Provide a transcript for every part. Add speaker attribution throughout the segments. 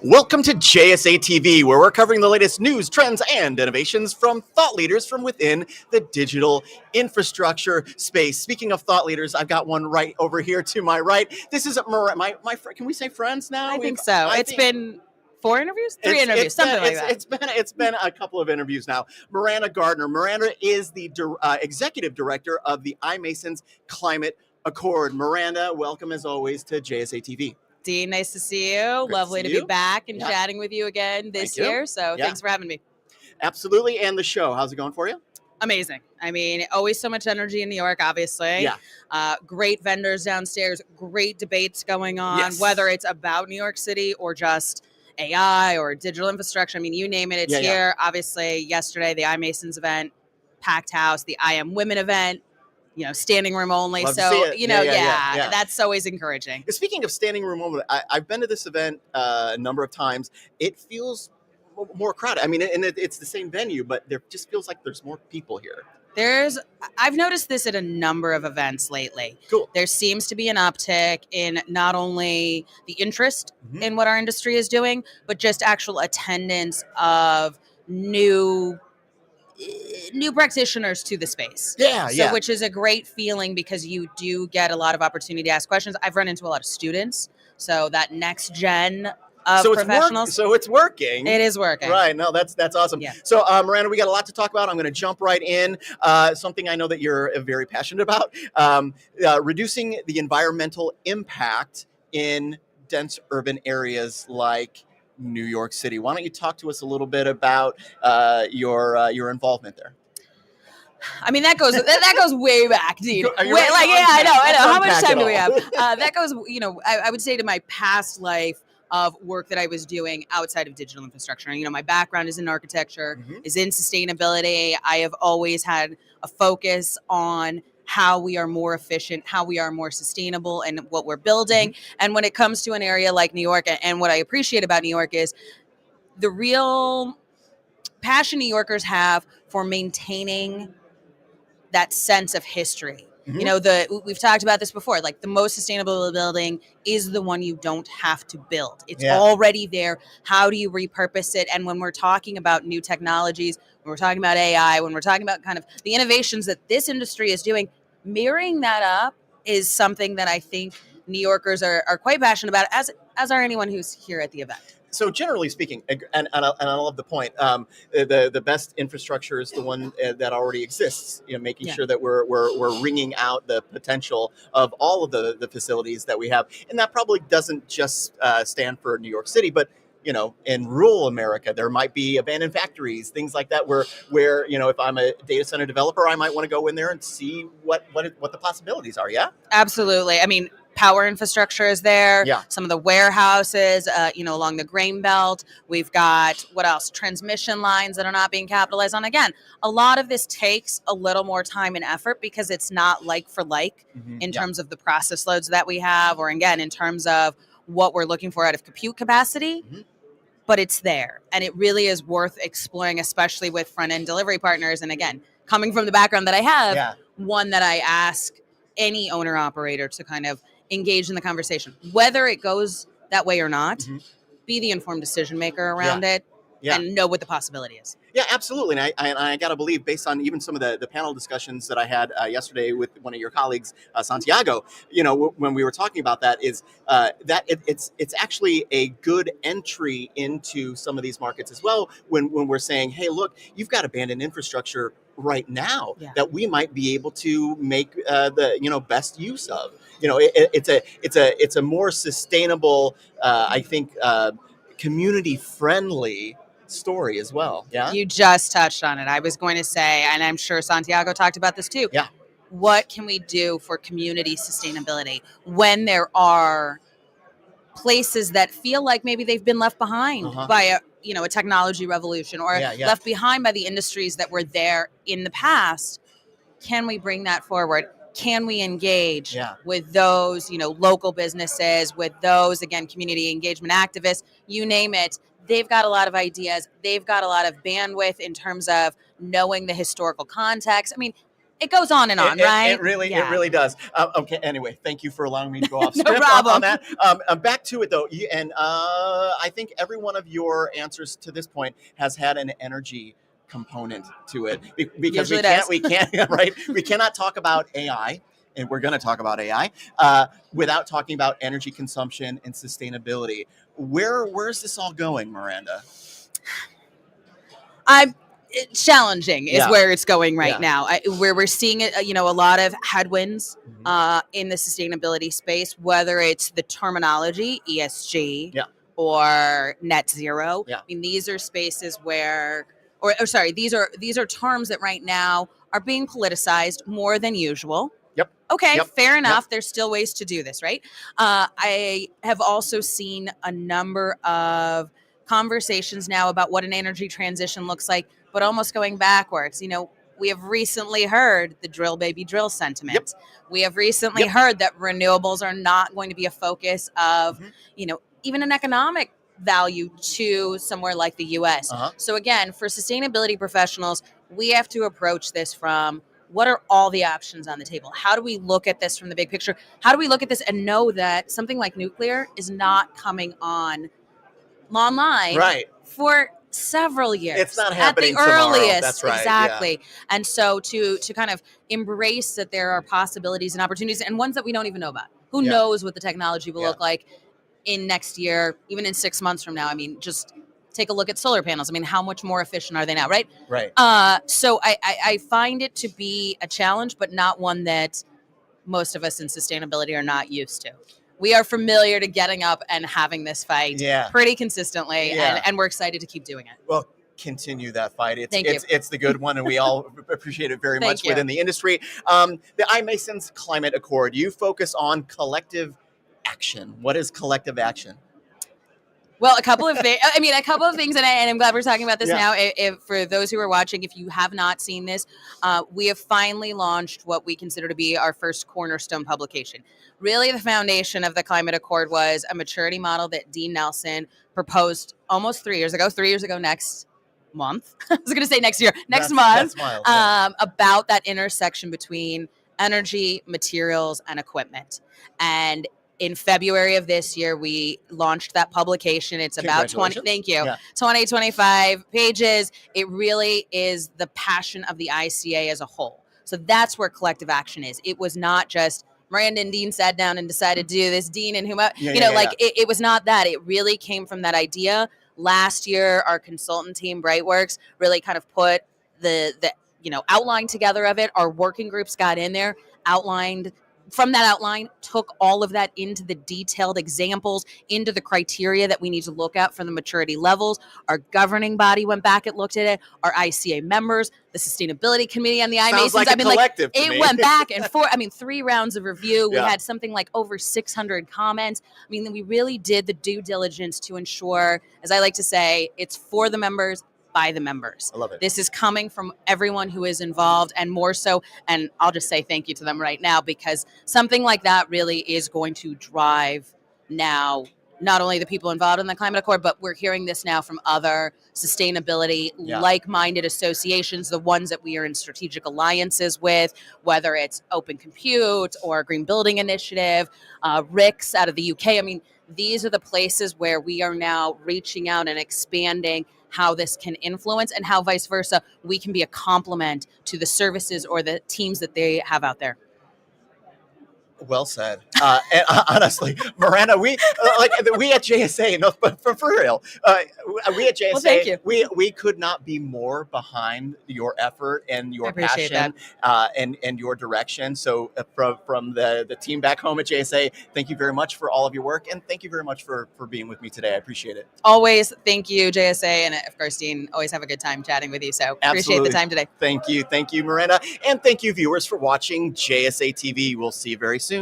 Speaker 1: Welcome to JSA TV, where we're covering the latest news, trends, and innovations from thought leaders from within the digital infrastructure space. Speaking of thought leaders, I've got one right over here to my right. This is my friend. Can we say friends now?
Speaker 2: I think so. It's been 4 interviews, 3 interviews,
Speaker 1: It's been a couple of interviews now. Miranda Gardner. Miranda is the executive director of the iMasons Climate Accord. Miranda, welcome as always to JSA TV.
Speaker 2: Dean, nice to see you. Lovely to be back and chatting with you again this year. So thanks for having me.
Speaker 1: Absolutely. And the show, how's it going for you?
Speaker 2: Amazing. I mean, always so much energy in New York, obviously.
Speaker 1: Yeah.
Speaker 2: Great vendors downstairs, great debates going on, whether it's about New York City or just AI or digital infrastructure. I mean, you name it, it's here. Obviously, yesterday, the iMasons event, packed house, the I Am Women event. Standing room only.
Speaker 1: Love
Speaker 2: so,
Speaker 1: yeah.
Speaker 2: That's always encouraging.
Speaker 1: Speaking of standing room only, I've been to this event a number of times. It feels more crowded. I mean, and it's the same venue, but there just feels like there's more people here.
Speaker 2: I've noticed this at a number of events lately.
Speaker 1: Cool.
Speaker 2: There seems to be an uptick in not only the interest in what our industry is doing, but just actual attendance of new practitioners to the space. Which is a great feeling because you do get a lot of opportunity to ask questions. I've run into a lot of students. So that next gen of professionals.
Speaker 1: So it's working.
Speaker 2: It is working.
Speaker 1: Right. No, that's awesome.
Speaker 2: Yeah.
Speaker 1: So Miranda, we got a lot to talk about. I'm going to jump right in. Something I know that you're very passionate about, reducing the environmental impact in dense urban areas like New York City. Why don't you talk to us a little bit about your involvement there?
Speaker 2: I mean, that goes way back, Dean. I know. How much time do we have? That goes, I would say to my past life of work that I was doing outside of digital infrastructure. My background is in architecture, is in sustainability. I have always had a focus on how we are more efficient, how we are more sustainable and what we're building. And when it comes to an area like New York, and what I appreciate about New York is the real passion New Yorkers have for maintaining that sense of history. We've talked about this before, like the most sustainable building is the one you don't have to build. It's already there. How do you repurpose it? And when we're talking about new technologies, when we're talking about AI, when we're talking about kind of the innovations that this industry is doing, mirroring that up is something that I think New Yorkers are quite passionate about, as are anyone who's here at the event.
Speaker 1: So generally speaking, and I love the point, the best infrastructure is the one that already exists. Making sure that we're wringing out the potential of all of the facilities that we have, and that probably doesn't just stand for New York City, but in rural America, there might be abandoned factories, things like that, where if I'm a data center developer, I might want to go in there and see what the possibilities are. Yeah,
Speaker 2: absolutely. I mean, power infrastructure is there.
Speaker 1: Yeah.
Speaker 2: Some of the warehouses, along the grain belt. We've got, what else? Transmission lines that are not being capitalized on. Again, a lot of this takes a little more time and effort because it's not like for like in terms of the process loads that we have, or again, in terms of what we're looking for out of compute capacity. But it's there. And it really is worth exploring, especially with front-end delivery partners. And again, coming from the background that I have, one that I ask any owner-operator to kind of engage in the conversation, whether it goes that way or not, be the informed decision maker around it and know what the possibility is.
Speaker 1: Yeah, absolutely. And I got to believe, based on even some of the panel discussions that I had yesterday with one of your colleagues, Santiago, when we were talking about that, is that it's actually a good entry into some of these markets as well, when we're saying, hey, look, you've got abandoned infrastructure right now that we might be able to make the best use of. It's a more sustainable, I think, community friendly story as well. Yeah,
Speaker 2: you just touched on it. I was going to say, and I'm sure Santiago talked about this too.
Speaker 1: Yeah,
Speaker 2: what can we do for community sustainability when there are places that feel like maybe they've been left behind by a technology revolution, or left behind by the industries that were there in the past? Can we bring that forward? Can we engage with those, local businesses, with those, again, community engagement activists, you name it? They've got a lot of ideas. They've got a lot of bandwidth in terms of knowing the historical context. I mean, it goes on and on, right?
Speaker 1: It really does. Okay. Anyway, thank you for allowing me to go off
Speaker 2: No
Speaker 1: script
Speaker 2: problem.
Speaker 1: on that. Back to it though, and I think every one of your answers to this point has had an energy component to it because we can't right. We cannot talk about AI. And we're going to talk about AI without talking about energy consumption and sustainability. Where's this all going, Miranda?
Speaker 2: Challenging is where it's going right now. Where we're seeing it, a lot of headwinds in the sustainability space, whether it's the terminology ESG or net zero. I mean, these are spaces where, these are terms that right now are being politicized more than usual. Okay, fair enough. There's still ways to do this, right? I have also seen a number of conversations now about what an energy transition looks like, but almost going backwards. We have recently heard the drill baby drill sentiment. We have recently heard that renewables are not going to be a focus of, even an economic value to somewhere like the US. So again, for sustainability professionals, we have to approach this from what are all the options on the table? How do we look at this from the big picture? How do we look at this and know that something like nuclear is not coming online for several years?
Speaker 1: It's not happening
Speaker 2: at the
Speaker 1: tomorrow.
Speaker 2: earliest.
Speaker 1: That's right.
Speaker 2: Exactly. And so to kind of embrace that there are possibilities and opportunities and ones that we don't even know about. Who knows what the technology will look like in next year, even in 6 months from now? I mean, just take a look at solar panels. I mean, how much more efficient are they now, right?
Speaker 1: Right.
Speaker 2: So I find it to be a challenge, but not one that most of us in sustainability are not used to. We are familiar to getting up and having this fight pretty consistently, and we're excited to keep doing it.
Speaker 1: Well, continue that fight. It's the good one, and we all appreciate it very much within the industry. The iMasons Climate Accord, you focus on collective action. What is collective action?
Speaker 2: Well, a couple of things, and I'm glad we're talking about this now. If for those who are watching, if you have not seen this, we have finally launched what we consider to be our first cornerstone publication. Really, the foundation of the Climate Accord was a maturity model that Dean Nelson proposed almost 3 years ago. 3 years ago next month. I was going to say next year, next month, about that intersection between energy, materials, and equipment. And in February of this year, we launched that publication. It's about 25 pages. It really is the passion of the ICA as a whole. So that's where collective action is. It was not just Miranda and Dean sat down and decided to do this. Dean and whomever, it was not that. It really came from that idea. Last year, our consultant team, Brightworks, really kind of put the outline together of it. Our working groups got in there, outlined. From that outline, took all of that into the detailed examples, into the criteria that we need to look at for the maturity levels. Our governing body went back and looked at it. Our ICA members, the sustainability committee, and the iMasons. It went back and forth. 3 rounds of review. We had something like over 600 comments. We really did the due diligence to ensure, as I like to say, it's for the members, by the members.
Speaker 1: I love it.
Speaker 2: This is coming from everyone who is involved, and more so, and I'll just say thank you to them right now, because something like that really is going to drive now not only the people involved in the Climate Accord, but we're hearing this now from other sustainability like-minded associations, the ones that we are in strategic alliances with, whether it's Open Compute or Green Building Initiative, RICS out of the UK. These are the places where we are now reaching out and expanding how this can influence, and how vice versa, we can be a complement to the services or the teams that they have out there.
Speaker 1: Well said. And honestly, Miranda, we at JSA, no, but for real, we at JSA,
Speaker 2: thank you.
Speaker 1: we could not be more behind your effort and your passion and your direction. So from the team back home at JSA, thank you very much for all of your work, and thank you very much for being with me today. I appreciate it.
Speaker 2: Always. Thank you, JSA, and of course, Dean. Always have a good time chatting with you. So appreciate the time today.
Speaker 1: Thank you, Miranda, and thank you, viewers, for watching JSA TV. We'll see you very soon.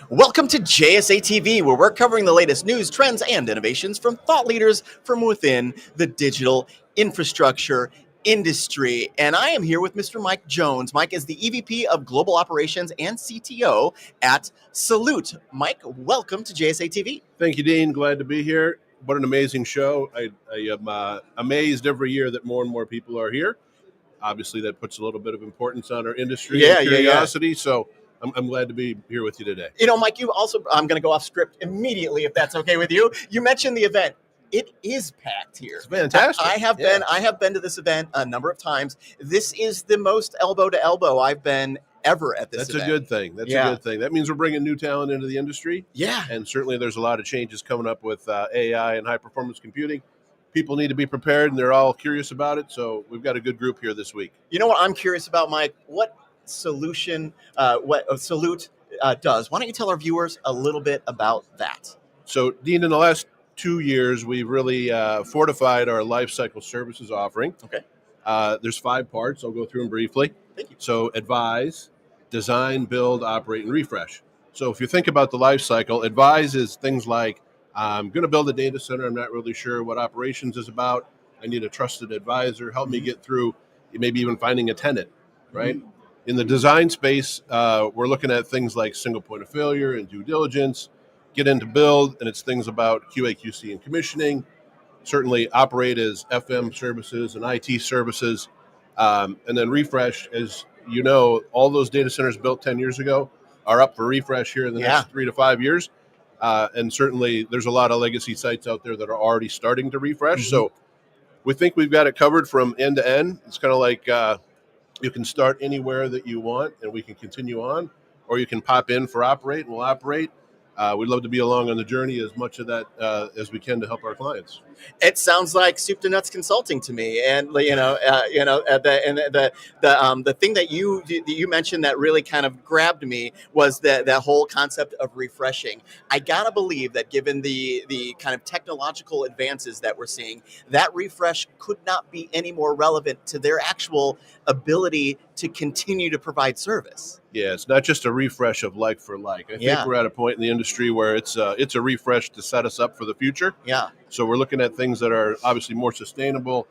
Speaker 1: Welcome to JSA TV, where we're covering the latest news, trends, and innovations from thought leaders from within the digital infrastructure industry. And I am here with Mr. Mike Jones. Mike is the EVP of Global Operations and CTO at Salute. Mike, welcome to JSA TV.
Speaker 3: Thank you, Dean. Glad to be here. What an amazing show. I am amazed every year that more and more people are here. Obviously, that puts a little bit of importance on our industry and curiosity. So I'm glad to be here with you today.
Speaker 1: You know, Mike, you also, I'm going to go off script immediately if that's okay with you. You mentioned the event. It is packed here.
Speaker 3: It's fantastic.
Speaker 1: I have been to this event a number of times. This is the most elbow to elbow I've been ever at this event.
Speaker 3: That's a good thing. That's a good thing. That means we're bringing new talent into the industry.
Speaker 1: Yeah.
Speaker 3: And certainly there's a lot of changes coming up with AI and high performance computing. People need to be prepared, and they're all curious about it. So we've got a good group here this week.
Speaker 1: You know what I'm curious about, Mike? What Salute does? Why don't you tell our viewers a little bit about that?
Speaker 3: So, Dean, in the last 2 years, we've really fortified our lifecycle services offering.
Speaker 1: Okay.
Speaker 3: There's 5 parts. I'll go through them briefly.
Speaker 1: Thank you.
Speaker 3: So, advise, design, build, operate, and refresh. So, if you think about the lifecycle, advise is things like, I'm going to build a data center. I'm not really sure what operations is about. I need a trusted advisor. Help me get through maybe even finding a tenant, right? In the design space, we're looking at things like single point of failure and due diligence. Get into build, and it's things about QA, QC, and commissioning. Certainly operate as FM services and IT services. And then refresh, as you know, all those data centers built 10 years ago are up for refresh here in the next 3 to 5 years. And certainly there's a lot of legacy sites out there that are already starting to refresh. So we think we've got it covered from end to end. It's kind of like you can start anywhere that you want, and we can continue on, or you can pop in for operate, and we'll operate. We'd love to be along on the journey as much of that as we can to help our clients.
Speaker 1: It sounds like soup to nuts consulting to me, and the thing that you mentioned that really kind of grabbed me was that whole concept of refreshing. I gotta believe that given the kind of technological advances that we're seeing, that refresh could not be any more relevant to their actual ability to continue to provide service.
Speaker 3: Yeah, it's not just a refresh of like for like. I think we're at a point in the industry where it's a refresh to set us up for the future.
Speaker 1: Yeah.
Speaker 3: So we're looking at things that are obviously more sustainable,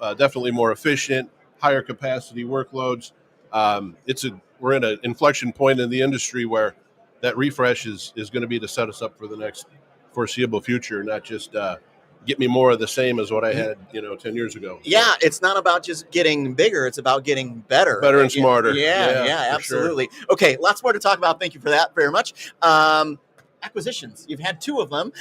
Speaker 3: definitely more efficient, higher capacity workloads. We're in an inflection point in the industry where that refresh is going to be to set us up for the next foreseeable future, not just get me more of the same as what I had, 10 years ago.
Speaker 1: Yeah, it's not about just getting bigger. It's about getting better.
Speaker 3: Better and smarter.
Speaker 1: Yeah, absolutely. Sure. Okay, lots more to talk about. Thank you for that very much. Acquisitions. You've had 2 of them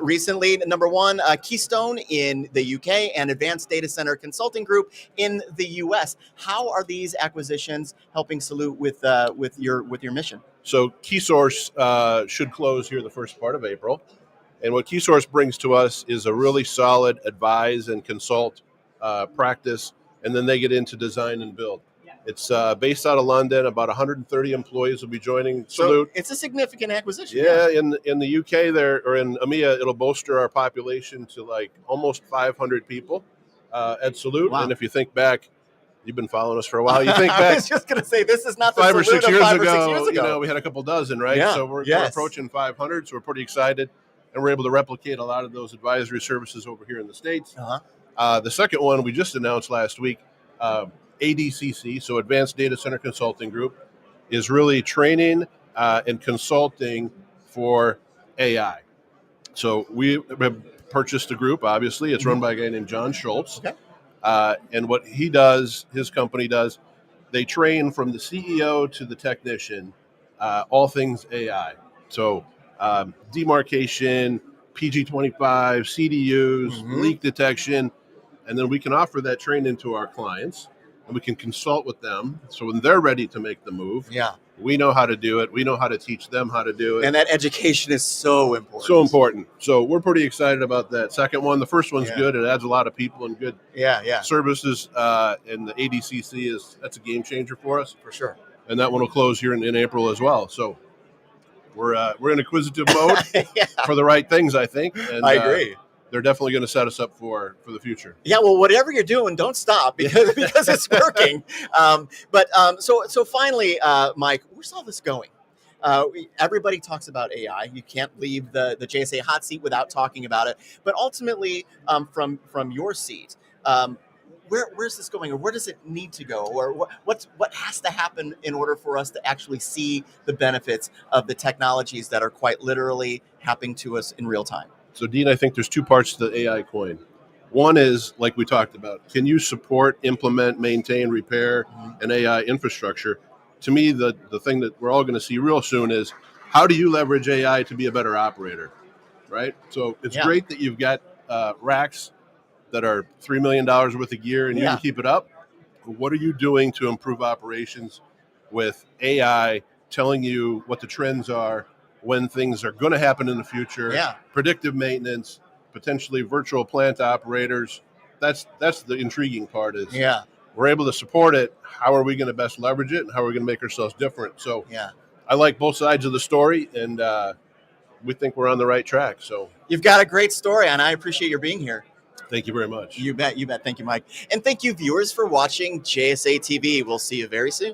Speaker 1: recently. Number 1, Keystone in the UK and Advanced Data Center Consulting Group in the US. How are these acquisitions helping Salute with your mission?
Speaker 3: So KeySource should close here the first part of April. And what KeySource brings to us is a really solid advise and consult practice, and then they get into design and build. It's based out of London. About 130 employees will be joining Salute.
Speaker 1: So it's a significant acquisition.
Speaker 3: Yeah, in the UK or in EMEA, it'll bolster our population to like almost 500 people at Salute. Wow. And if you think back, you've been following us for a while. You think back.
Speaker 1: I was just going to say, this is not the
Speaker 3: 5 or 6 years
Speaker 1: of 5
Speaker 3: ago,
Speaker 1: or 6 years ago.
Speaker 3: we had a couple dozen, right?
Speaker 1: Yeah.
Speaker 3: So we're approaching 500, so we're pretty excited. And we're able to replicate a lot of those advisory services over here in the States. The second one we just announced last week, ADCC, so Advanced Data Center Consulting Group, is really training and consulting for AI. So we have purchased a group, obviously. It's run by a guy named John Schultz.
Speaker 1: Okay.
Speaker 3: And what he does, his company does, they train from the CEO to the technician, all things AI. So demarcation, PG25, CDUs, leak detection, and then we can offer that training to our clients, and we can consult with them. So when they're ready to make the move, we know how to do it. We know how to teach them how to do it.
Speaker 1: And that education is so important.
Speaker 3: So important. So we're pretty excited about that second one. The first one's good. It adds a lot of people and good services. And the ADCC that's a game changer for us.
Speaker 1: For sure.
Speaker 3: And that one will close here in April as well. So we're in acquisitive mode for the right things, I think. And,
Speaker 1: I agree.
Speaker 3: They're definitely going to set us up for the future.
Speaker 1: Yeah, well, whatever you're doing, don't stop because it's working. So finally, Mike, where's all this going? Everybody talks about AI. You can't leave the JSA hot seat without talking about it. But ultimately, from your seat, where's this going, or where does it need to go, or what has to happen in order for us to actually see the benefits of the technologies that are quite literally happening to us in real time?
Speaker 3: So, Dean, I think there's two parts to the AI coin. One is, like we talked about, can you support, implement, maintain, repair an AI infrastructure? To me, the thing that we're all going to see real soon is, how do you leverage AI to be a better operator, right? So it's great that you've got racks that are $3 million worth of gear and you can keep it up. What are you doing to improve operations with AI telling you what the trends are, when things are going to happen in the future, predictive maintenance, potentially virtual plant operators? That's the intriguing part is we're able to support it. How are we going to best leverage it, and how are we going to make ourselves different? So I like both sides of the story, and we think we're on the right track. So
Speaker 1: you've got a great story, and I appreciate your being here.
Speaker 3: Thank you very much.
Speaker 1: You bet. Thank you, Mike. And thank you, viewers, for watching JSA TV. We'll see you very soon.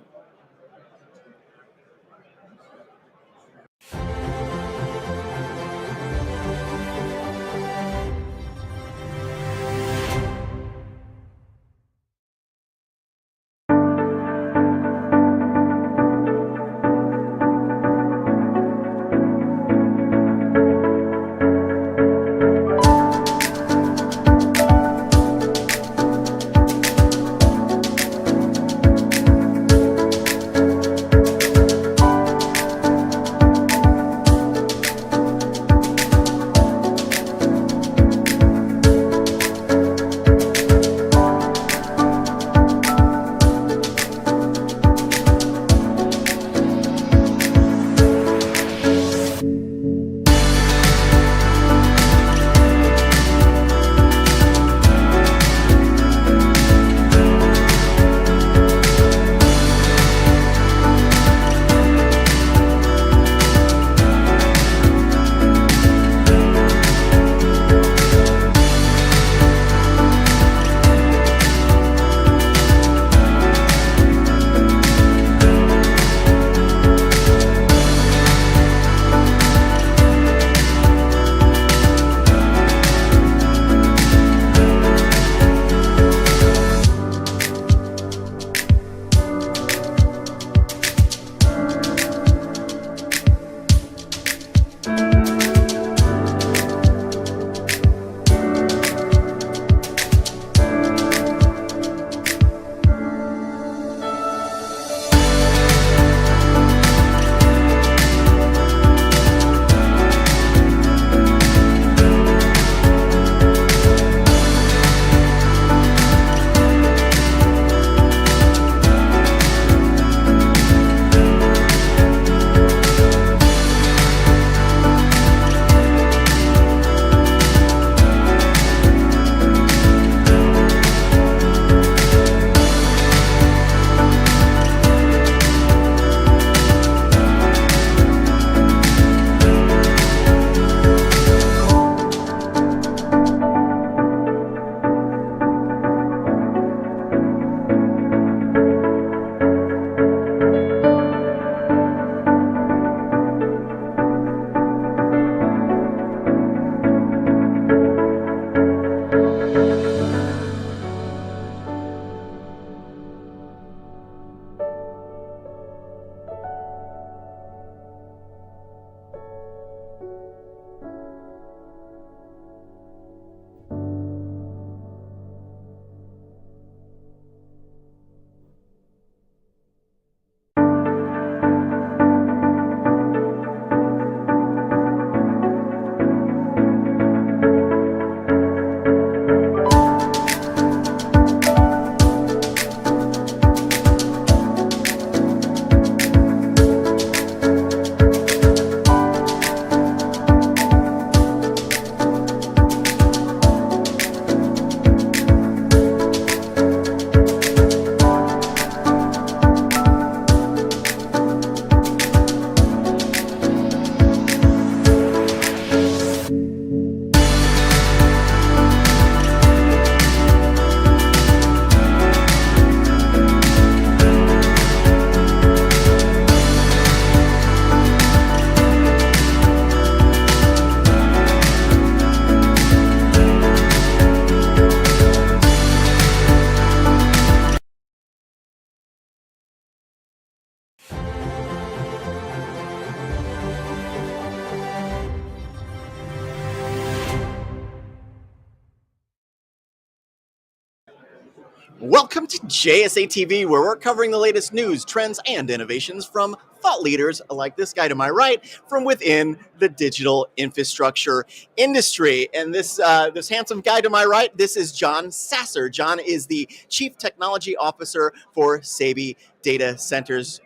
Speaker 1: Welcome to JSA TV, where we're covering the latest news, trends, and innovations from thought leaders like this guy to my right from within the digital infrastructure industry. And this handsome guy to my right, this is John Sasser. John is the Chief Technology Officer for SABI Data Centers.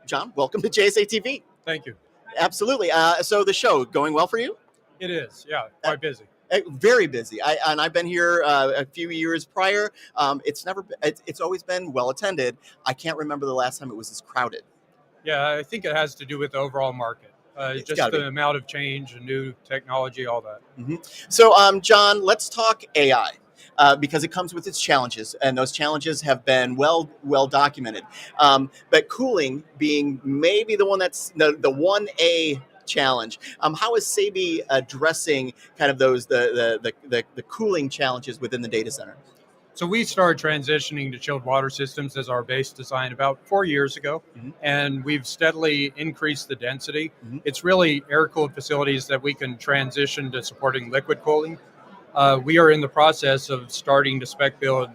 Speaker 1: John, welcome to JSA TV.
Speaker 4: Thank you.
Speaker 1: Absolutely. So the show going well for you?
Speaker 4: It is, yeah, quite busy.
Speaker 1: Very busy. I've been here a few years prior. It's always been well attended. I can't remember the last time it was this crowded.
Speaker 4: Yeah, I think it has to do with the overall market. Just the amount of change and new technology, all that.
Speaker 1: Mm-hmm. So, John, let's talk AI. Because it comes with its challenges, and those challenges have been well documented. But cooling being maybe the one that's the 1A challenge. How is SABI addressing kind of those the cooling challenges within the data center?
Speaker 4: So we started transitioning to chilled water systems as our base design about 4 years ago, and we've steadily increased the density. It's really air-cooled facilities that we can transition to supporting liquid cooling. We are in the process of starting to spec build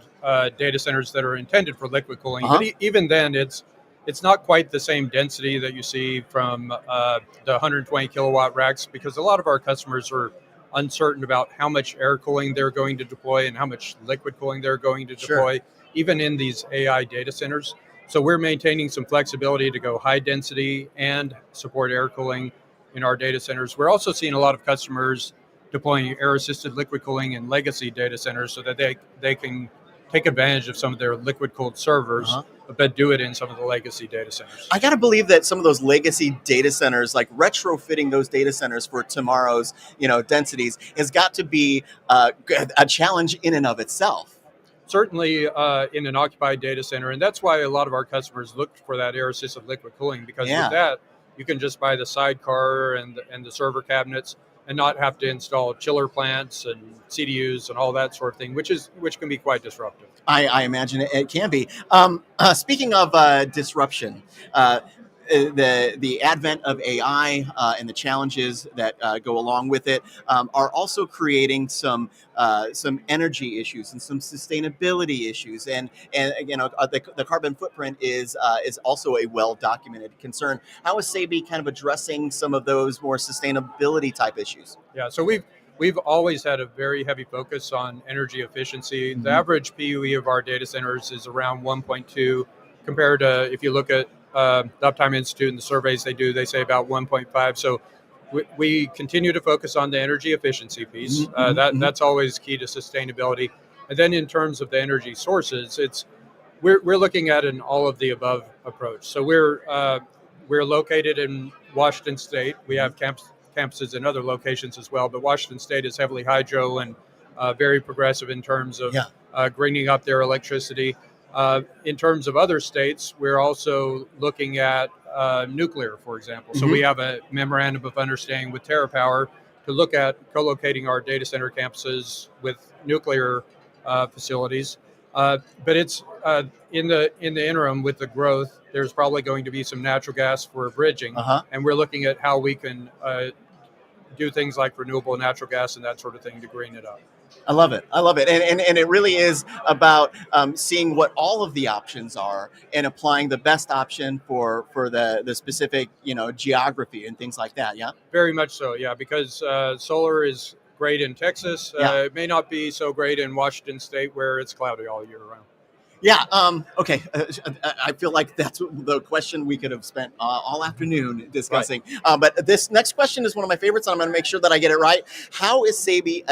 Speaker 4: data centers that are intended for liquid cooling. But even then, it's not quite the same density that you see from the 120 kilowatt racks, because a lot of our customers are uncertain about how much air cooling they're going to deploy and how much liquid cooling they're going to deploy, even in these AI data centers. So we're maintaining some flexibility to go high density and support air cooling in our data centers. We're also seeing a lot of customers deploying air-assisted liquid cooling in legacy data centers so that they can take advantage of some of their liquid-cooled servers, but do it in some of the legacy data centers.
Speaker 1: I got to believe that some of those legacy data centers, like retrofitting those data centers for tomorrow's densities, has got to be a challenge in and of itself.
Speaker 4: Certainly in an occupied data center, and that's why a lot of our customers looked for that air-assisted liquid cooling, because with that, you can just buy the sidecar and the server cabinets and not have to install chiller plants and CDUs and all that sort of thing, which can be quite disruptive.
Speaker 1: I imagine it can be. Speaking of disruption, the advent of AI and the challenges that go along with it are also creating some energy issues and some sustainability issues, and the carbon footprint is also a well documented concern. How is SABI kind of addressing some of those more sustainability type issues?
Speaker 4: Yeah, so we've always had a very heavy focus on energy efficiency. The average PUE of our data centers is around 1.2, compared to, if you look at the Uptime Institute and the surveys they say about 1.5. So we continue to focus on the energy efficiency piece. That's always key to sustainability. And then in terms of the energy sources, we're looking at an all of the above approach. So we're located in Washington State. We have campuses in other locations as well, but Washington State is heavily hydro and very progressive in terms of greening up their electricity. In terms of other states, we're also looking at nuclear, for example. So we have a memorandum of understanding with TerraPower to look at co-locating our data center campuses with nuclear facilities. But it's in the interim, with the growth, there's probably going to be some natural gas for bridging, and we're looking at how we can do things like renewable natural gas and that sort of thing to green it up.
Speaker 1: I love it. And it really is about seeing what all of the options are and applying the best option for the specific, geography and things like that. Yeah.
Speaker 4: Very much so. Yeah. Because solar is great in Texas. It may not be so great in Washington State, where it's cloudy all year round.
Speaker 1: Yeah. Okay. I feel like that's the question we could have spent all afternoon discussing. Right. But this next question is one of my favorites, and I'm going to make sure that I get it right. How is SABI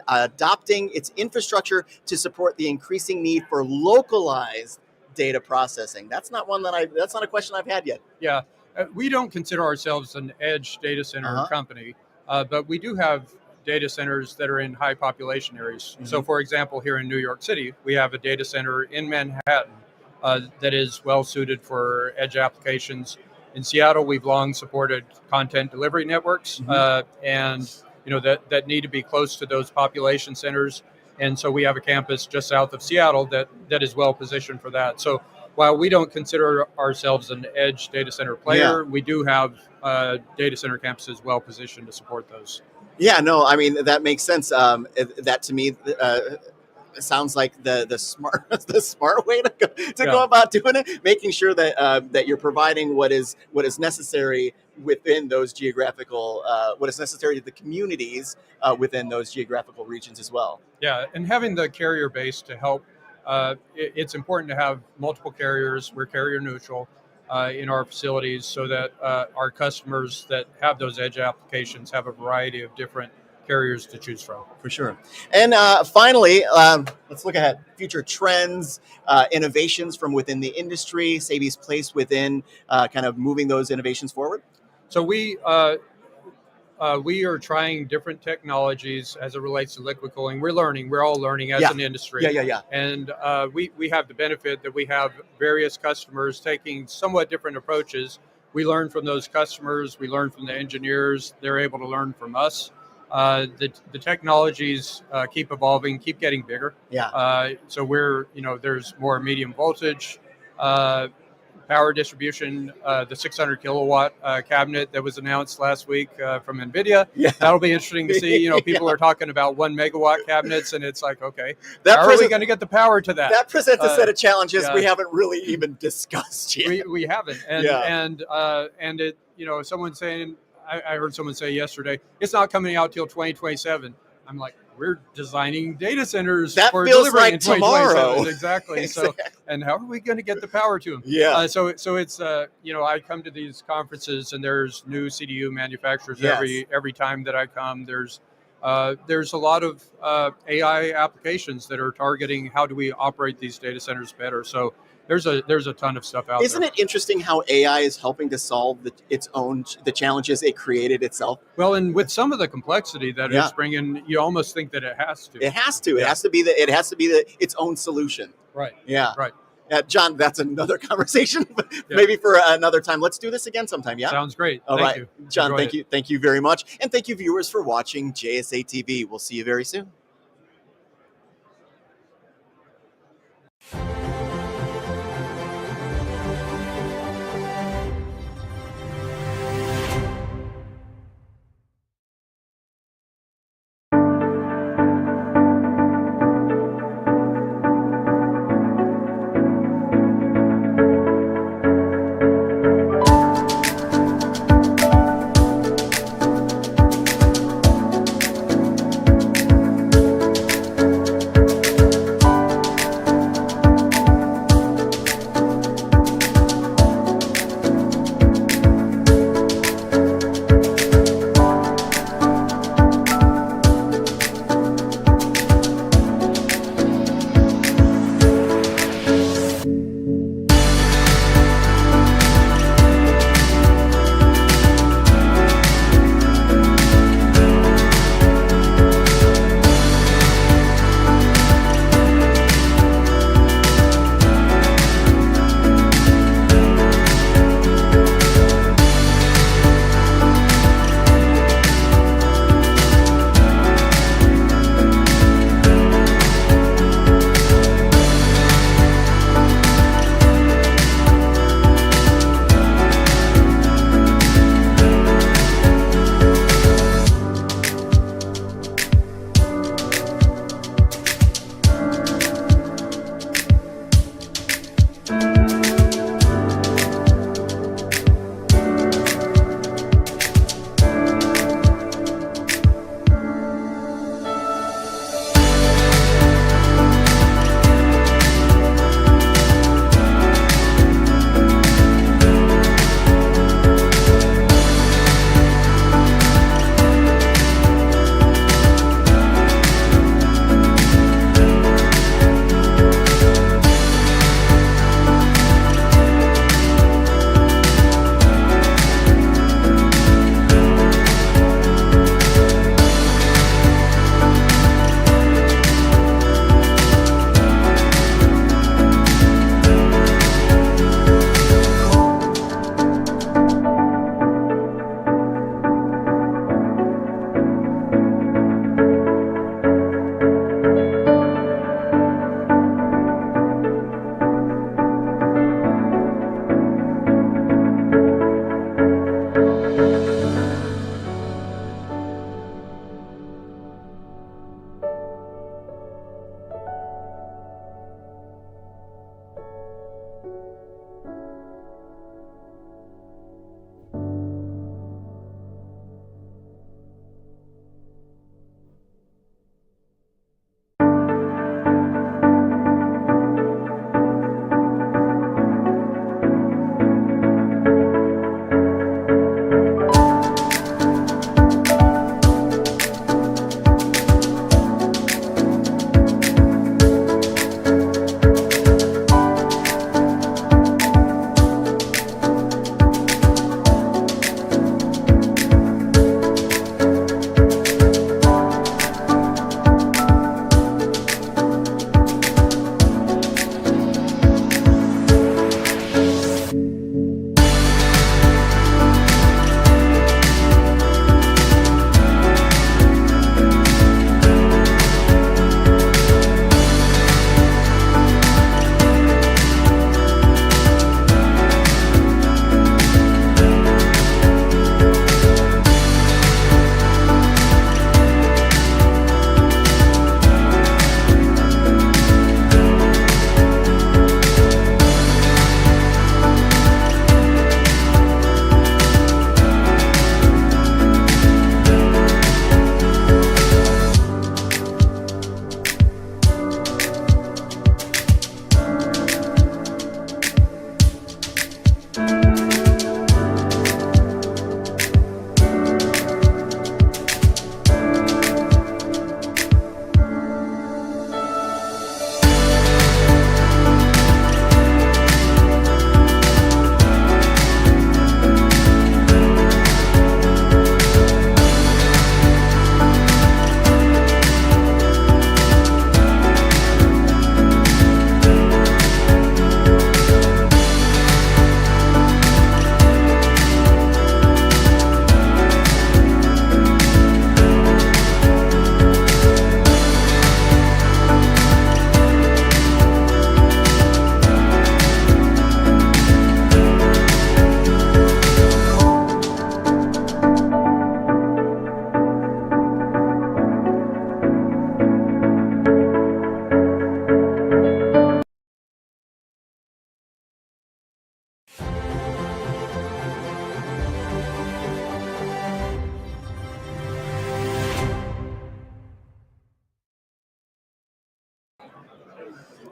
Speaker 1: adopting its infrastructure to support the increasing need for localized data processing? That's not a question I've had yet.
Speaker 4: Yeah. We don't consider ourselves an edge data center company, but we do have data centers that are in high population areas. So for example, here in New York City, we have a data center in Manhattan that is well suited for edge applications. In Seattle, we've long supported content delivery networks and that need to be close to those population centers. And so we have a campus just south of Seattle that is well positioned for that. So while we don't consider ourselves an edge data center player, we do have data center campuses well positioned to support those.
Speaker 1: Yeah, no, I mean, that makes sense. That to me sounds like the smart the smart way to go about doing it, making sure that that you're providing what is necessary within those geographical what is necessary to the communities within those geographical regions as well.
Speaker 4: Yeah, and having the carrier base to help. It's important to have multiple carriers. We're carrier neutral in our facilities, so that our customers that have those edge applications have a variety of different carriers to choose from.
Speaker 1: For sure. And finally, let's look ahead. Future trends, innovations from within the industry, Sabi's place within kind of moving those innovations forward.
Speaker 4: So we are trying different technologies as it relates to liquid cooling. We're learning. We're all learning as an industry.
Speaker 1: Yeah.
Speaker 4: And we have the benefit that we have various customers taking somewhat different approaches. We learn from those customers. We learn from the engineers. They're able to learn from us. The technologies keep evolving, keep getting bigger.
Speaker 1: Yeah.
Speaker 4: So there's more medium voltage. Power distribution, the 600 kilowatt cabinet that was announced last week from NVIDIA.
Speaker 1: Yeah.
Speaker 4: That'll be interesting to see. People are talking about 1 megawatt cabinets, and it's like, okay,
Speaker 1: how
Speaker 4: are we going to get the power to that?
Speaker 1: That presents a set of challenges we haven't really even discussed yet.
Speaker 4: We haven't. And it, someone saying, I heard someone say yesterday, it's not coming out till 2027. I'm like, we're designing data centers
Speaker 1: that
Speaker 4: for
Speaker 1: feels
Speaker 4: delivery
Speaker 1: like
Speaker 4: in
Speaker 1: tomorrow.
Speaker 4: Exactly. So, and how are we going to get the power to them?
Speaker 1: Yeah.
Speaker 4: So it's I come to these conferences and there's new CDU manufacturers every time that I come. There's a lot of AI applications that are targeting how do we operate these data centers better. So there's a ton of stuff out
Speaker 1: Isn't
Speaker 4: there.
Speaker 1: it interesting how AI is helping to solve the challenges it created itself?
Speaker 4: Well, and with some of the complexity that it's bringing, you almost think that it has to.
Speaker 1: It has to. It has to be its own solution.
Speaker 4: Right.
Speaker 1: Yeah.
Speaker 4: Right.
Speaker 1: John, that's another conversation, maybe for another time. Let's do this again sometime. Yeah.
Speaker 4: Sounds great.
Speaker 1: All
Speaker 4: Thank
Speaker 1: right,
Speaker 4: you.
Speaker 1: John.
Speaker 4: Enjoyed
Speaker 1: Thank you very much, and thank you, viewers, for watching JSA TV. We'll see you very soon.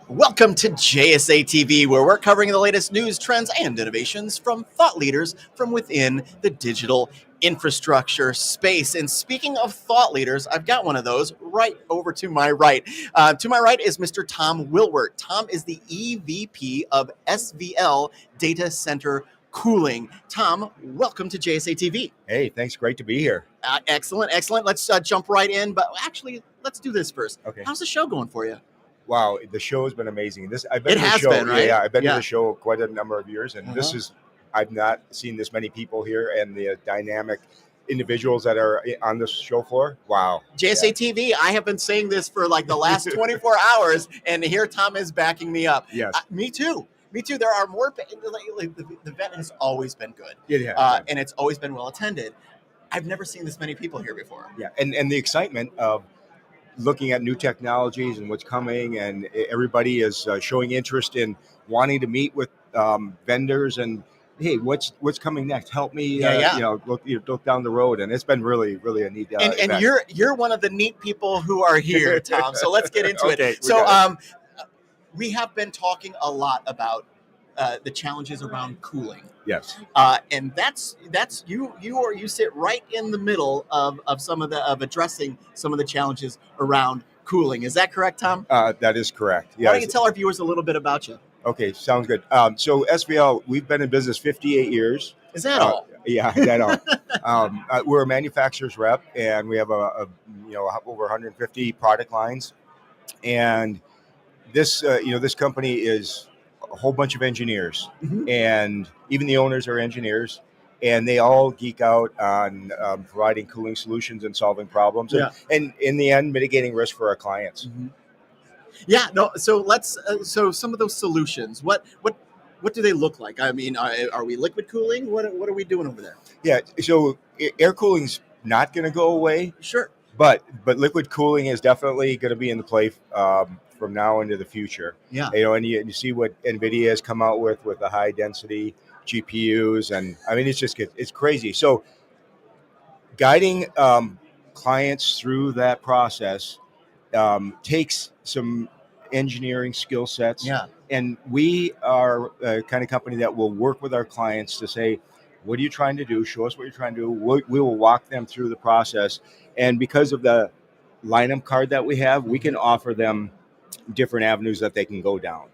Speaker 1: Welcome to JSA TV, where we're covering the latest news, trends, and innovations from thought leaders from within the digital infrastructure space. And speaking of thought leaders, I've got one of those right over to my right. To my right is Mr. Tom Wilwert. Tom is the EVP of SVL Data Center Cooling. Tom, welcome to JSA TV.
Speaker 5: Hey, thanks. Great to be here.
Speaker 1: Excellent. Let's jump right in. But actually, let's do this first.
Speaker 5: Okay.
Speaker 1: How's the show going for you?
Speaker 5: Wow, the show has been amazing. I've been
Speaker 1: It
Speaker 5: to the
Speaker 1: has
Speaker 5: show.
Speaker 1: been, right?
Speaker 5: Yeah, I've been
Speaker 1: Yeah.
Speaker 5: to the show quite a number of years, and this is I've not seen this many people here and the dynamic individuals that are on the show floor. Wow.
Speaker 1: JSA TV, I have been saying this for like the last 24 hours, and here Tom is backing me up.
Speaker 5: Yes.
Speaker 1: Me too. There are more. The event has always been good,
Speaker 5: It has.
Speaker 1: and it's always been well attended. I've never seen this many people here before.
Speaker 5: Yeah, and the excitement of looking at new technologies and what's coming, and everybody is showing interest in wanting to meet with vendors and hey, what's coming next? Help me, look down the road, and it's been really a neat.
Speaker 1: And
Speaker 5: event.
Speaker 1: you're one of the neat people who are here, Tom. So let's get into
Speaker 5: Okay,
Speaker 1: it. So we have been talking a lot about the challenges around cooling.
Speaker 5: Yes.
Speaker 1: And that's you sit right in the middle of addressing some of the challenges around cooling. Is that correct, Tom?
Speaker 5: That is correct.
Speaker 1: Why don't you tell our viewers a little bit about you?
Speaker 5: Okay, sounds good. So SVL, we've been in business 58 years.
Speaker 1: Is that all?
Speaker 5: Yeah, that all. We're a manufacturer's rep, and we have over 150 product lines. And this company is a whole bunch of engineers, and even the owners are engineers, and they all geek out on providing cooling solutions and solving problems, and in the end, mitigating risk for our clients.
Speaker 1: Yeah. No. So let's. So some of those solutions. What do they look like? I mean, are we liquid cooling? What are we doing over there?
Speaker 5: Yeah. So air cooling's not going to go away.
Speaker 1: Sure.
Speaker 5: But liquid cooling is definitely going to be in the play from now into the future.
Speaker 1: Yeah.
Speaker 5: And you see what NVIDIA has come out with the high density GPUs, and I mean it's crazy. So guiding clients through that process takes some engineering skill sets.
Speaker 1: Yeah.
Speaker 5: And we are a kind of company that will work with our clients to say, what are you trying to do? Show us what you're trying to do. We will walk them through the process. And because of the lineup card that we have, we can offer them different avenues that they can go down.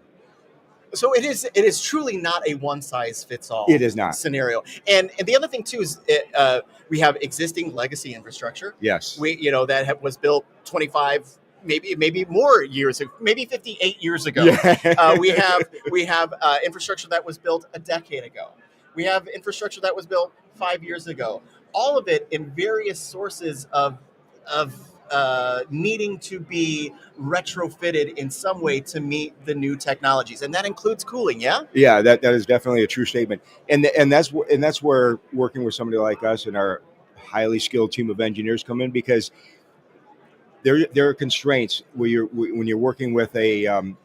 Speaker 1: So it is truly not a one size fits all.
Speaker 5: It is not
Speaker 1: scenario. And the other thing too is we have existing legacy infrastructure.
Speaker 5: Yes.
Speaker 1: That was built 25, maybe more years, maybe 58 years ago.
Speaker 5: Yeah.
Speaker 1: We have infrastructure that was built a decade ago. We have infrastructure that was built 5 years ago. All of it in various sources of needing to be retrofitted in some way to meet the new technologies, and that includes cooling. Yeah,
Speaker 5: that is definitely a true statement, and that's where working with somebody like us and our highly skilled team of engineers come in, because there are constraints when you're working with an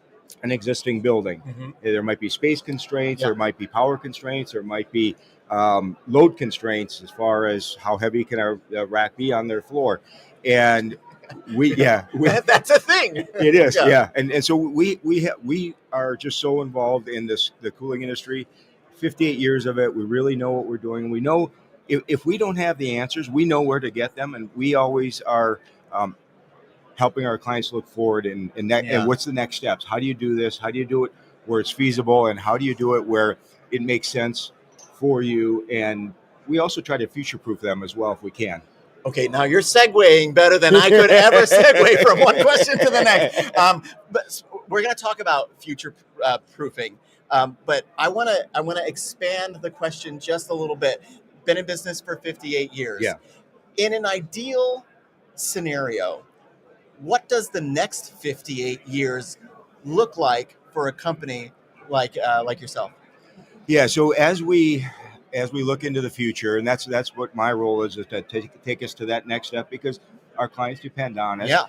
Speaker 5: existing building. There might be space constraints, there might be power constraints, there might be load constraints as far as how heavy can our rack be on their floor. And
Speaker 1: that's a thing.
Speaker 5: It is, yeah. And so we are just so involved in the cooling industry. 58 years of it. We really know what we're doing. We know if we don't have the answers, we know where to get them, and we always are helping our clients look forward and what's the next steps? How do you do this? How do you do it where it's feasible, and how do you do it where it makes sense for you? And we also try to future-proof them as well if we can.
Speaker 1: Okay, now you're segueing better than I could ever segue from one question to the next. But we're going to talk about future proofing. But I want to expand the question just a little bit. Been in business for 58 years.
Speaker 5: Yeah.
Speaker 1: In an ideal scenario, what does the next 58 years look like for a company like yourself?
Speaker 5: Yeah. So as we look into the future, and that's what my role is to take us to that next step, because our clients depend on us.
Speaker 1: Yeah.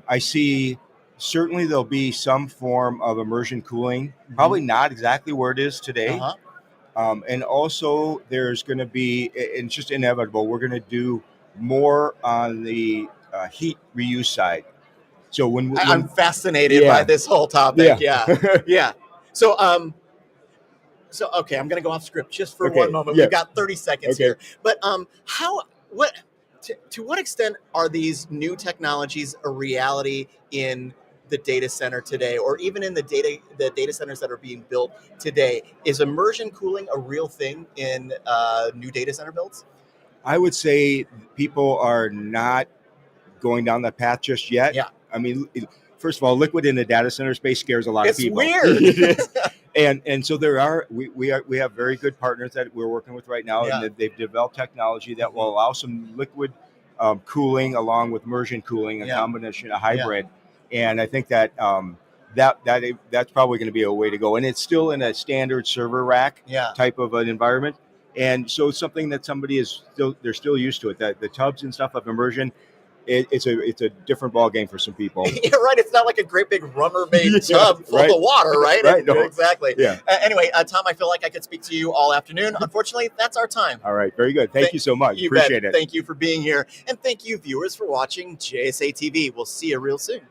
Speaker 5: I see certainly there'll be some form of immersion cooling, probably not exactly where it is today. And also there's going to be, and it's just inevitable, we're going to do more on the heat reuse side. So when
Speaker 1: I'm fascinated
Speaker 5: Yeah.
Speaker 1: by this whole topic.
Speaker 5: Yeah.
Speaker 1: Yeah. So okay, I'm going to go off script just for
Speaker 5: Okay,
Speaker 1: one moment.
Speaker 5: yeah.
Speaker 1: We've got 30 seconds
Speaker 5: Okay.
Speaker 1: here. But to what extent are these new technologies a reality in the data center today, or even in the data centers that are being built today? Is immersion cooling a real thing in new data center builds?
Speaker 5: I would say people are not going down that path just yet.
Speaker 1: Yeah.
Speaker 5: I mean, first of all, liquid in the data center space scares a lot of
Speaker 1: It's
Speaker 5: people.
Speaker 1: weird.
Speaker 5: It is. And so we have very good partners that we're working with right now,
Speaker 1: Yeah.
Speaker 5: and they've developed technology that will allow some liquid cooling along with immersion cooling, a
Speaker 1: Yeah.
Speaker 5: combination, a hybrid. And I think that that's probably going to be a way to go. And it's still in a standard server rack
Speaker 1: Yeah.
Speaker 5: type of an environment. And so it's something that they're still used to it. That the tubs and stuff of immersion, it's a different ball game for some people.
Speaker 1: Yeah, right. It's not like a great big Rubbermaid tub full
Speaker 5: right.
Speaker 1: of water, right?
Speaker 5: Right, no.
Speaker 1: Exactly.
Speaker 5: Yeah.
Speaker 1: Anyway, Tom, I feel like I could speak to you all afternoon. Unfortunately, that's our time.
Speaker 5: All right. Very good. Thank you so much.
Speaker 1: You
Speaker 5: Appreciate
Speaker 1: bet.
Speaker 5: it.
Speaker 1: Thank you for being here. And thank you, viewers, for watching JSA TV. We'll see you real soon.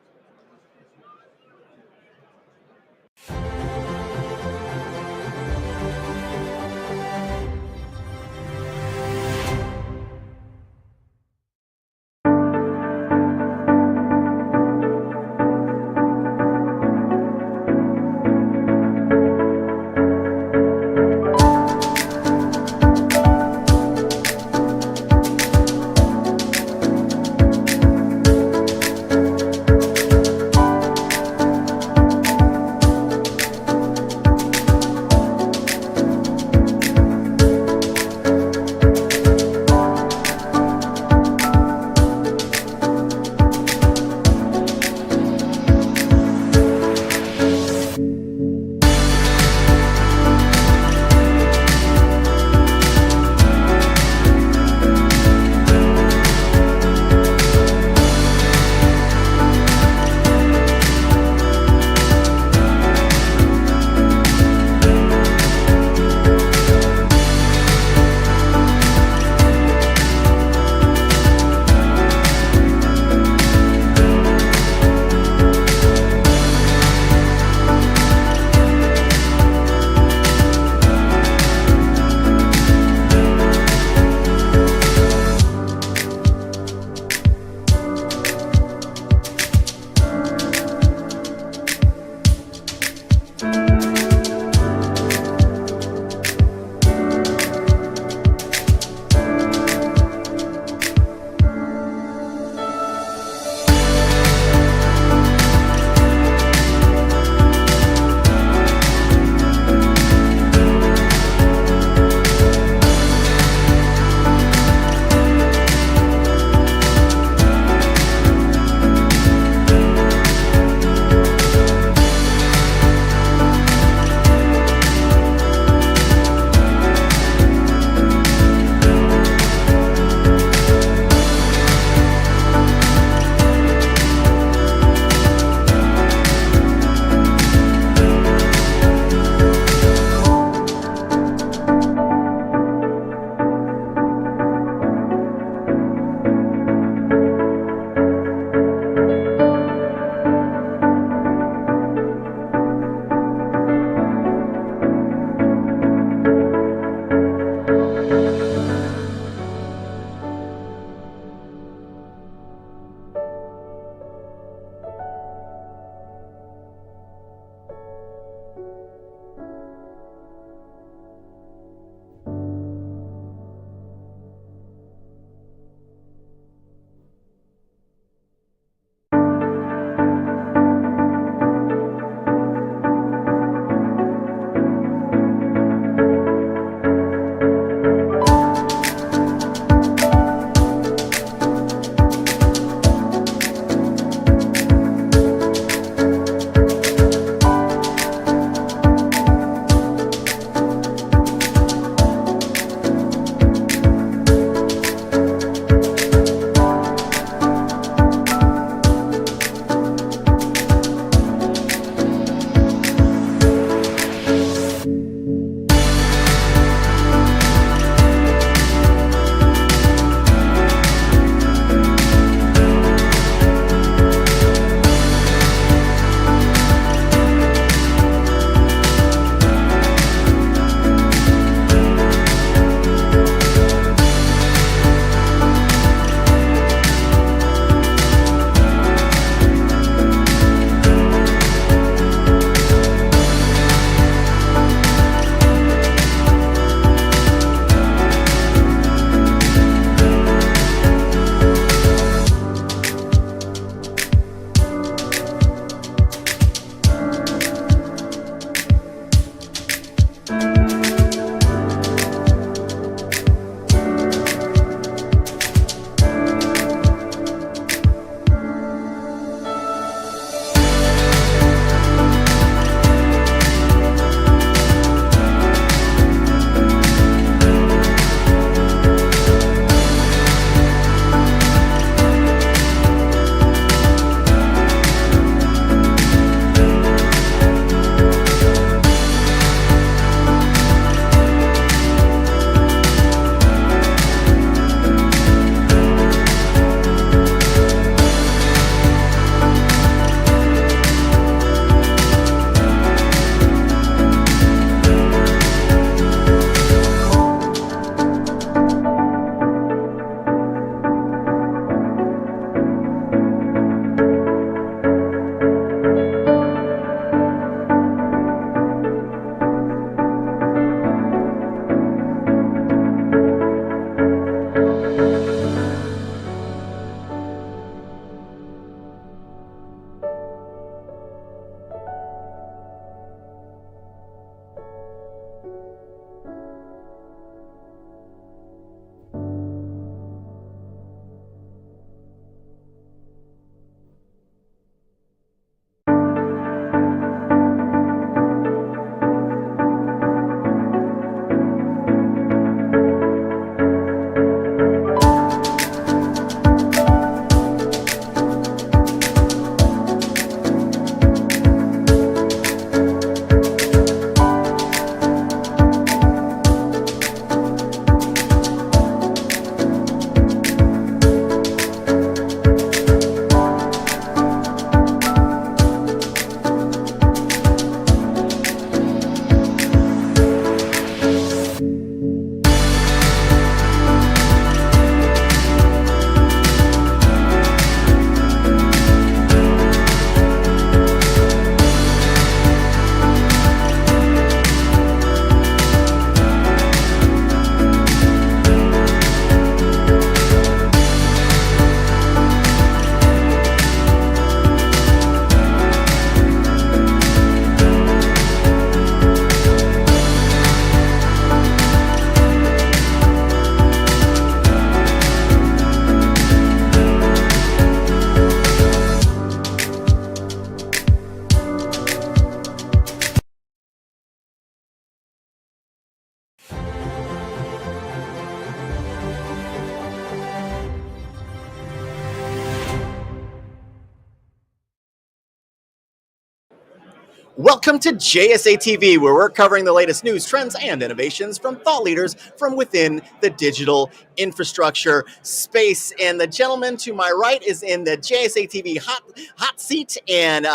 Speaker 1: Welcome to JSA TV, where we're covering the latest news, trends, and innovations from thought leaders from within the digital infrastructure space. And the gentleman to my right is in the JSA TV hot seat, and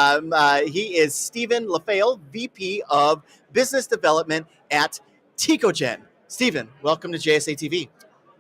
Speaker 1: he is Stephen LaFail, VP of Business Development at Tecogen. Stephen, welcome to JSA TV.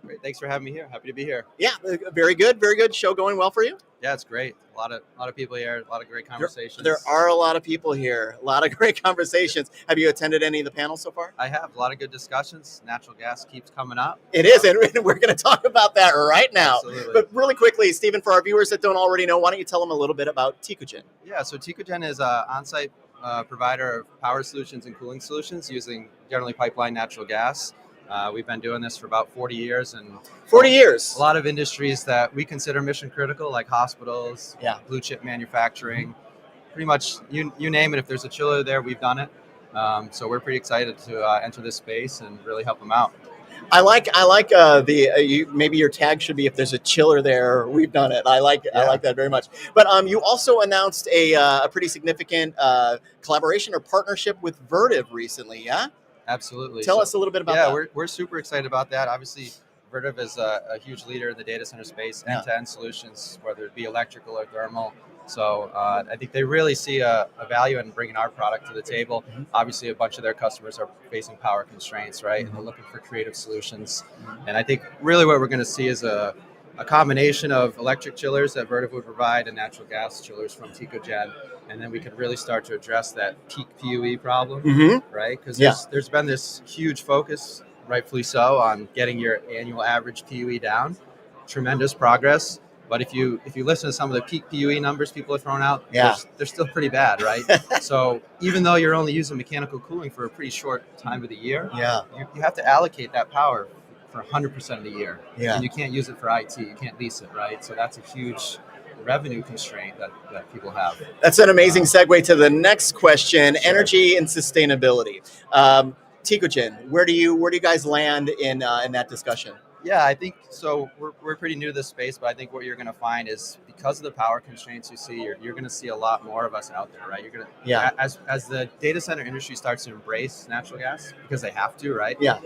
Speaker 6: Great. Thanks for having me here. Happy to be here.
Speaker 1: Yeah, very good, very good. Show going well for you?
Speaker 6: Yeah, it's great. A lot of people here, a lot of great conversations.
Speaker 1: There are a lot of people here, a lot of great conversations. Have you attended any of the panels so far?
Speaker 6: I have a lot of good discussions. Natural gas keeps coming up.
Speaker 1: It is, and we're going to talk about that right now.
Speaker 6: Absolutely.
Speaker 1: But really quickly, Stephen, for our viewers that don't already know, why don't you tell them a little bit about Tecogen?
Speaker 6: Yeah, so Tecogen is an on-site provider of power solutions and cooling solutions using generally pipeline natural gas. We've been doing this for about 40 years, and
Speaker 1: 40 years.
Speaker 6: A lot of industries that we consider mission critical, like hospitals, blue chip manufacturing, pretty much you name it. If there's a chiller there, we've done it. So we're pretty excited to enter this space and really help them out.
Speaker 1: I like maybe your tag should be, if there's a chiller there, we've done it. I like that very much. But you also announced a pretty significant collaboration or partnership with Vertiv recently, yeah?
Speaker 6: Absolutely.
Speaker 1: Tell us a little bit about that.
Speaker 6: Yeah, we're super excited about that. Obviously, Vertiv is a huge leader in the data center space, end-to-end solutions, whether it be electrical or thermal. So I think they really see a value in bringing our product to the table. Mm-hmm. Obviously, a bunch of their customers are facing power constraints, right? Mm-hmm. And they're looking for creative solutions. Mm-hmm. And I think really what we're going to see is a combination of electric chillers that Vertiv would provide and natural gas chillers from Tecogen. And then we could really start to address that peak PUE problem, mm-hmm. right? Because there's been this huge focus, rightfully so, on getting your annual average PUE down. Tremendous progress. But if you listen to some of the peak PUE numbers people are throwing out, they're still pretty bad, right? So even though you're only using mechanical cooling for a pretty short time of the year, you have to allocate that power for 100% of the year. Yeah. And you can't use it for IT. You can't lease it, right? So that's a huge revenue constraint that people have.
Speaker 1: That's an amazing segue to the next question: energy and sustainability. Tecogen, where do you guys land in that discussion?
Speaker 6: Yeah, I think so. We're pretty new to this space, but I think what you're going to find is because of the power constraints you see, you're going to see a lot more of us out there, right? You're going to, as the data center industry starts to embrace natural gas because they have to, right? Yeah.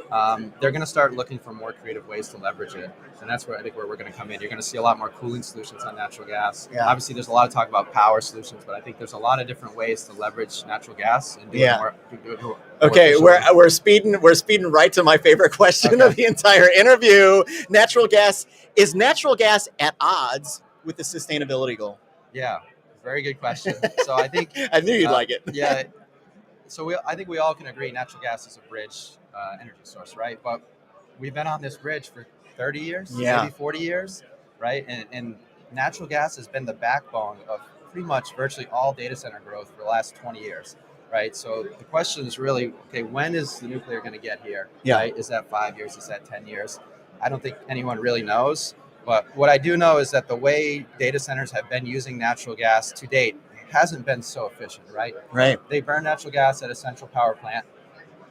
Speaker 6: They're going to start looking for more creative ways to leverage it, and that's where I think we're going to come in. You're going to see a lot more cooling solutions on natural gas. Yeah. Obviously, there's a lot of talk about power solutions, but I think there's a lot of different ways to leverage natural gas and do it more.
Speaker 1: Okay, we're speeding right to my favorite question of the entire interview. Natural gas, is natural gas at odds with the sustainability goal?
Speaker 6: Yeah, very good question. So I think
Speaker 1: I knew you'd like it.
Speaker 6: Yeah. So I think we all can agree natural gas is a bridge energy source, right? But we've been on this bridge for 30 years, maybe 40 years, right? And natural gas has been the backbone of pretty much virtually all data center growth for the last 20 years. Right. So the question is really, okay, when is the nuclear going to get here? Yeah. Right? Is that 5 years? Is that 10 years? I don't think anyone really knows. But what I do know is that the way data centers have been using natural gas to date hasn't been so efficient, right? Right. They burn natural gas at a central power plant,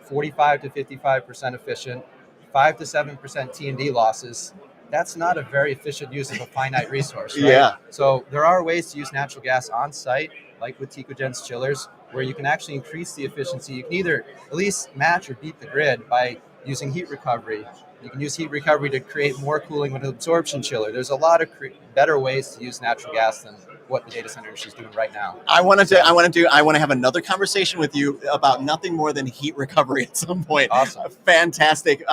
Speaker 6: 45 to 55% efficient, 5 to 7% T&D losses. That's not a very efficient use of a finite resource, right? Yeah. So there are ways to use natural gas on site, like with Tecogen's chillers, where you can actually increase the efficiency. You can either at least match or beat the grid by using heat recovery. You can use heat recovery to create more cooling with an absorption chiller. There's a lot of better ways to use natural gas than what the data center industry is doing right now.
Speaker 1: I want to have another conversation with you about nothing more than heat recovery at some point.
Speaker 6: Awesome.
Speaker 1: Fantastic.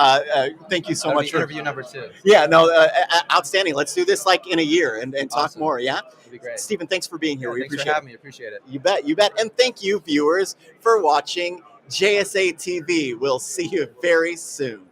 Speaker 1: Thank you so much for
Speaker 6: interview number 2.
Speaker 1: Yeah, no, outstanding. Let's do this like in a year and talk more. Yeah.
Speaker 6: That'd be great.
Speaker 1: Stephen, thanks for being here.
Speaker 6: Yeah, thanks for having me. Appreciate it.
Speaker 1: You bet. And thank you, viewers, for watching JSA TV. We'll see you very soon.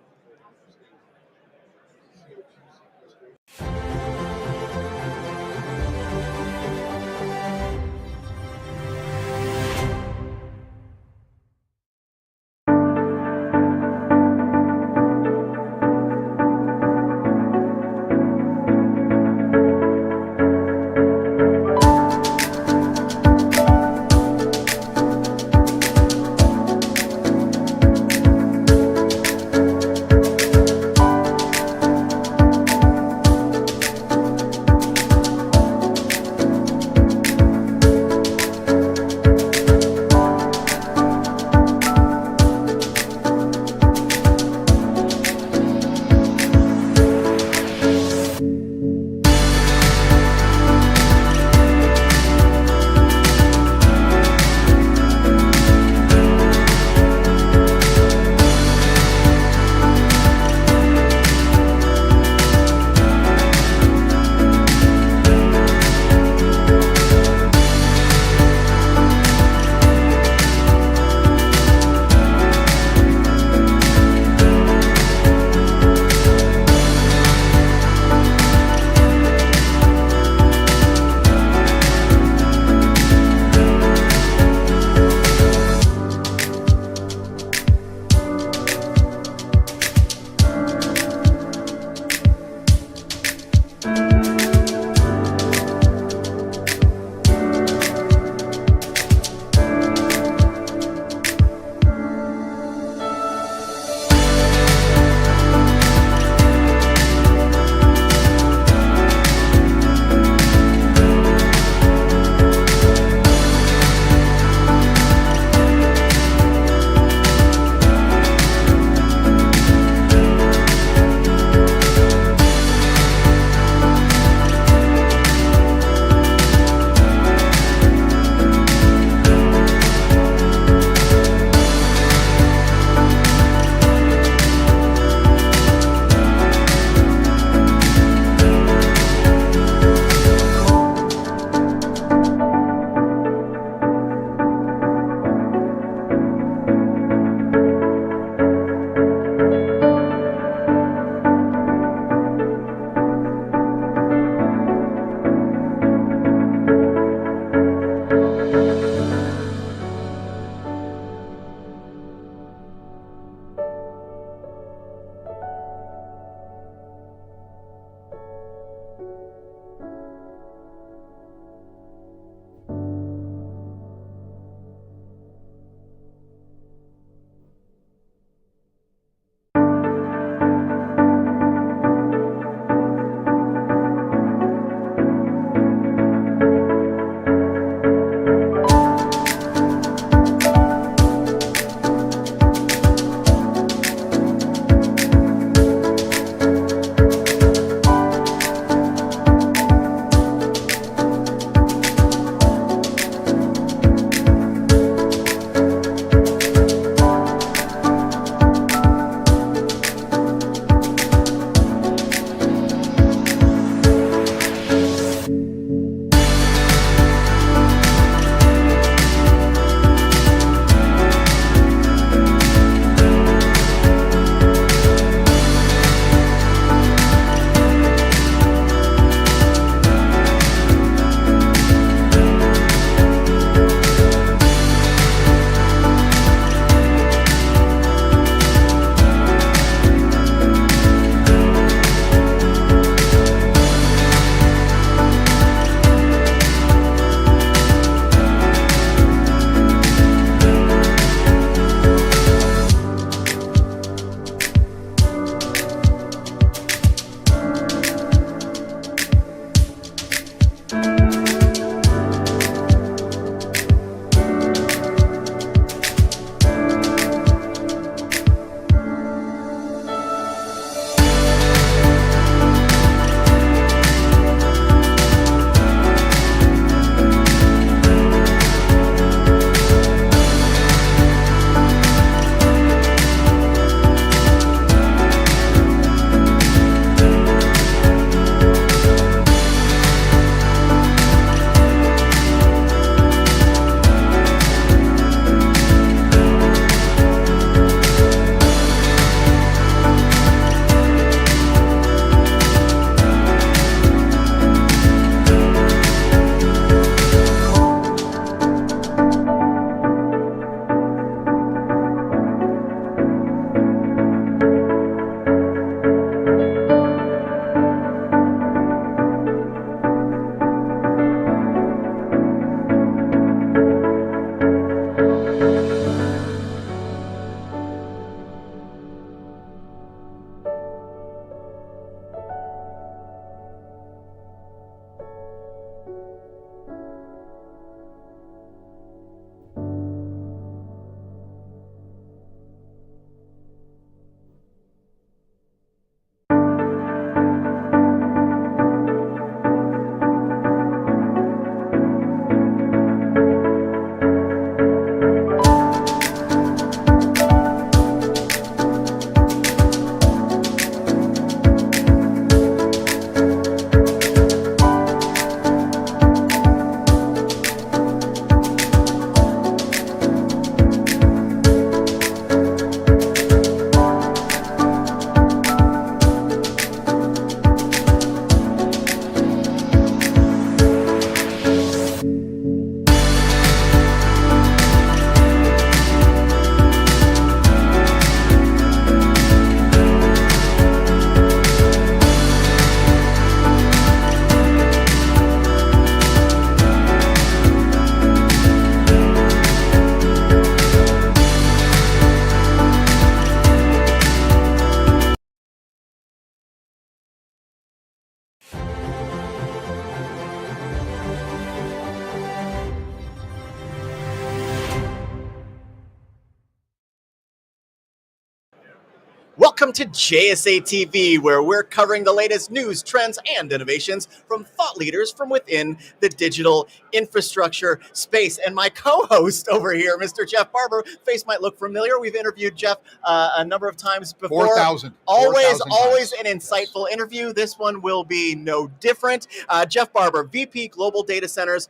Speaker 1: Welcome to JSA TV, where we're covering the latest news, trends, and innovations from thought leaders from within the digital infrastructure space. And my co-host over here, Mr. Jeff Barber, face might look familiar. We've interviewed Jeff a number of times before.
Speaker 7: 4,000.
Speaker 1: Always an insightful interview. This one will be no different. Jeff Barber, VP Global Data Centers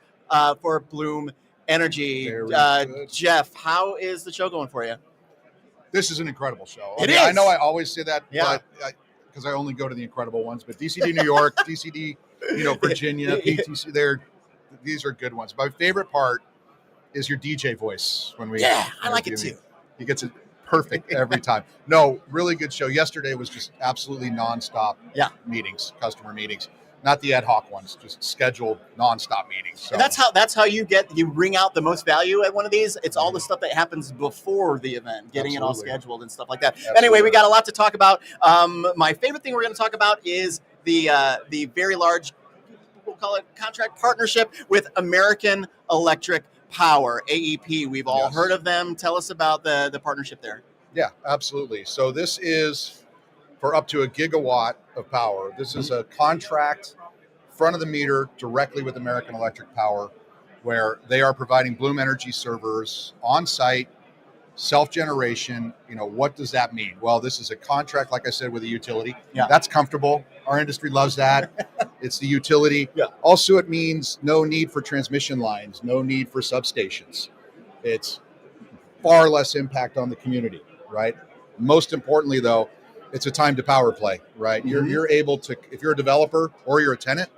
Speaker 1: for Bloom Energy. Jeff, how is the show going for you?
Speaker 7: This is an incredible show.
Speaker 1: It is.
Speaker 7: I know I always say that,
Speaker 1: Yeah.
Speaker 7: but because I only go to the incredible ones. But DCD New York, DCD, Virginia, PTC, these are good ones. My favorite part is your DJ voice when we.
Speaker 1: Yeah, I like it too.
Speaker 7: He gets it perfect every time. No, really good show. Yesterday was just absolutely nonstop.
Speaker 1: Yeah.
Speaker 7: Meetings, customer meetings. Not the ad hoc ones, just scheduled nonstop meetings. So.
Speaker 1: That's how you wring out the most value at one of these. It's all the stuff that happens before the event, getting it all scheduled and stuff like that.
Speaker 7: Absolutely.
Speaker 1: Anyway, we got a lot to talk about. My favorite thing we're going to talk about is the very large, we'll call it contract partnership with American Electric Power, AEP. We've all heard of them. Tell us about the partnership there.
Speaker 7: Yeah, absolutely. So this is for up to a gigawatt of power. This is a contract front of the meter directly with American Electric Power, where they are providing Bloom Energy servers on site, self-generation. What does that mean? Well, this is a contract, like I said, with a utility.
Speaker 1: Yeah.
Speaker 7: That's comfortable. Our industry loves that. It's the utility.
Speaker 1: Yeah.
Speaker 7: Also, it means no need for transmission lines, no need for substations. It's far less impact on the community, right? Most importantly, though, it's a time to power play, right?
Speaker 1: Mm-hmm.
Speaker 7: You're able to, if you're a developer or you're a tenant,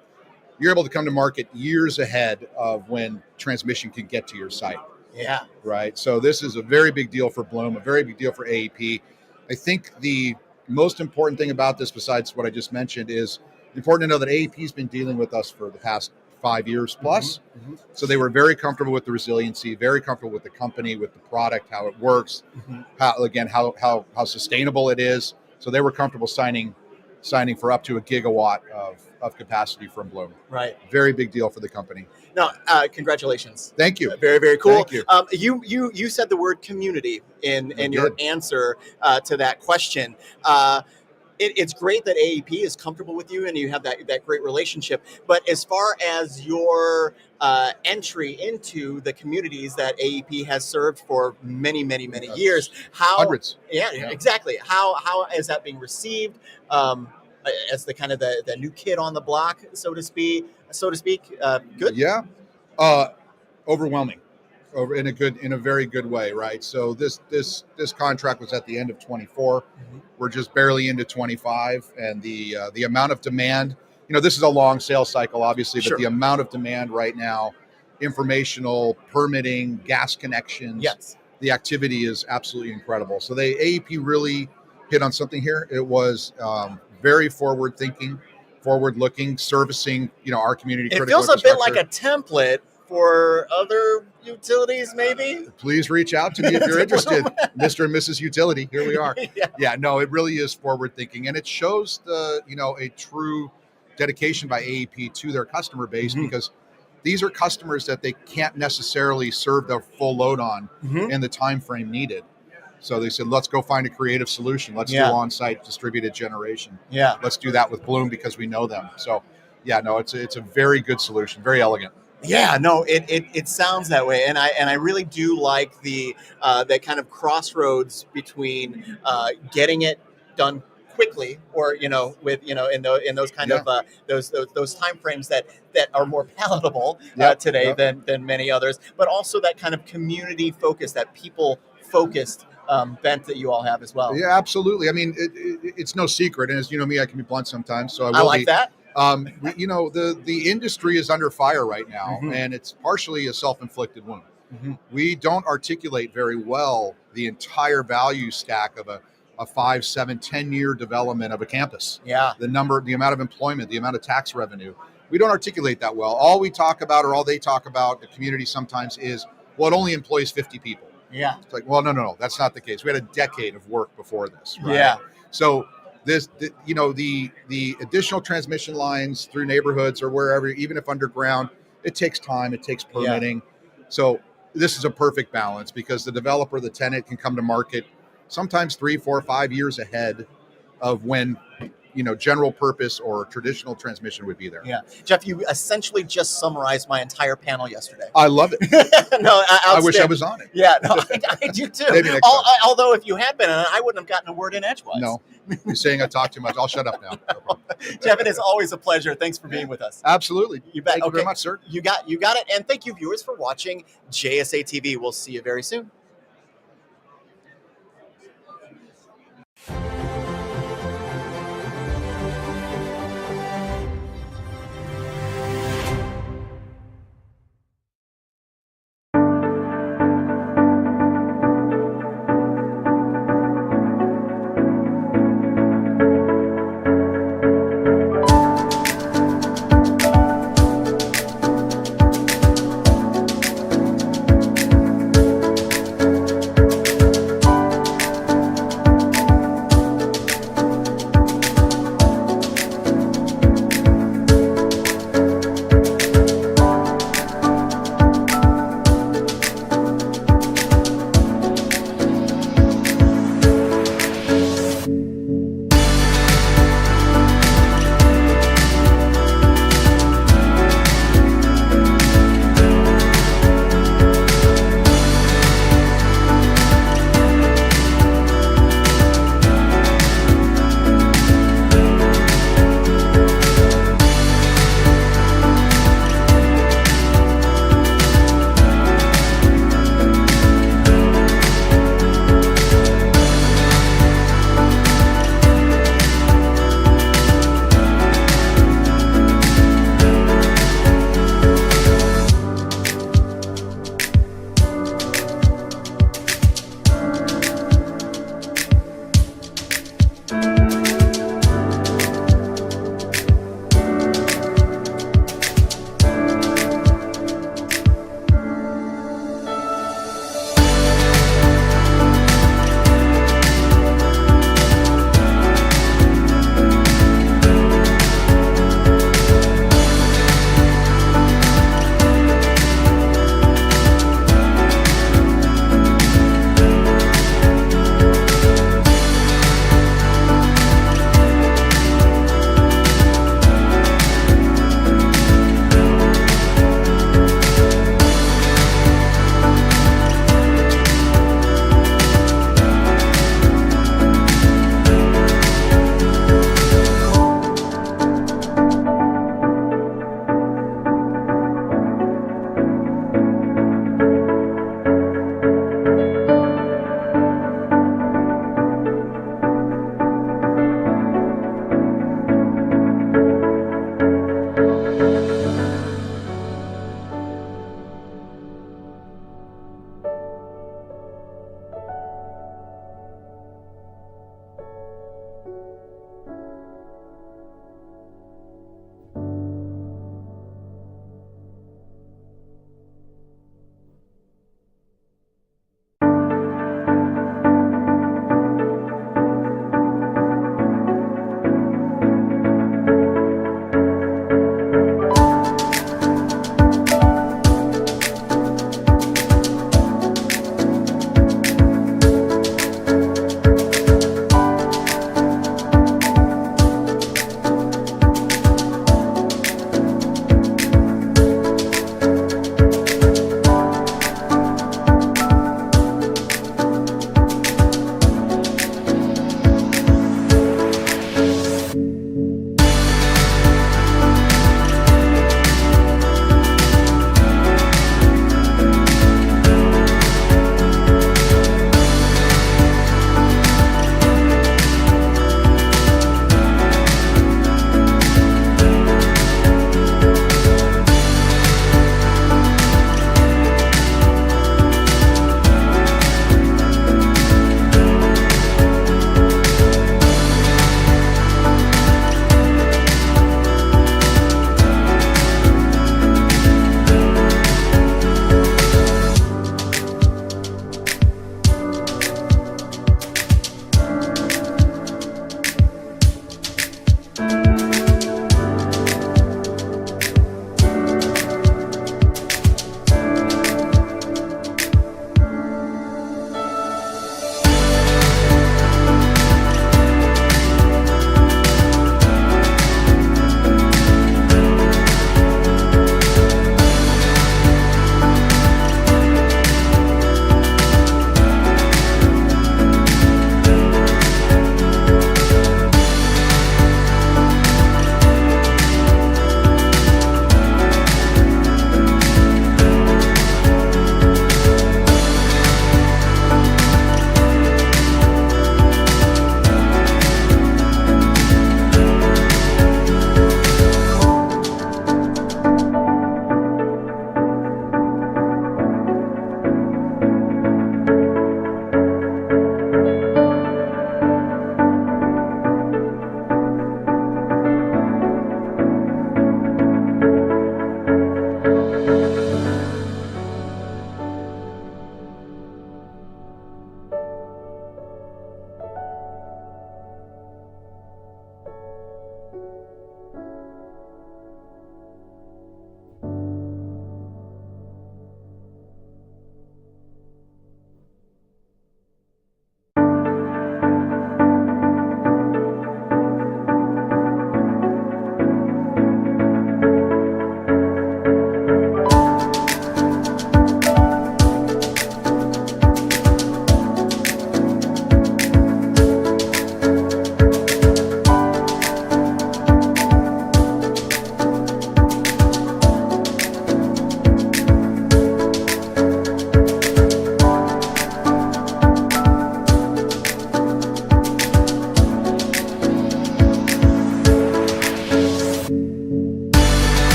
Speaker 7: you're able to come to market years ahead of when transmission can get to your site.
Speaker 1: Yeah.
Speaker 7: Right. So this is a very big deal for Bloom, a very big deal for AEP. I think the most important thing about this, besides what I just mentioned, is important to know that AEP has been dealing with us for the past 5 years plus.
Speaker 1: Mm-hmm.
Speaker 7: So they were very comfortable with the resiliency, very comfortable with the company, with the product, how it works, how sustainable it is. So they were comfortable signing for up to a gigawatt of capacity from Bloom.
Speaker 1: Right.
Speaker 7: Very big deal for the company.
Speaker 1: No, congratulations.
Speaker 7: Thank you.
Speaker 1: Very, very cool.
Speaker 7: Thank you.
Speaker 1: You said the word community in your answer to that question. It's great that AEP is comfortable with you and you have that great relationship. But as far as your entry into the communities that AEP has served for many years,
Speaker 7: Hundreds.
Speaker 1: Yeah, exactly. How is that being received as the kind of the new kid on the block, so to speak? Good.
Speaker 7: Yeah. Overwhelming. In a very good way, right? So this contract was at the end of 24.
Speaker 1: Mm-hmm.
Speaker 7: We're just barely into 25, and the amount of demand. This is a long sales cycle, obviously, but the amount of demand right now, informational, permitting, gas connections, the activity is absolutely incredible. So AEP really hit on something here. It was very forward-thinking, forward-looking, servicing our community.
Speaker 1: It feels a bit like a template for other utilities, maybe.
Speaker 7: Please reach out to me if you're interested, Mr. and Mrs. Utility. Here we are. No, it really is forward thinking, and it shows a true dedication by AEP to their customer base, because these are customers that they can't necessarily serve their full load on in the time frame needed. So they said, let's go find a creative solution. Let's do on-site distributed generation.
Speaker 1: Yeah.
Speaker 7: Let's do that with Bloom because we know them. So it's a very good solution, very elegant.
Speaker 1: Yeah, no, it sounds that way, and I really do like the that kind of crossroads between getting it done quickly, or with in those kind of those time frames that are more palatable today than many others, but also that kind of community focus, that people focused bent that you all have as well.
Speaker 7: Yeah, absolutely. I mean, it's no secret, and as you know me, I can be blunt sometimes, so
Speaker 1: I like that.
Speaker 7: The industry is under fire right now, and it's partially a self-inflicted wound. We don't articulate very well the entire value stack of a 5, 7, 10-year development of a campus.
Speaker 1: Yeah.
Speaker 7: The amount of employment, the amount of tax revenue. We don't articulate that well. All we talk about, or all they talk about, the community sometimes is, well, it only employs 50 people.
Speaker 1: Yeah.
Speaker 7: It's like, well, no, that's not the case. We had a decade of work before this. Right?
Speaker 1: Yeah.
Speaker 7: So the additional transmission lines through neighborhoods or wherever, even if underground, it takes time, it takes permitting. So this is a perfect balance, because the developer, the tenant, can come to market sometimes 3, 4, 5 years ahead of when general purpose or traditional transmission would be there.
Speaker 1: Yeah, Jeff, you essentially just summarized my entire panel yesterday.
Speaker 7: I love it.
Speaker 1: No,
Speaker 7: I wish I was on it.
Speaker 1: Yeah, no, I do too.
Speaker 7: Maybe next time.
Speaker 1: Although if you had been, I wouldn't have gotten a word in edgewise.
Speaker 7: No, you're saying I talk too much. I'll shut up now. No problem.
Speaker 1: Jeff, it is always a pleasure. Thanks for being with us.
Speaker 7: Absolutely.
Speaker 1: You bet.
Speaker 7: Thank you very much, sir.
Speaker 1: You got it. And thank you, viewers, for watching JSA TV. We'll see you very soon.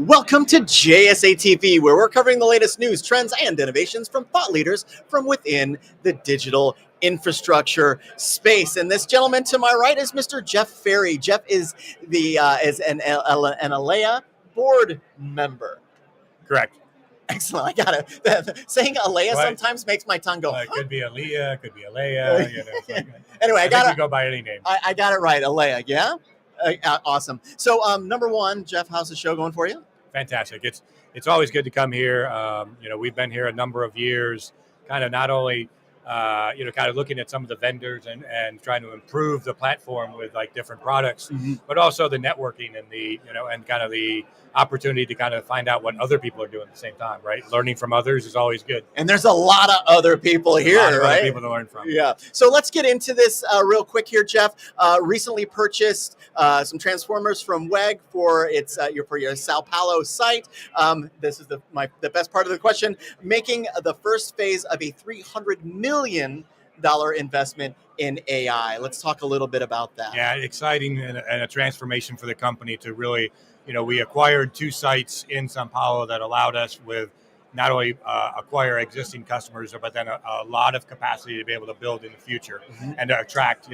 Speaker 1: Welcome to JSA TV, where we're covering the latest news, trends, and innovations from thought leaders from within the digital infrastructure space. And this gentleman to my right is Mr. Jeff Ferry. Jeff is an Alea board member.
Speaker 8: Correct.
Speaker 1: Excellent. I got it. Saying Alea
Speaker 8: Right.
Speaker 1: sometimes makes my tongue go.
Speaker 8: It could be Alea, could be Alea. You know, it's like,
Speaker 1: Anyway, I got
Speaker 8: think
Speaker 1: it.
Speaker 8: you go by any name.
Speaker 1: I got it right. Alea. Yeah. Awesome. So, number one, Jeff, how's the show going for you?
Speaker 8: Fantastic. It's always good to come here. We've been here a number of years, kind of not only kind of looking at some of the vendors and trying to improve the platform with like different products, but also the networking and and kind of the opportunity to kind of find out what other people are doing at the same time, right? Learning from others is always good.
Speaker 1: And there's a lot of other people here,
Speaker 8: a lot of
Speaker 1: right?
Speaker 8: other people to learn from.
Speaker 1: Yeah. So let's get into this real quick here, Jeff. Recently purchased some transformers from WEG for your Sao Paulo site. This is the best part of the question. Making the first phase of a $300 million investment in AI. Let's talk a little bit about that.
Speaker 8: Yeah, exciting and a transformation for the company to really, we acquired 2 sites in Sao Paulo that allowed us with not only acquire existing customers, but then a lot of capacity to be able to build in the future and to attract,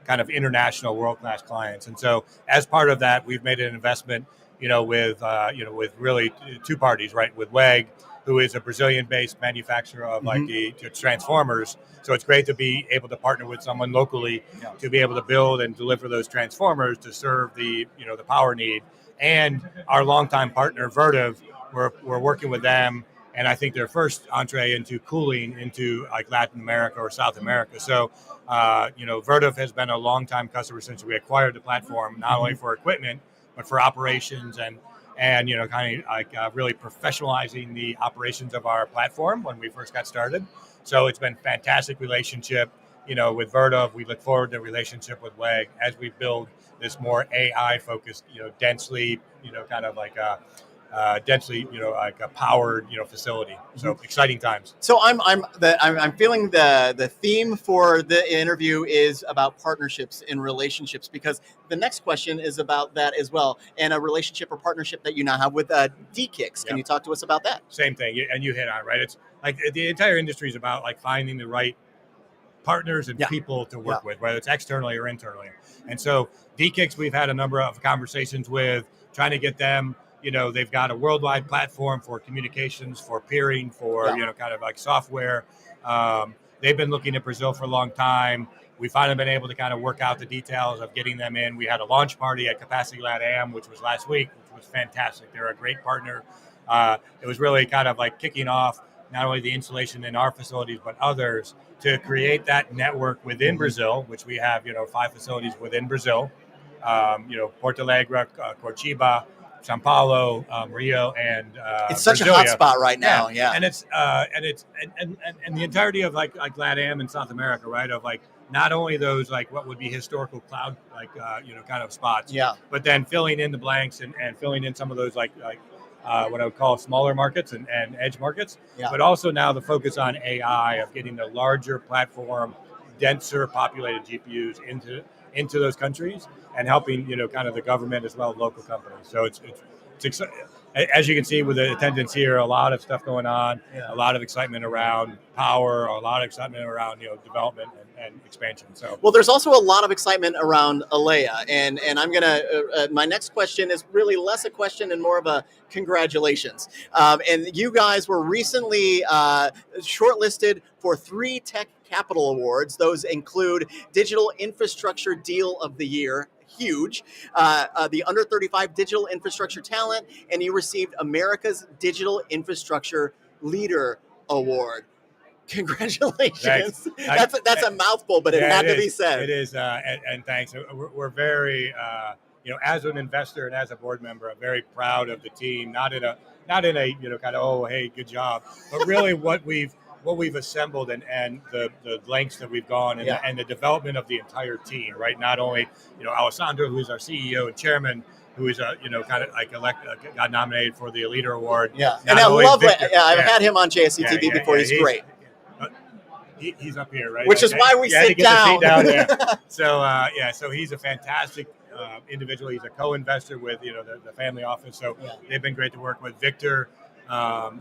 Speaker 8: kind of international world-class clients. And so as part of that, we've made an investment, with really 2 parties, right? With WEG, who is a Brazilian-based manufacturer of the transformers. So it's great to be able to partner with someone locally to be able to build and deliver those transformers to serve the power need. And our longtime partner, Vertiv, we're working with them, and I think their first entree into cooling into like Latin America or South America. So, Vertiv has been a longtime customer since we acquired the platform, not only for equipment, but for operations and kind of like really professionalizing the operations of our platform when we first got started. So it's been a fantastic relationship, with Vertiv. We look forward to a relationship with WEG as we build this more AI focused, densely, kind of like a densely, like a powered, facility. So exciting times.
Speaker 1: So I'm feeling the theme for the interview is about partnerships and relationships, because the next question is about that as well, and a relationship or partnership that you now have with D-Kicks. Can you talk to us about that?
Speaker 8: Same thing, and you hit on, right? It's like the entire industry is about like finding the right partners and people to work with, whether it's externally or internally. And so D-Kicks, we've had a number of conversations with, trying to get them. They've got a worldwide platform for communications, for peering, for, kind of like software. They've been looking at Brazil for a long time. We finally been able to kind of work out the details of getting them in. We had a launch party at Capacity LATAM, which was last week, which was fantastic. They're a great partner. It was really kind of like kicking off not only the installation in our facilities, but others to create that network within Brazil, which we have, 5 facilities within Brazil, Porto Alegre, Curitiba, Sao Paulo, Rio, and
Speaker 1: it's such
Speaker 8: Brasilia.
Speaker 1: a hot spot right now. Yeah.
Speaker 8: And it's the entirety of like LATAM and South America, right? Of like not only those like what would be historical cloud kind of spots, but then filling in the blanks and filling in some of those like what I would call smaller markets and edge markets, but also now the focus on AI of getting the larger platform, denser populated GPUs into those countries and helping, kind of the government as well as local companies. So it's exciting. As you can see with the attendance here, a lot of stuff going on, a lot of excitement around power, a lot of excitement around, development and expansion. So,
Speaker 1: well, there's also a lot of excitement around Alea, and I'm gonna. My next question is really less a question and more of a congratulations. And you guys were recently shortlisted for 3 Tech Capital Awards. Those include Digital Infrastructure Deal of the Year. Huge, the Under 35 Digital Infrastructure Talent, and you received America's Digital Infrastructure Leader Award. Congratulations! That's a mouthful, but it had to be said.
Speaker 8: It is, and thanks. We're very, as an investor and as a board member, I'm very proud of the team. Not in a kind of, oh, hey, good job, but really what we've assembled and the lengths that we've gone and the development of the entire team, right? Not only, Alessandro, who's our CEO and chairman, who is kind of like got nominated for the Leader Award.
Speaker 1: Yeah, and I love it. I've had him on JSA TV before. He's great.
Speaker 8: He's up here, right?
Speaker 1: Which is why we sit
Speaker 8: to get
Speaker 1: down.
Speaker 8: The seat down there. So, so he's a fantastic individual. He's a co-investor with the family office, so they've been great to work with. Victor,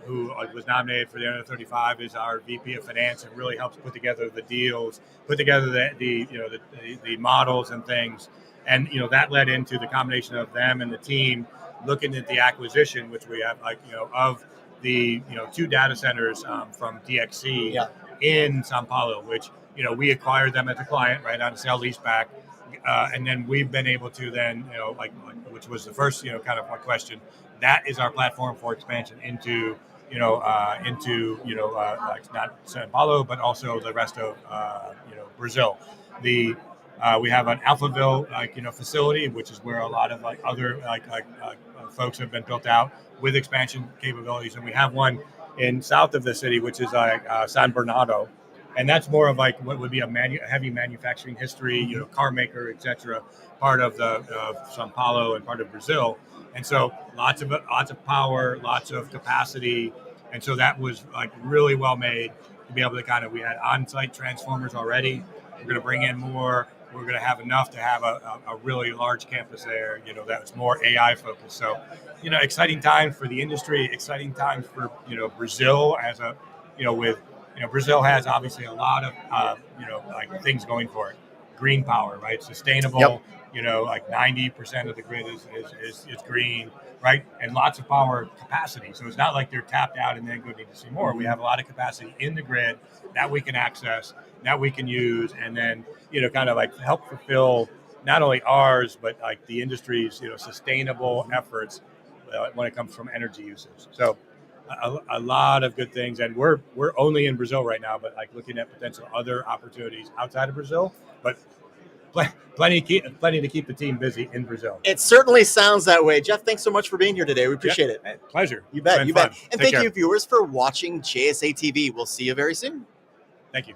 Speaker 8: who was nominated for the under 35, is our VP of Finance and really helps put together the deals, put together the models and things, and that led into the combination of them and the team looking at the acquisition, which we have of the 2 data centers from DXC in São Paulo, which we acquired them as a client right on a sale leaseback, and then we've been able to then which was the first kind of a question. That is our platform for expansion into not São Paulo, but also the rest of Brazil. We have an Alphaville facility, which is where a lot of other folks have been built out with expansion capabilities, and we have one in south of the city, which is San Bernardo, and that's more of what would be a heavy manufacturing history, car maker, etc. Part of São Paulo and part of Brazil, and so lots of power, lots of capacity, and so that was really well made to be able to we had on-site transformers already. We're going to bring in more. We're going to have enough to have a really large campus there, that's more AI focused. So, exciting times for the industry, exciting times for, Brazil as Brazil has obviously a lot of, things going for it. Green power, right? Sustainable, 90% of the grid is green, right? And lots of power capacity. So it's not like they're tapped out and then go need to see more. We have a lot of capacity in the grid that we can access, that we can use, and then, help fulfill not only ours, but the industry's, sustainable efforts when it comes from energy usage. So a lot of good things. And we're only in Brazil right now, but looking at potential other opportunities outside of Brazil, but plenty to keep the team busy in Brazil.
Speaker 1: It certainly sounds that way. Jeff, thanks so much for being here today. We appreciate it.
Speaker 8: Hey, pleasure.
Speaker 1: You bet.
Speaker 8: It's
Speaker 1: You
Speaker 8: been
Speaker 1: bet.
Speaker 8: fun.
Speaker 1: And
Speaker 8: Take
Speaker 1: thank you,
Speaker 8: care.
Speaker 1: viewers, for watching JSA TV. We'll see you very soon.
Speaker 8: Thank you.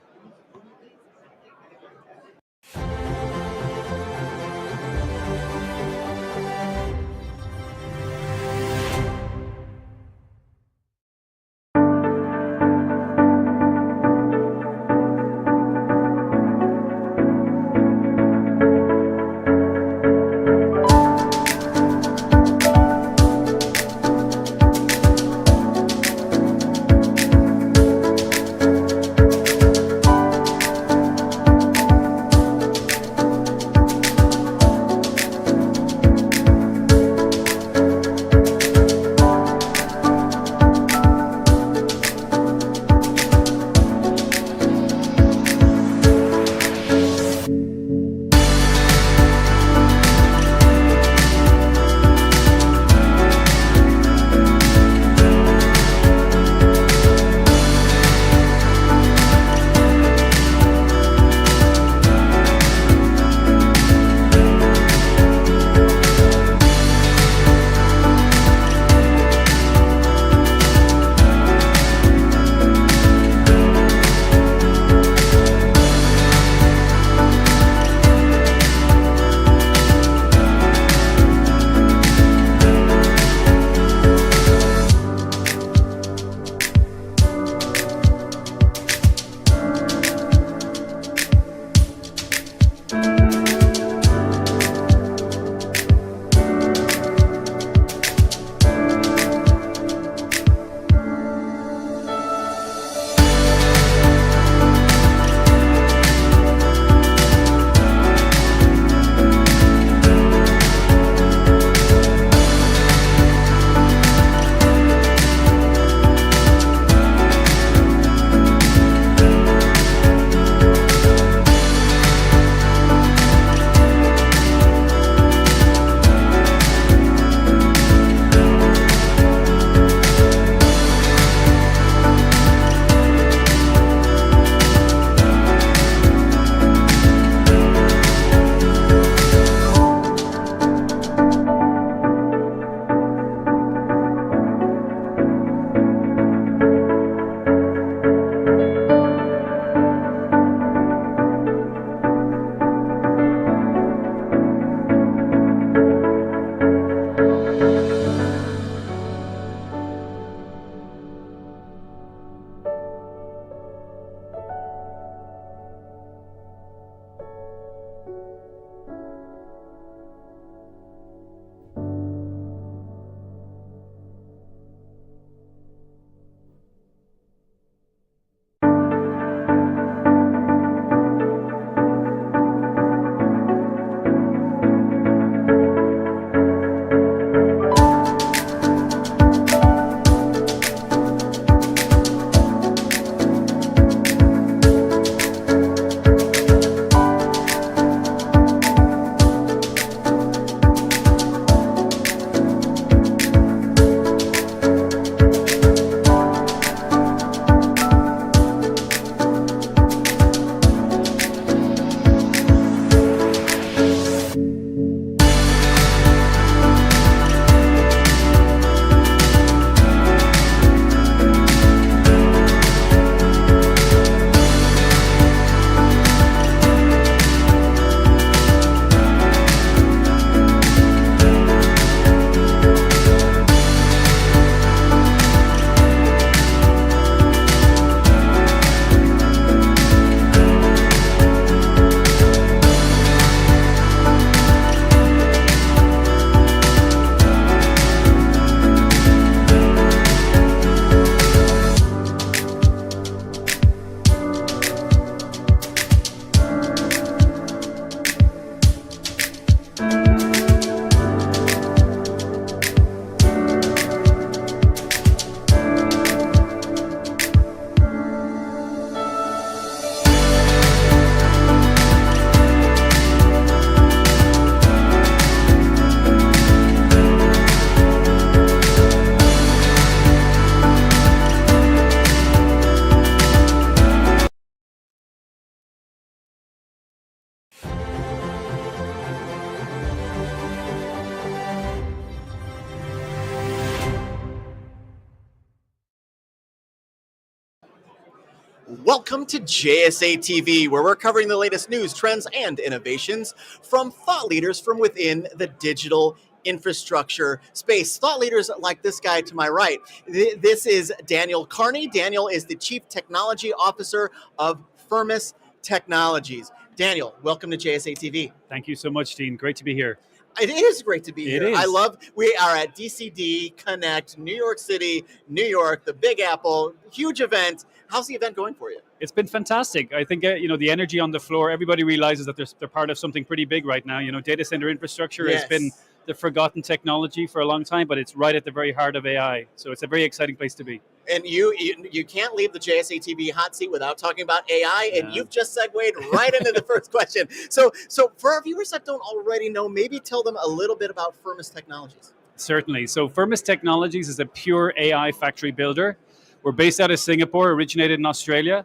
Speaker 1: Welcome to JSA TV, where we're covering the latest news, trends, and innovations from thought leaders from within the digital infrastructure space. Thought leaders like this guy to my right. This is Daniel Carney. Daniel is the Chief Technology Officer of Fermis Technologies. Daniel, welcome to JSA TV.
Speaker 9: Thank you so much, Dean. Great to be here.
Speaker 1: It is great to be here.
Speaker 9: It is.
Speaker 1: We are at DCD Connect, New York City, New York, the Big Apple, huge event. How's the event going for you?
Speaker 9: It's been fantastic. I think, the energy on the floor, everybody realizes that they're part of something pretty big right now. Data center infrastructure has been the forgotten technology for a long time, but it's right at the very heart of AI. So it's a very exciting place to be.
Speaker 1: And you can't leave the JSA TV hot seat without talking about AI, and you've just segued right into the first question. So for our viewers that don't already know, maybe tell them a little bit about Fermis Technologies.
Speaker 9: Certainly. So Fermis Technologies is a pure AI factory builder. We're based out of Singapore, originated in Australia.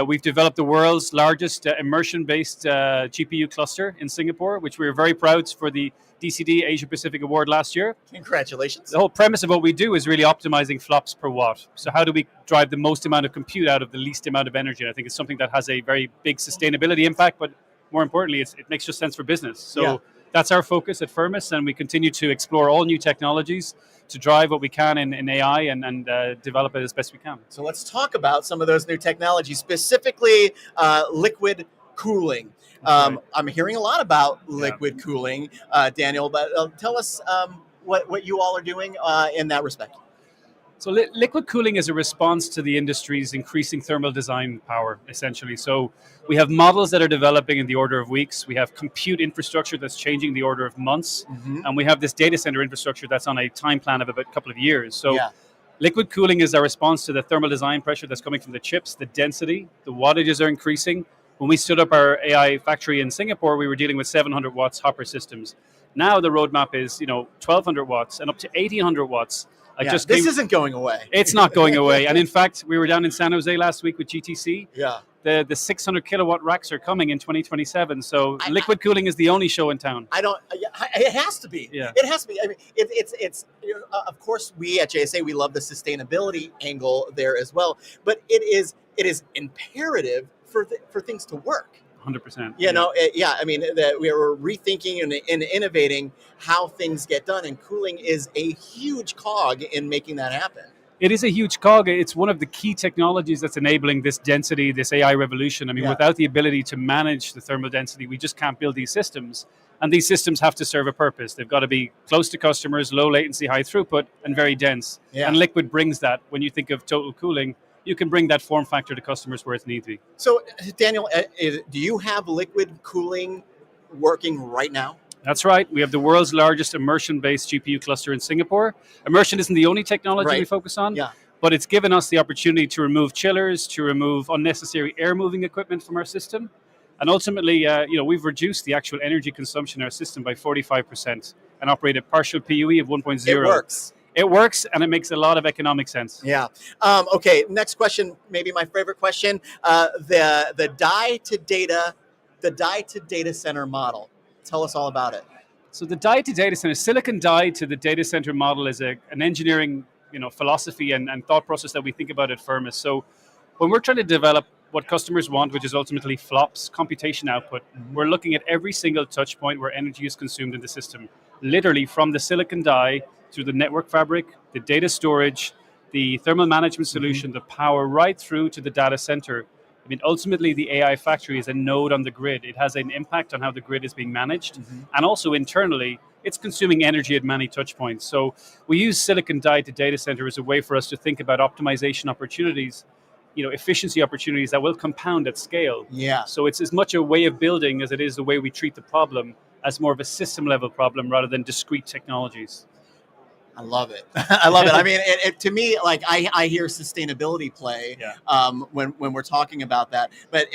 Speaker 9: We've developed the world's largest immersion-based GPU cluster in Singapore, which we were very proud for the DCD Asia Pacific Award last year.
Speaker 1: Congratulations.
Speaker 9: The whole premise of what we do is really optimizing flops per watt. So how do we drive the most amount of compute out of the least amount of energy? And I think it's something that has a very big sustainability impact, but more importantly, it makes just sense for business. So that's our focus at Fermis, and we continue to explore all new technologies to drive what we can in AI and develop it as best we can.
Speaker 1: So let's talk about some of those new technologies, specifically liquid cooling. I'm hearing a lot about liquid cooling, Daniel, but tell us what you all are doing in that respect.
Speaker 9: So liquid cooling is a response to the industry's increasing thermal design power, essentially. So we have models that are developing in the order of weeks. We have compute infrastructure that's changing the order of months. Mm-hmm. And we have this data center infrastructure that's on a time plan of about a couple of years. So liquid cooling is our response to the thermal design pressure that's coming from the chips, the density, the wattages are increasing. When we stood up our AI factory in Singapore, we were dealing with 700 watts hopper systems. Now the roadmap is 1,200 watts and up to 1,800 watts.
Speaker 1: This isn't going away.
Speaker 9: It's not going away. And in fact, we were down in San Jose last week with GTC.
Speaker 1: Yeah.
Speaker 9: The 600 kilowatt racks are coming in 2027. So liquid cooling is the only show in town.
Speaker 1: It has to be.
Speaker 9: Yeah.
Speaker 1: It has to be. I mean, it's of course, we at JSA, we love the sustainability angle there as well. But it is imperative for things to work.
Speaker 9: 100%.
Speaker 1: I mean, that we are rethinking and innovating how things get done, and cooling is a huge cog in making that happen.
Speaker 9: It is a huge cog. It's one of the key technologies that's enabling this density, this AI revolution. I mean, without the ability to manage the thermal density, we just can't build these systems. And these systems have to serve a purpose. They've got to be close to customers, low latency, high throughput, and very dense. Yeah. And liquid brings that. When you think of total cooling, you can bring that form factor to customers where it's needs to be.
Speaker 1: So, Daniel, do you have liquid cooling working right now?
Speaker 9: That's right. We have the world's largest immersion-based GPU cluster in Singapore. Immersion isn't the only technology we focus on, but it's given us the opportunity to remove chillers, to remove unnecessary air-moving equipment from our system. And ultimately, we've reduced the actual energy consumption in our system by 45% and operate a partial PUE of 1.0.
Speaker 1: It works.
Speaker 9: It works, and it makes a lot of economic sense.
Speaker 1: Yeah. Okay. Next question, maybe my favorite question: the die to data center model. Tell us all about it.
Speaker 9: So the die to data center, silicon die to the data center model is an engineering philosophy and thought process that we think about at Fermis. So when we're trying to develop what customers want, which is ultimately flops, computation output, we're looking at every single touch point where energy is consumed in the system, literally from the silicon die through the network fabric, the data storage, the thermal management solution, the power right through to the data center. I mean, ultimately, the AI factory is a node on the grid. It has an impact on how the grid is being managed. And also internally, it's consuming energy at many touch points. So we use silicon die to data center as a way for us to think about optimization opportunities, efficiency opportunities that will compound at scale.
Speaker 1: Yeah.
Speaker 9: So it's as much a way of building as it is the way we treat the problem as more of a system level problem rather than discrete technologies.
Speaker 1: I love it. I love it. I mean, to me, like I hear sustainability play when we're talking about that. But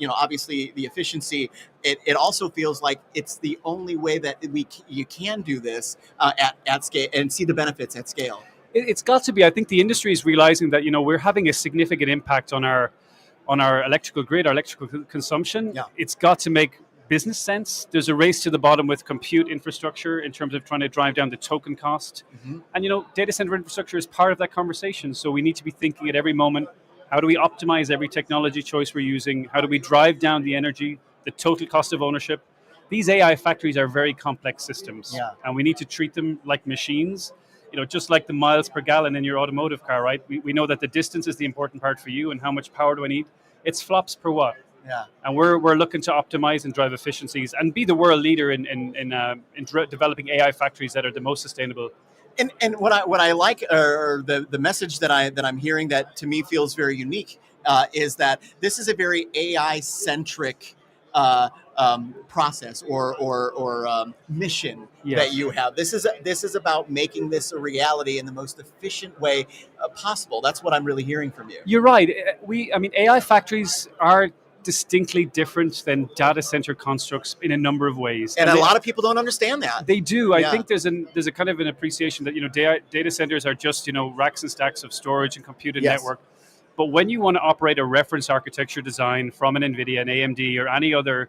Speaker 1: obviously the efficiency. It also feels like it's the only way that you can do this at scale and see the benefits at scale.
Speaker 9: It's got to be. I think the industry is realizing that we're having a significant impact on our electrical grid, our electrical consumption.
Speaker 1: Yeah.
Speaker 9: It's got to make business sense. There's a race to the bottom with compute infrastructure in terms of trying to drive down the token cost. And data center infrastructure is part of that conversation. So we need to be thinking at every moment, How do we optimize every technology choice we're using? How do we drive down the energy, the total cost of ownership? These AI factories are very complex systems, and we need to treat them like machines. Just like the miles per gallon in your automotive car, right? We know that the distance is the important part for you, and how much power do I need? It's flops per watt.
Speaker 1: Yeah.
Speaker 9: And we're looking to optimize and drive efficiencies and be the world leader in developing AI factories that are the most sustainable.
Speaker 1: And what I like, or the message that I'm hearing that to me feels very unique, is that this is a very AI centric process or mission that you have. This is about making this a reality in the most efficient way possible. That's what I'm really hearing from you.
Speaker 9: You're right. AI factories are distinctly different than data center constructs in a number of ways,
Speaker 1: and a lot of people don't understand that.
Speaker 9: They do. I think there's a kind of an appreciation that data centers are just racks and stacks of storage and compute and network. But when you want to operate a reference architecture design from an NVIDIA, an AMD, or any other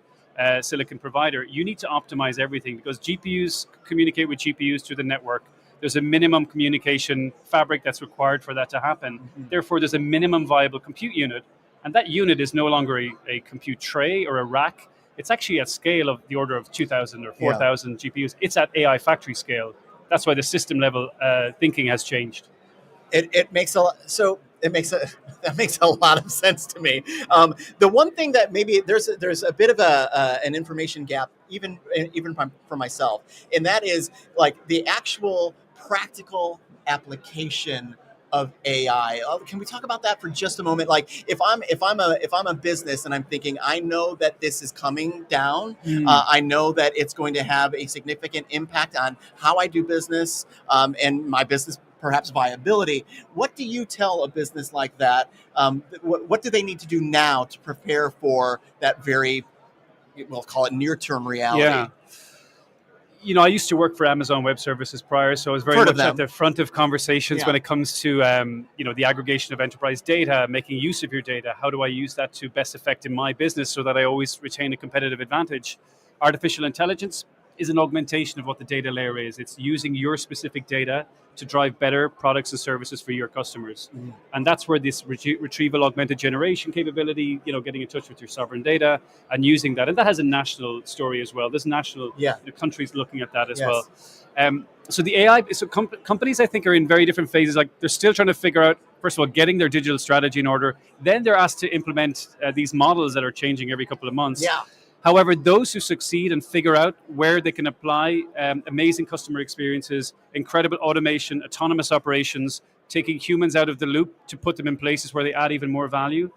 Speaker 9: silicon provider, you need to optimize everything, because GPUs communicate with GPUs through the network. There's a minimum communication fabric that's required for that to happen. Mm-hmm. Therefore, there's a minimum viable compute unit. And that unit is no longer a compute tray or a rack. It's actually at scale of the order of 2,000 or 4,000 GPUs. It's at AI factory scale. That's why the system level thinking has changed.
Speaker 1: That makes a lot of sense to me. The one thing that maybe there's a bit of an information gap, even for myself, and that is like the actual practical application of AI. Can we talk about that for just a moment? Like if I'm a business and I'm thinking, I know that this is coming down. I know that it's going to have a significant impact on how I do business and my business perhaps viability. What do you tell a business like that? What do they need to do now to prepare for that very, we'll call it near-term reality?
Speaker 9: Yeah. I used to work for Amazon Web Services prior, so I was very much at the front of conversations when it comes to the aggregation of enterprise data, making use of your data. How do I use that to best effect in my business so that I always retain a competitive advantage? Artificial intelligence is an augmentation of what the data layer is. It's using your specific data to drive better products and services for your customers. Mm. And that's where this retrieval augmented generation capability, getting in touch with your sovereign data and using that. And that has a national story as well. There's national countries looking at that as well. So the AI, companies I think are in very different phases. Like they're still trying to figure out, first of all, getting their digital strategy in order. Then they're asked to implement these models that are changing every couple of months.
Speaker 1: Yeah.
Speaker 9: However, those who succeed and figure out where they can apply amazing customer experiences, incredible automation, autonomous operations, taking humans out of the loop to put them in places where they add even more value,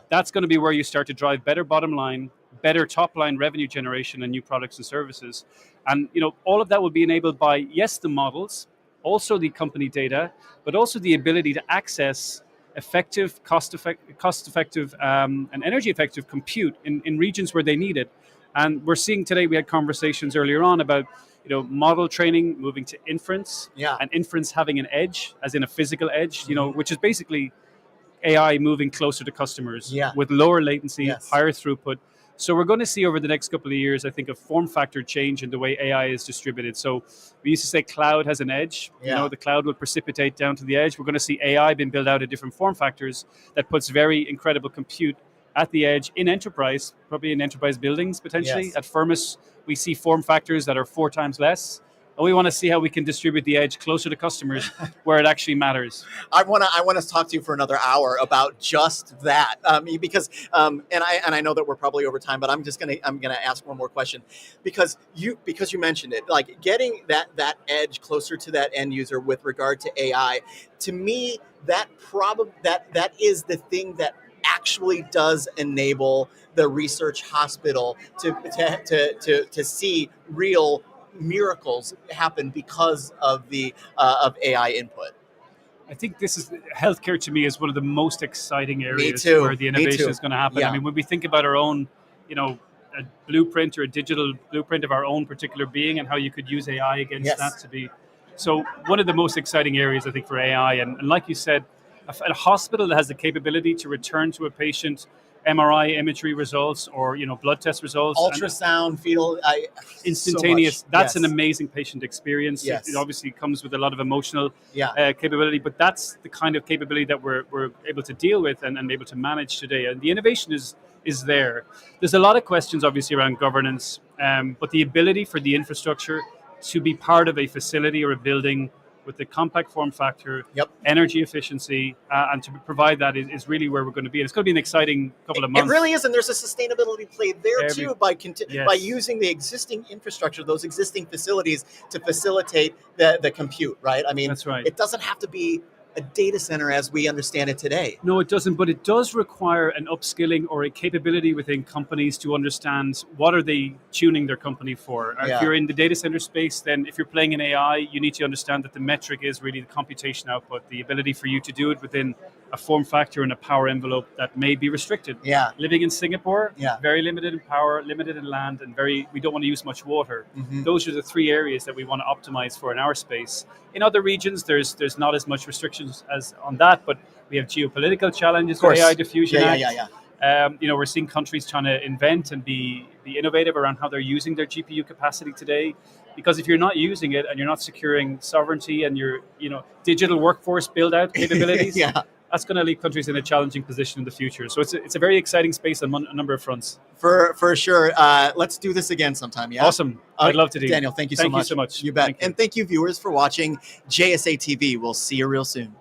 Speaker 9: that's going to be where you start to drive better bottom line, better top line revenue generation and new products and services. And all of that will be enabled by, yes, the models, also the company data, but also the ability to access effective, cost-effective, and energy-effective compute in regions where they need it. And we're seeing today, we had conversations earlier on about, model training moving to inference, and inference having an edge, as in a physical edge, which is basically AI moving closer to customers with lower latency, higher throughput. So we're going to see over the next couple of years, I think, a form factor change in the way AI is distributed. So we used to say cloud has an edge. The cloud will precipitate down to the edge. We're going to see AI being built out at different form factors that puts very incredible compute at the edge in enterprise, probably in enterprise buildings potentially. Yes. At Fermis, we see form factors that are 4 times less. And we want to see how we can distribute the edge closer to customers where it actually matters.
Speaker 1: I want to talk to you for another hour about just that, because and I know that we're probably over time, but I'm gonna ask one more question, because you mentioned it, like getting that edge closer to that end user with regard to AI. To me, that is the thing that actually does enable the research hospital to see real miracles happen because of the of AI input.
Speaker 9: I think healthcare to me is one of the most exciting areas where the innovation is going to happen. I mean, when we think about our own, a blueprint or a digital blueprint of our own particular being and how you could use AI against that to be. So one of the most exciting areas, I think, for AI. And like you said, a hospital that has the capability to return to a patient MRI imagery results or blood test results.
Speaker 1: Ultrasound, fetal,
Speaker 9: instantaneous.
Speaker 1: So
Speaker 9: that's an amazing patient experience.
Speaker 1: Yes.
Speaker 9: It obviously comes with a lot of emotional
Speaker 1: Yeah.
Speaker 9: capability, but that's the kind of capability that we're able to deal with and able to manage today. And the innovation is there. There's a lot of questions obviously around governance, but the ability for the infrastructure to be part of a facility or a building with the compact form factor, energy efficiency, and to provide that is really where we're going to be. And it's going to be an exciting couple of months.
Speaker 1: It really is, and there's a sustainability play there too by using the existing infrastructure, those existing facilities to facilitate the compute, right? I mean,
Speaker 9: that's right.
Speaker 1: It doesn't have to be a data center as we understand it today.
Speaker 9: No, it doesn't, but it does require an upskilling or a capability within companies to understand what are they tuning their company for. If you're in the data center space, then if you're playing in AI, you need to understand that the metric is really the computation output, the ability for you to do it within a form factor and a power envelope that may be restricted.
Speaker 1: Yeah.
Speaker 9: Living in Singapore, very limited in power, limited in land, and we don't want to use much water.
Speaker 1: Mm-hmm.
Speaker 9: Those are the three areas that we want to optimize for in our space. In other regions, there's not as much restrictions as on that, but we have geopolitical challenges with AI diffusion. We're seeing countries trying to invent and be innovative around how they're using their GPU capacity today. Because if you're not using it and you're not securing sovereignty and your digital workforce build out capabilities, that's going to leave countries in a challenging position in the future. So it's a very exciting space on a number of fronts.
Speaker 1: For sure. Let's do this again sometime. Yeah.
Speaker 9: Awesome. I'd love to do.
Speaker 1: Daniel, thank you so much.
Speaker 9: Thank you so much.
Speaker 1: You bet. And thank you, viewers, for watching JSA TV. We'll see you real soon.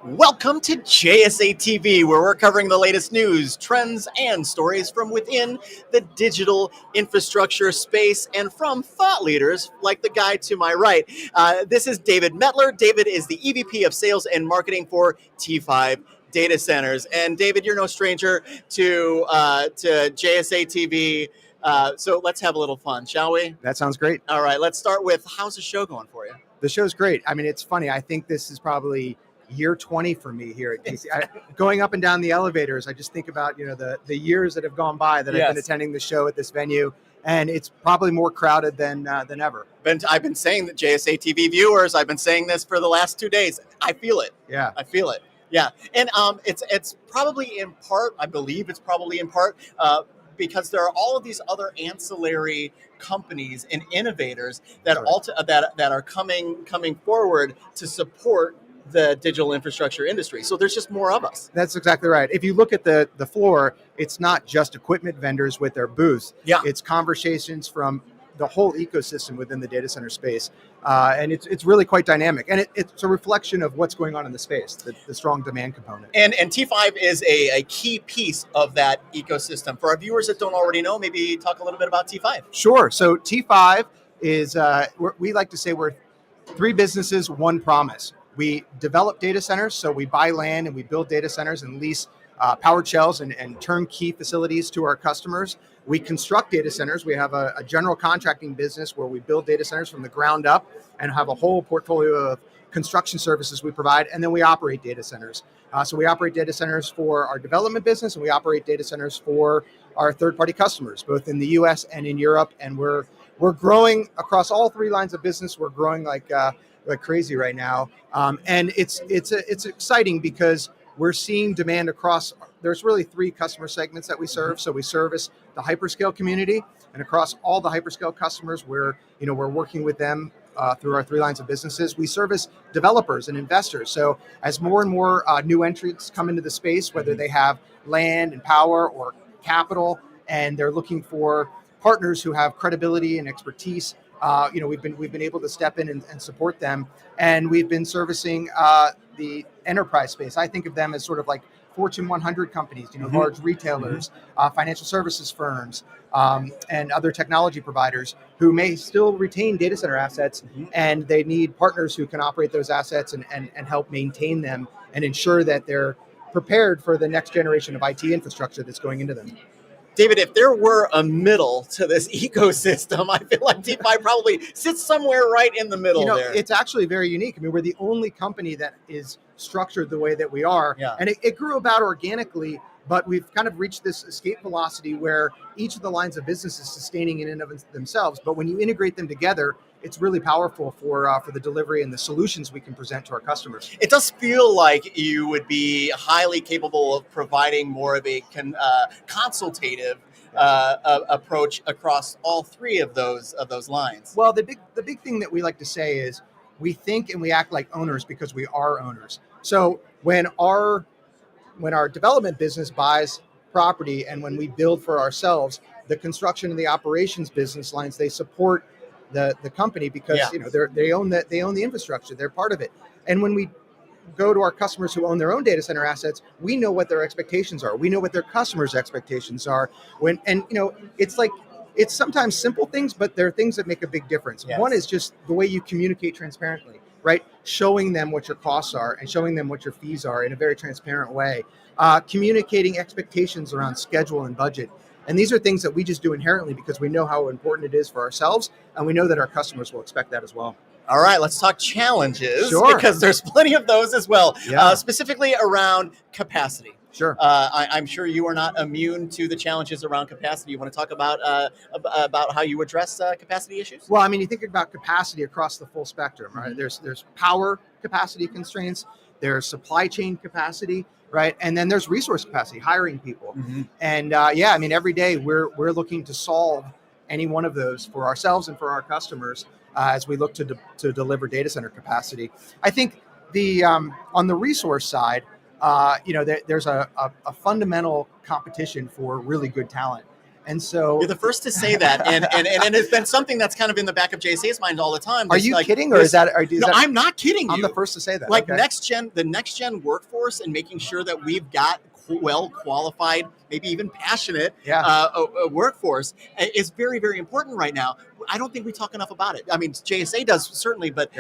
Speaker 1: Welcome to JSA TV, where we're covering the latest news, trends, and stories from within the digital infrastructure space and from thought leaders like the guy to my right. This is David Metler. David is the EVP of Sales and Marketing for T5 Data Centers. And David, you're no stranger to JSA TV. So let's have a little fun, shall we?
Speaker 10: That sounds great.
Speaker 1: All right, let's start with, how's the show going for you?
Speaker 10: The show's great. I mean, it's funny. I think this is probably year 20 for me here at DC. Going up and down the elevators, I just think about, the years that have gone by that I've been attending the show at this venue, and it's probably more crowded than ever.
Speaker 1: I've been saying that, JSA TV viewers, I've been saying this for the last 2 days. I feel it.
Speaker 10: Yeah.
Speaker 1: I feel it. Yeah. And it's probably in part, I believe it's probably in part, because there are all of these other ancillary companies and innovators that that are coming forward to support the digital infrastructure industry. So there's just more of us.
Speaker 10: That's exactly right. If you look at the floor, it's not just equipment vendors with their booths.
Speaker 1: Yeah.
Speaker 10: It's conversations from the whole ecosystem within the data center space. And it's really quite dynamic. And it's a reflection of what's going on in the space, the strong demand component.
Speaker 1: And T5 is a key piece of that ecosystem. For our viewers that don't already know, maybe talk a little bit about T5.
Speaker 10: Sure. So T5 is, we like to say we're 3 businesses, 1 promise. We develop data centers, so we buy land and we build data centers and lease powered shells and turnkey facilities to our customers. We construct data centers. We have a general contracting business where we build data centers from the ground up and have a whole portfolio of construction services we provide, and then we operate data centers. So we operate data centers for our development business, and we operate data centers for our third-party customers, both in the U.S. and in Europe. And we're growing across all 3 lines of business. We're growing like crazy right now, and it's exciting because we're seeing demand across. There's really 3 customer segments that we serve. So we service the hyperscale community, and across all the hyperscale customers, we're working with them through our 3 lines of businesses. We service developers and investors. So as more and more new entrants come into the space, whether they have land and power or capital, and they're looking for partners who have credibility and expertise, we've been able to step in and support them, and we've been servicing the enterprise space. I think of them as sort of like Fortune 100 companies, large retailers, financial services firms, and other technology providers who may still retain data center assets, and they need partners who can operate those assets and help maintain them and ensure that they're prepared for the next generation of IT infrastructure that's going into them.
Speaker 1: David, if there were a middle to this ecosystem, I feel like T5 probably sits somewhere right in the middle there.
Speaker 10: It's actually very unique. I mean, we're the only company that is structured the way that we are.
Speaker 1: Yeah.
Speaker 10: And it grew about organically, but we've kind of reached this escape velocity where each of the lines of business is sustaining in and of themselves. But when you integrate them together, it's really powerful for the delivery and the solutions we can present to our customers.
Speaker 1: It does feel like you would be highly capable of providing more of a consultative approach across all 3 of those lines.
Speaker 10: Well, the big thing that we like to say is we think and we act like owners because we are owners. So when our development business buys property and when we build for ourselves, the construction and the operations business lines, they support the company because they own the infrastructure, they're part of it. And when we go to our customers who own their own data center assets, we know what their expectations are. We know what their customers' expectations are. It's sometimes simple things, but there are things that make a big difference.
Speaker 1: Yes.
Speaker 10: One is just the way you communicate transparently, right? Showing them what your costs are and showing them what your fees are in a very transparent way. Communicating expectations around schedule and budget. And these are things that we just do inherently because we know how important it is for ourselves, and we know that our customers will expect that as well.
Speaker 1: All right, let's talk challenges,
Speaker 10: Sure.
Speaker 1: because there's plenty of those as well,
Speaker 10: Yeah.
Speaker 1: Specifically around capacity.
Speaker 10: Sure.
Speaker 1: I'm sure you are not immune to the challenges around capacity. You want to talk about how you address capacity issues?
Speaker 10: Well, I mean, you think about capacity across the full spectrum, right? There's power capacity constraints, there's supply chain capacity, right? And then there's resource capacity, hiring people. And I mean, every day we're looking to solve any one of those for ourselves and for our customers as we look to deliver data center capacity. I think on the resource side, there's a fundamental competition for really good talent. And so
Speaker 1: you're the first to say that, and it's been something that's kind of in the back of JSA's mind all the time.
Speaker 10: Are you kidding, or is that?
Speaker 1: No, I'm not kidding you.
Speaker 10: I'm the first to say that.
Speaker 1: Like
Speaker 10: okay.
Speaker 1: the next gen workforce, and making sure that we've got well qualified, maybe even passionate workforce is very, very important right now. I don't think we talk enough about it. I mean, JSA does certainly, but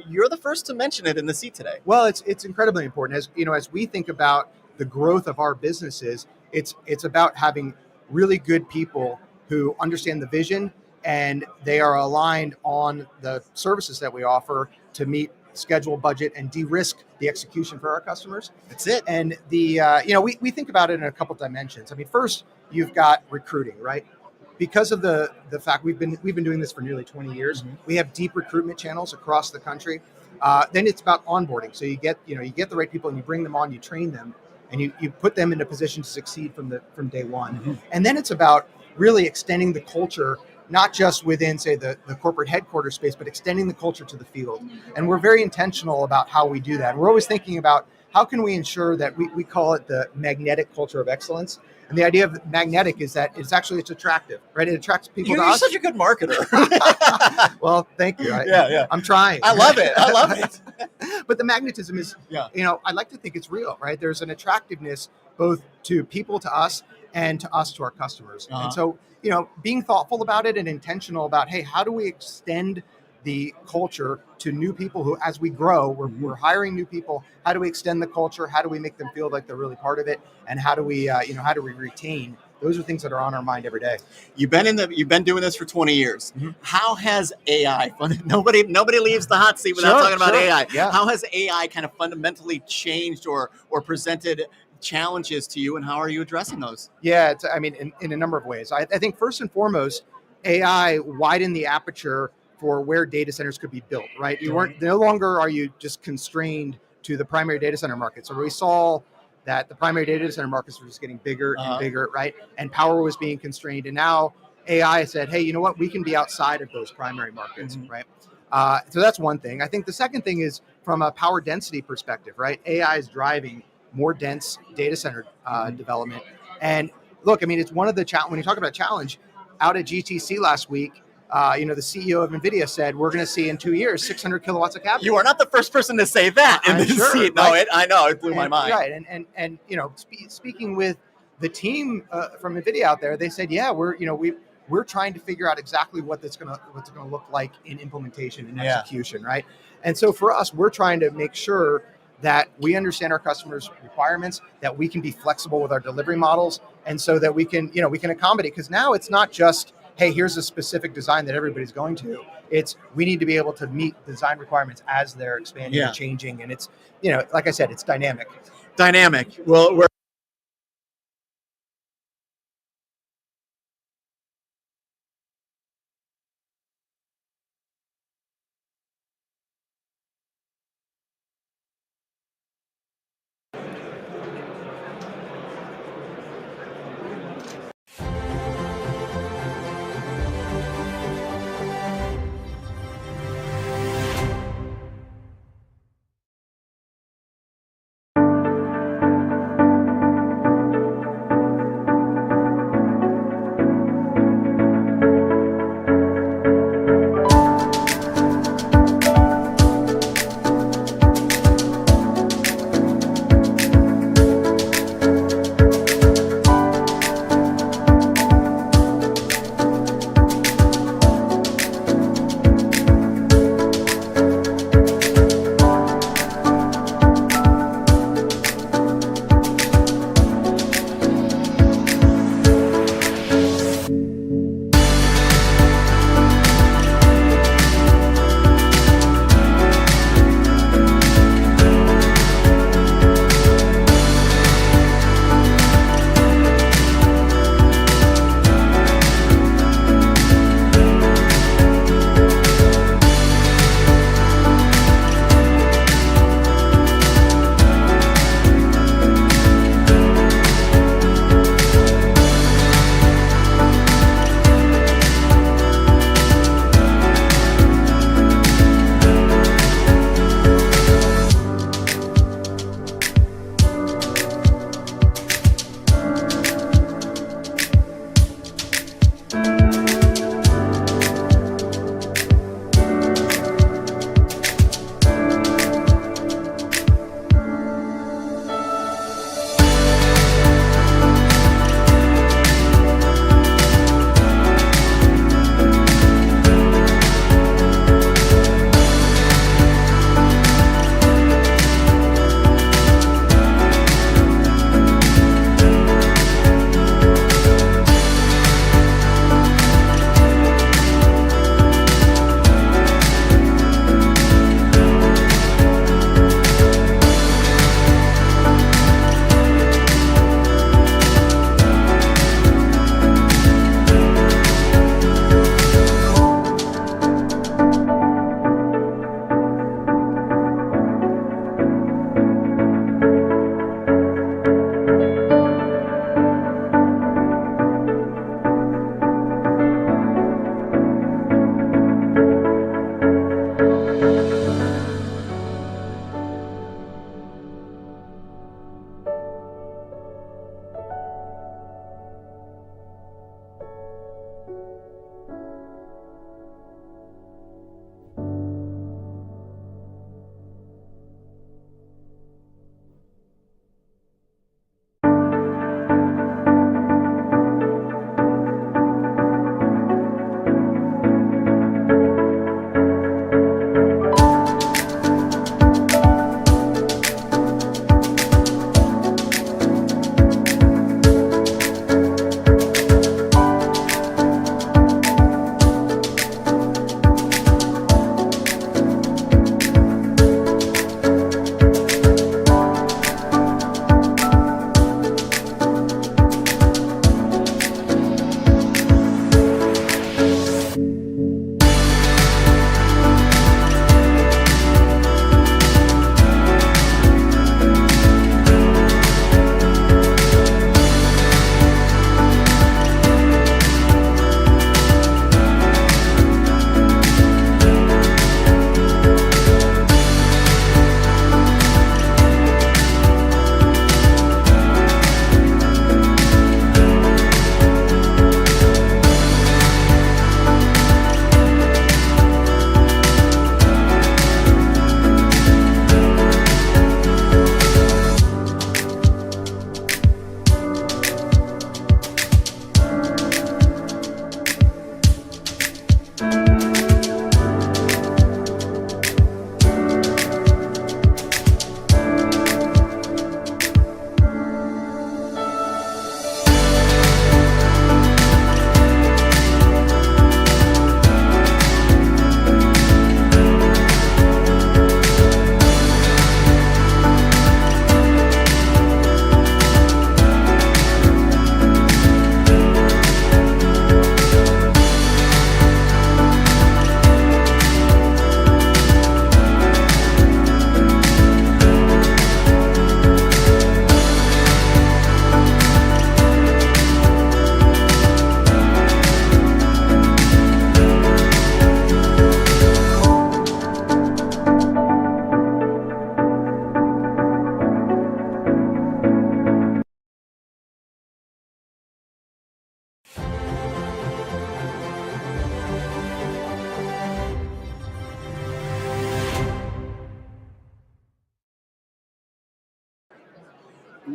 Speaker 1: you're the first to mention it in the seat today.
Speaker 10: Well, it's incredibly important. As you know, as we think about the growth of our businesses, it's about having really good people who understand the vision, and they are aligned on the services that we offer to meet schedule, budget, and de-risk the execution for our customers.
Speaker 1: That's it.
Speaker 10: And the we think about it in a couple dimensions. I mean, first, you've got recruiting, right? Because of the fact we've been doing this for nearly 20 years, we have deep recruitment channels across the country. Then it's about onboarding. So you get the right people and you bring them on, you train them, and you put them in a position to succeed from day one. And then it's about really extending the culture, not just within, say, the corporate headquarters space, but extending the culture to the field. And we're very intentional about how we do that. And we're always thinking about how can we ensure that we call it the magnetic culture of excellence. And the idea of magnetic is that it's attractive, right? It attracts people to us.
Speaker 1: You're such a good marketer.
Speaker 10: Well, thank you. I'm trying.
Speaker 1: I love it.
Speaker 10: But the magnetism is, I like to think it's real, right? There's an attractiveness both to people, to us, and to us, to our customers. And so, being thoughtful about it and intentional about, hey, how do we extend the culture to new people who, as we grow, we're hiring new people. How do we extend the culture? How do we make them feel like they're really part of it? And how do we retain? Those are things that are on our mind every day.
Speaker 1: You've been doing this for 20 years. How has AI? Nobody leaves the hot seat without talking about AI.
Speaker 10: Yeah.
Speaker 1: How has AI kind of fundamentally changed or presented challenges to you, and how are you addressing those?
Speaker 10: Yeah, in a number of ways. I think first and foremost, AI widened the aperture for where data centers could be built, right? No longer are you just constrained to the primary data center market. So we saw that the primary data center markets were just getting bigger and bigger, right? And power was being constrained. And now AI said, hey, you know what? We can be outside of those primary markets, right? So that's one thing. I think the second thing is from a power density perspective, right? AI is driving more dense data center development. And look, I mean, it's one of the when you talk about challenge, out at GTC last week, the CEO of NVIDIA said, we're going to see in 2 years, 600 kilowatts of cabinet.
Speaker 1: You are not the first person to say that in this seat. No,
Speaker 10: right?
Speaker 1: I know, it blew my mind.
Speaker 10: Right, and speaking with the team from NVIDIA out there, they said, yeah, we're trying to figure out exactly what's going to look like in implementation and execution, right? And so for us, we're trying to make sure that we understand our customers' requirements, that we can be flexible with our delivery models, and so that we can accommodate. Because now it's not just, hey, here's a specific design that everybody's going to. It's we need to be able to meet design requirements as they're expanding and changing. And it's, like I said, it's dynamic.
Speaker 1: Well, we're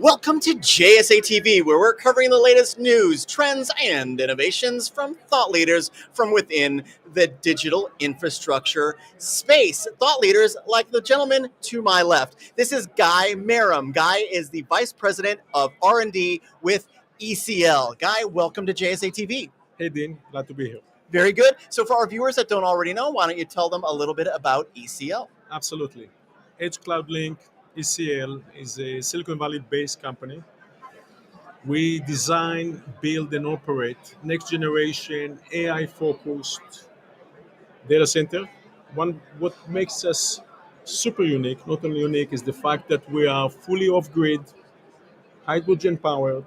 Speaker 1: Welcome to JSA TV, where we're covering the latest news, trends, and innovations from thought leaders from within the digital infrastructure space. Thought leaders like the gentleman to my left. This is Guy Merrim. Guy is the Vice President of R&D with ECL. Guy, welcome to JSA TV.
Speaker 11: Hey, Dean. Glad to be here.
Speaker 1: Very good. So for our viewers that don't already know, why don't you tell them a little bit about ECL?
Speaker 11: Absolutely. Edge Cloud Link, ECL, is a Silicon Valley-based company. We design, build, and operate next-generation AI-focused data center. What makes us super unique, not only unique, is the fact that we are fully off-grid, hydrogen-powered,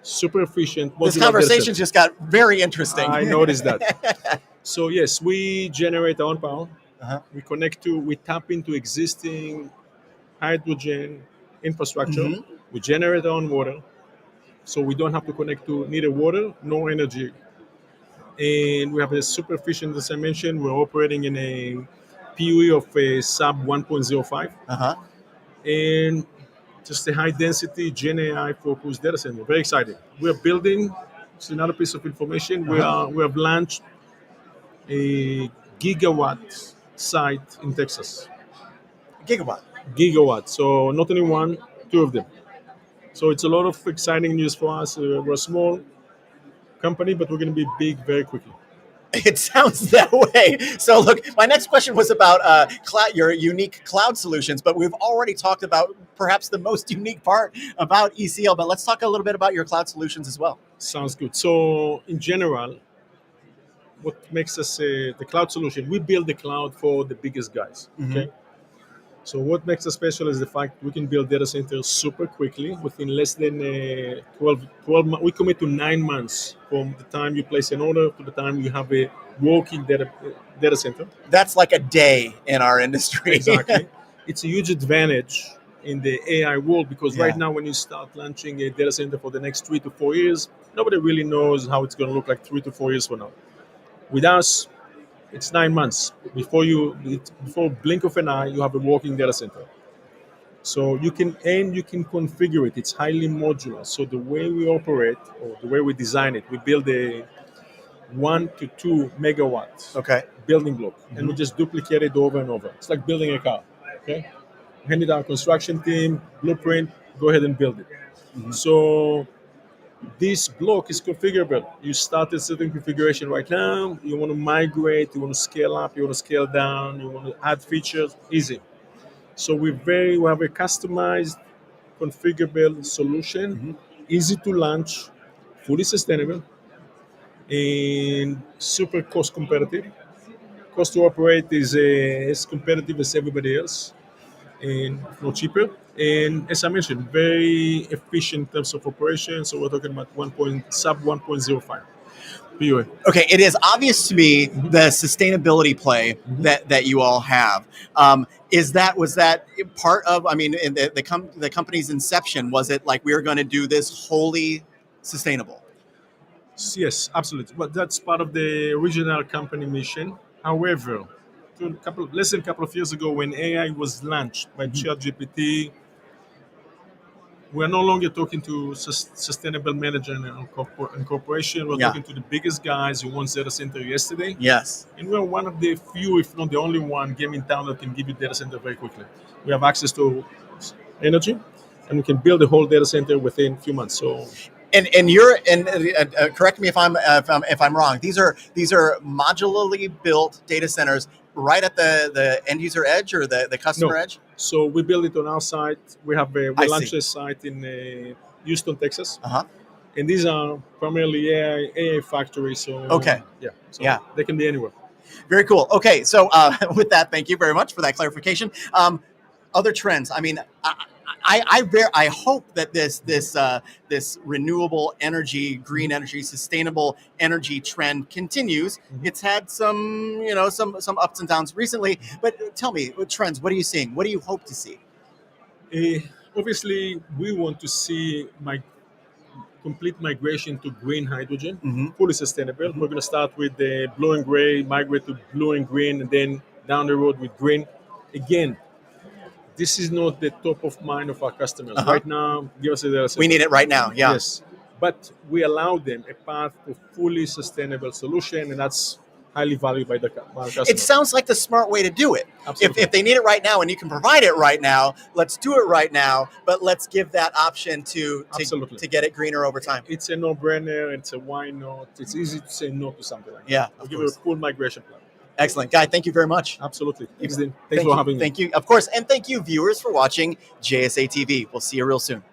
Speaker 11: super efficient.
Speaker 1: This conversation just got very interesting.
Speaker 11: I noticed that. So yes, we generate our own power. We tap into existing hydrogen infrastructure. We generate our own water, so we don't have to connect to neither water nor energy. And we have a super efficient, as I mentioned. We're operating in a PUE of a sub 1.05, and just a high density Gen AI focused data center. Very exciting. We're building. It's another piece of information. We have launched a Gigawatt site in Texas. Gigawatt. So not only one, two of them. So it's a lot of exciting news for us. We're a small company, but we're going to be big very quickly.
Speaker 1: It sounds that way. So look, my next question was about your unique cloud solutions, but we've already talked about perhaps the most unique part about ECL, but let's talk a little bit about your cloud solutions as well.
Speaker 11: Sounds good. So in general, what makes us the cloud solution, we build the cloud for the biggest guys. Okay. So what makes us special is the fact we can build data centers super quickly within less than 12 months. We commit to 9 months from the time you place an order to the time you have a working data center.
Speaker 1: That's like a day in our industry.
Speaker 11: Exactly. It's a huge advantage in the AI world because right now when you start launching a data center for the next 3 to 4 years, nobody really knows how it's going to look like 3 to 4 years from now. With us, it's 9 months. Before blink of an eye, you have a working data center. So you can configure it. It's highly modular. So the way we operate or the way we design it, we build a 1 to 2 megawatts building block, and we just duplicate it over and over. It's like building a car. Okay, hand it to our construction team, blueprint, go ahead and build it. So this block is configurable. You start a certain configuration right now. You want to migrate, you want to scale up, you want to scale down, you want to add features, easy. So we have a customized, configurable solution, easy to launch, fully sustainable, and super cost competitive. Cost to operate is as competitive as everybody else, and not cheaper. And as I mentioned, very efficient in terms of operation. So we're talking about sub 1.05 PUE.
Speaker 1: Okay, it is obvious to me the sustainability play that you all have. Was that part of? I mean, in the company's inception, was it like we are going to do this wholly sustainable?
Speaker 11: Yes, absolutely. But that's part of the original company mission. However, less than a couple of years ago, when AI was launched by ChatGPT, we're no longer talking to sustainable management and corporation. We're talking to the biggest guys who wants data center yesterday.
Speaker 1: Yes.
Speaker 11: And we're one of the few, if not the only one, game in town that can give you data center very quickly. We have access to energy, and we can build a whole data center within a few months. So.
Speaker 1: And correct me if I'm wrong. These are modularly built data centers right at the end user edge or the customer edge.
Speaker 11: So we build it on our site. We launched a site in Houston, Texas. And these are primarily AI factories. So they can be anywhere.
Speaker 1: Very cool. Okay, so with that, thank you very much for that clarification. Other trends. I mean, I hope that this renewable energy, green energy, sustainable energy trend continues. It's had some ups and downs recently, but tell me, what trends? What are you seeing? What do you hope to see?
Speaker 11: Obviously, we want to see complete migration to green hydrogen, fully sustainable. We're going to start with the blue and gray, migrate to blue and green, and then down the road with green. Again, this is not the top of mind of our customers. Right now, give us a data center.
Speaker 1: We need it right now. Yeah.
Speaker 11: Yes. But we allow them a path to fully sustainable solution, and that's highly valued by the customer.
Speaker 1: It sounds like the smart way to do it.
Speaker 11: Absolutely.
Speaker 1: If they need it right now and you can provide it right now, let's do it right now. But let's give that option to get it greener over time.
Speaker 11: It's a no-brainer. It's a why not. It's easy to say no to something like that.
Speaker 1: Yeah,
Speaker 11: I'll give you a full migration plan.
Speaker 1: Excellent. Guy, thank you very much.
Speaker 11: Absolutely. Thanks for having me.
Speaker 1: Thank you. Of course. And thank you, viewers, for watching JSA TV. We'll see you real soon.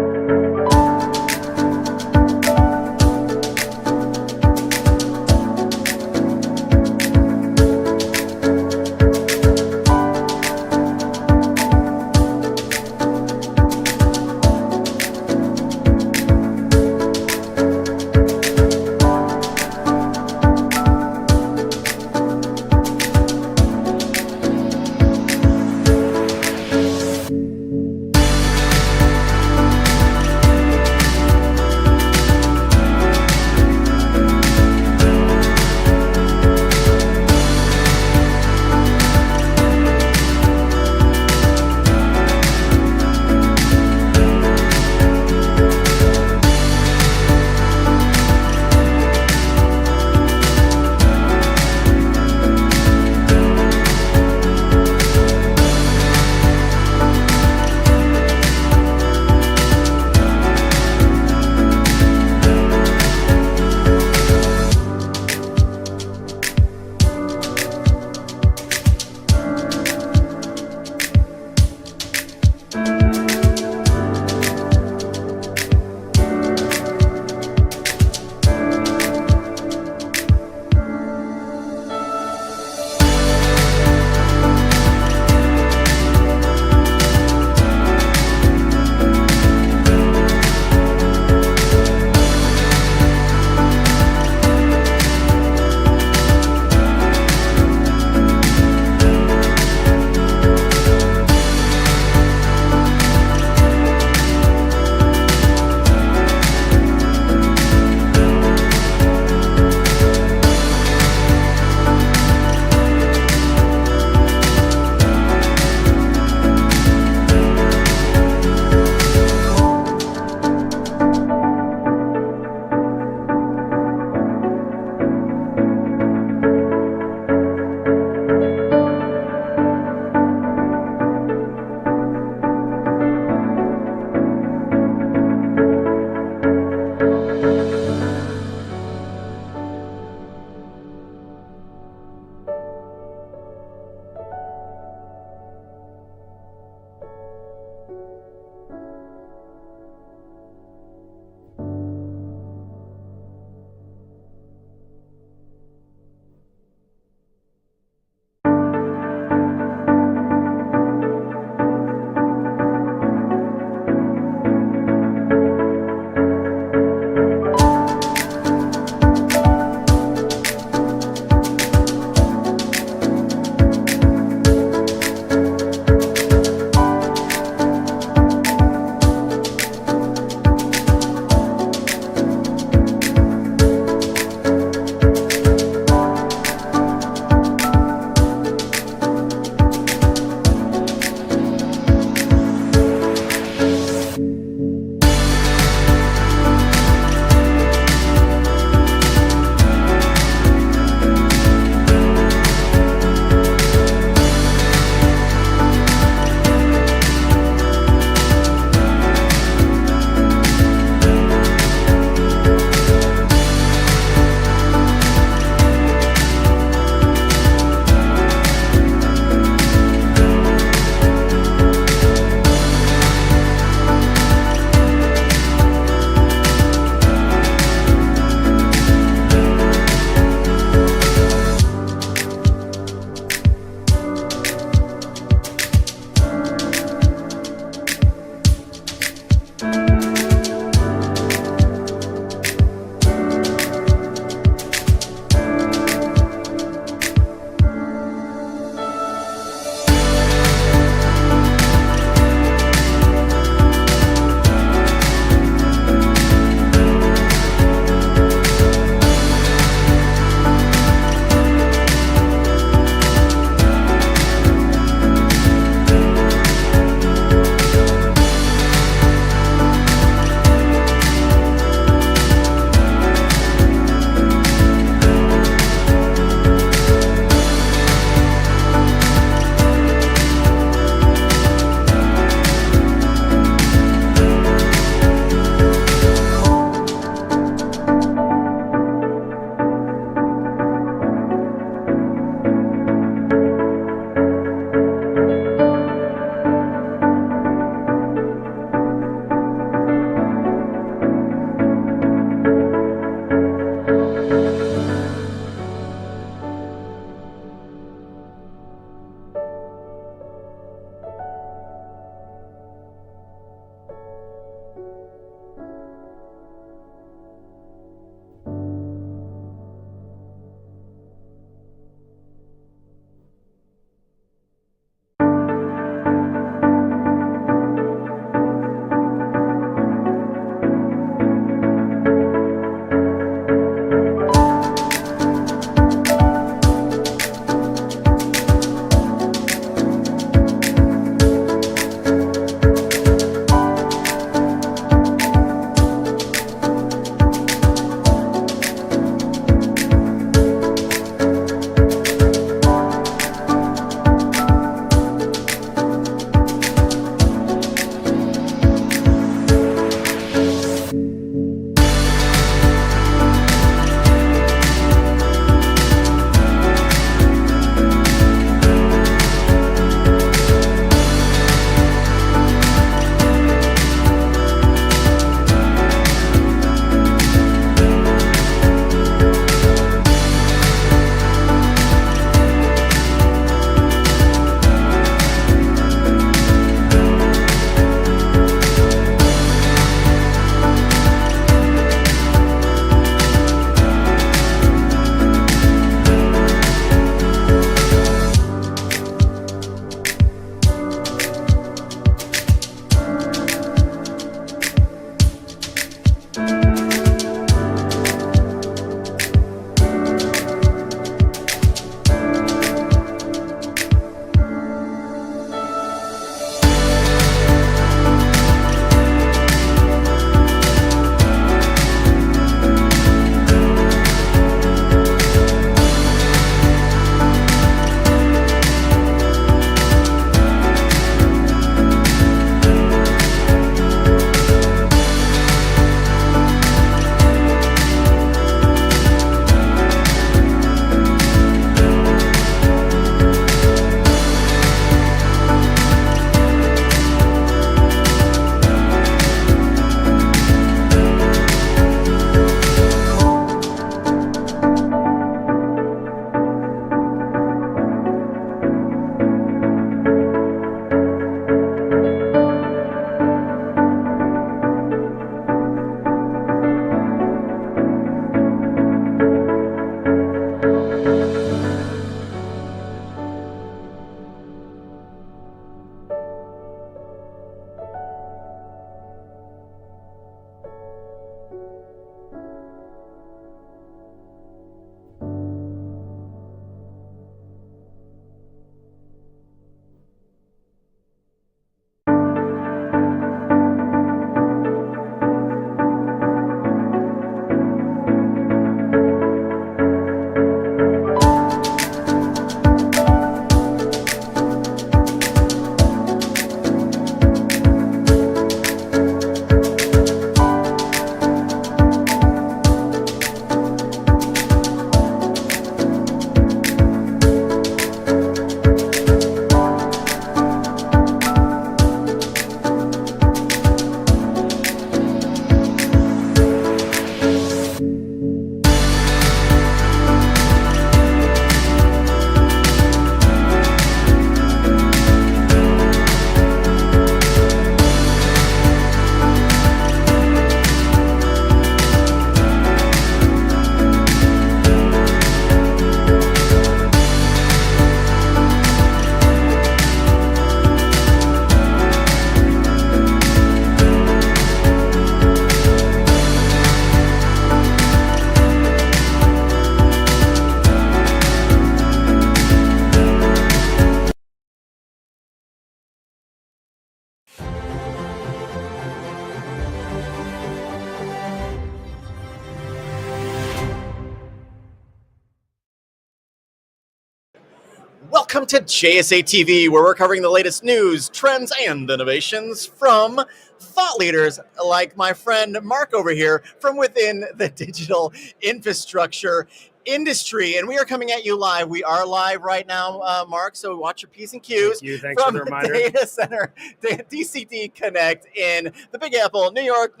Speaker 1: Welcome to JSA TV, where we're covering the latest news, trends, and innovations from thought leaders like my friend Mark over here from within the digital infrastructure industry. And we are coming at you live. We are live right now, Mark, so watch your P's and Q's.
Speaker 12: Thank you. Thanks
Speaker 1: from
Speaker 12: for the reminder.
Speaker 1: Data Center, DCD Connect in the Big Apple, New York.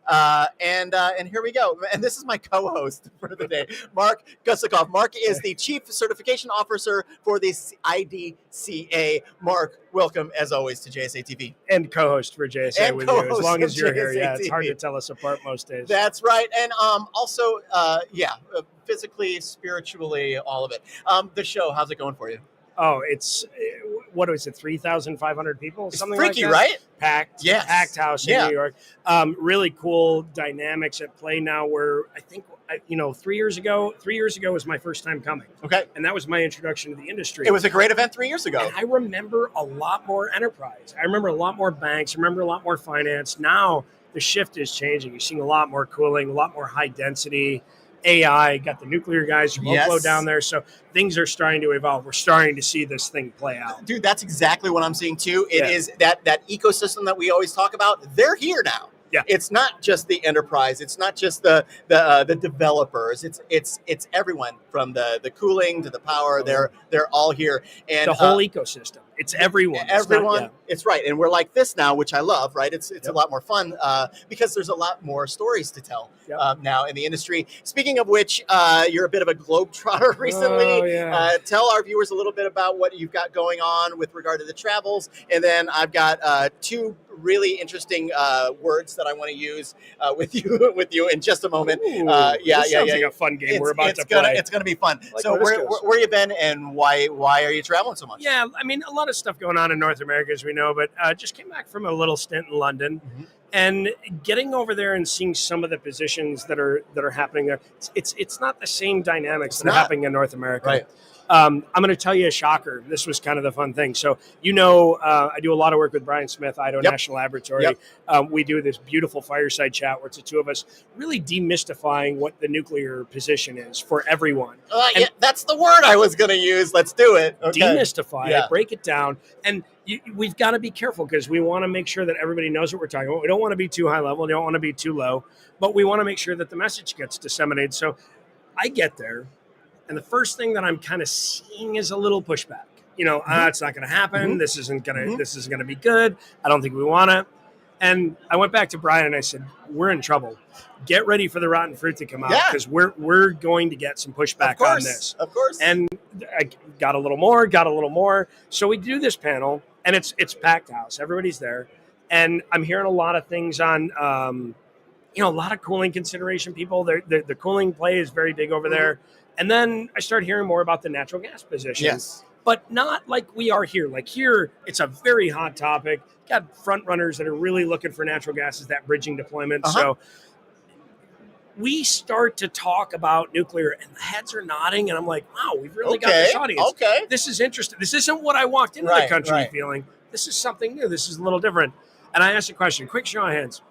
Speaker 1: And here we go. And this is my co-host for the day, Mark Gusikoff. Mark is the Chief Certification Officer for the IDCA. Mark, welcome as always to JSA TV.
Speaker 12: And co-host for JSA
Speaker 1: And
Speaker 12: with you, as
Speaker 1: co-host
Speaker 12: long
Speaker 1: of
Speaker 12: as you're here.
Speaker 1: JSA
Speaker 12: Yeah, it's hard
Speaker 1: TV.
Speaker 12: to tell us apart most days.
Speaker 1: That's right. And also, physically, spiritually, all of it. The show, how's it going for you?
Speaker 12: Oh, it's, what was it, 3,500 people?
Speaker 1: It's
Speaker 12: Something
Speaker 1: freaky,
Speaker 12: like that?
Speaker 1: right?
Speaker 12: Packed.
Speaker 1: Yes.
Speaker 12: Packed house in New York. Really cool dynamics at play now where I think, 3 years ago was my first time coming.
Speaker 1: Okay.
Speaker 12: And that was my introduction to the industry.
Speaker 1: It was a great event 3 years ago.
Speaker 12: And I remember a lot more enterprise. I remember a lot more banks. I remember a lot more finance. Now the shift is changing. You're seeing a lot more cooling, a lot more high density. AI, got the nuclear guys from Oklo down there. So things are starting to evolve. We're starting to see this thing play out.
Speaker 1: Dude, that's exactly what I'm seeing too. It is that ecosystem that we always talk about. They're here now.
Speaker 12: Yeah.
Speaker 1: It's not just the enterprise. It's not just the developers. It's everyone from the cooling to the power. They're all here. And
Speaker 12: the whole ecosystem. It's everyone.
Speaker 1: Everyone. It's right. And we're like this now, which I love, right? It's a lot more fun because there's a lot more stories to tell now in the industry. Speaking of which, you're a bit of a globetrotter recently.
Speaker 12: Oh, yeah.
Speaker 1: Tell our viewers a little bit about what you've got going on with regard to the travels. And then I've got two really interesting words that I want to use with you in just a moment.
Speaker 12: Ooh, sounds like a fun game we're about to play.
Speaker 1: It's gonna be fun.
Speaker 12: Like
Speaker 1: so where you been and why are you traveling so much?
Speaker 12: Yeah, I mean, a lot of stuff going on in North America, as we know, but just came back from a little stint in London.
Speaker 1: Mm-hmm.
Speaker 12: And getting over there and seeing some of the positions that are happening there, it's not the same dynamics that are happening in North America.
Speaker 1: Right.
Speaker 12: I'm going to tell you a shocker. This was kind of the fun thing. So, I do a lot of work with Brian Smith, Idaho National Laboratory. We do this beautiful fireside chat where it's the two of us really demystifying what the nuclear position is for everyone.
Speaker 1: That's the word I was going to use. Let's do it. Okay.
Speaker 12: Demystify it, break it down. And we've got to be careful because we want to make sure that everybody knows what we're talking about. We don't want to be too high level. We don't want to be too low. But we want to make sure that the message gets disseminated. So I get there. And the first thing that I'm kind of seeing is a little pushback. It's not going to happen.
Speaker 1: Mm-hmm.
Speaker 12: This isn't going to be good. I don't think we want it. And I went back to Brian and I said, we're in trouble. Get ready for the rotten fruit to come out because we're going to get some pushback on this.
Speaker 1: Of course.
Speaker 12: And I got a little more. So we do this panel and it's packed house. Everybody's there. And I'm hearing a lot of things on, a lot of cooling consideration. People, the cooling play is very big over there. And then I started hearing more about the natural gas position.
Speaker 1: Yes.
Speaker 12: But not like we are here. Like here, it's a very hot topic. Got front runners that are really looking for natural gas as that bridging deployment. So we start to talk about nuclear and the heads are nodding and I'm like, wow, we've really got this audience.
Speaker 1: Okay.
Speaker 12: This is interesting. This isn't what I walked into the country feeling. This is something new. This is a little different. And I asked a question, quick show of hands.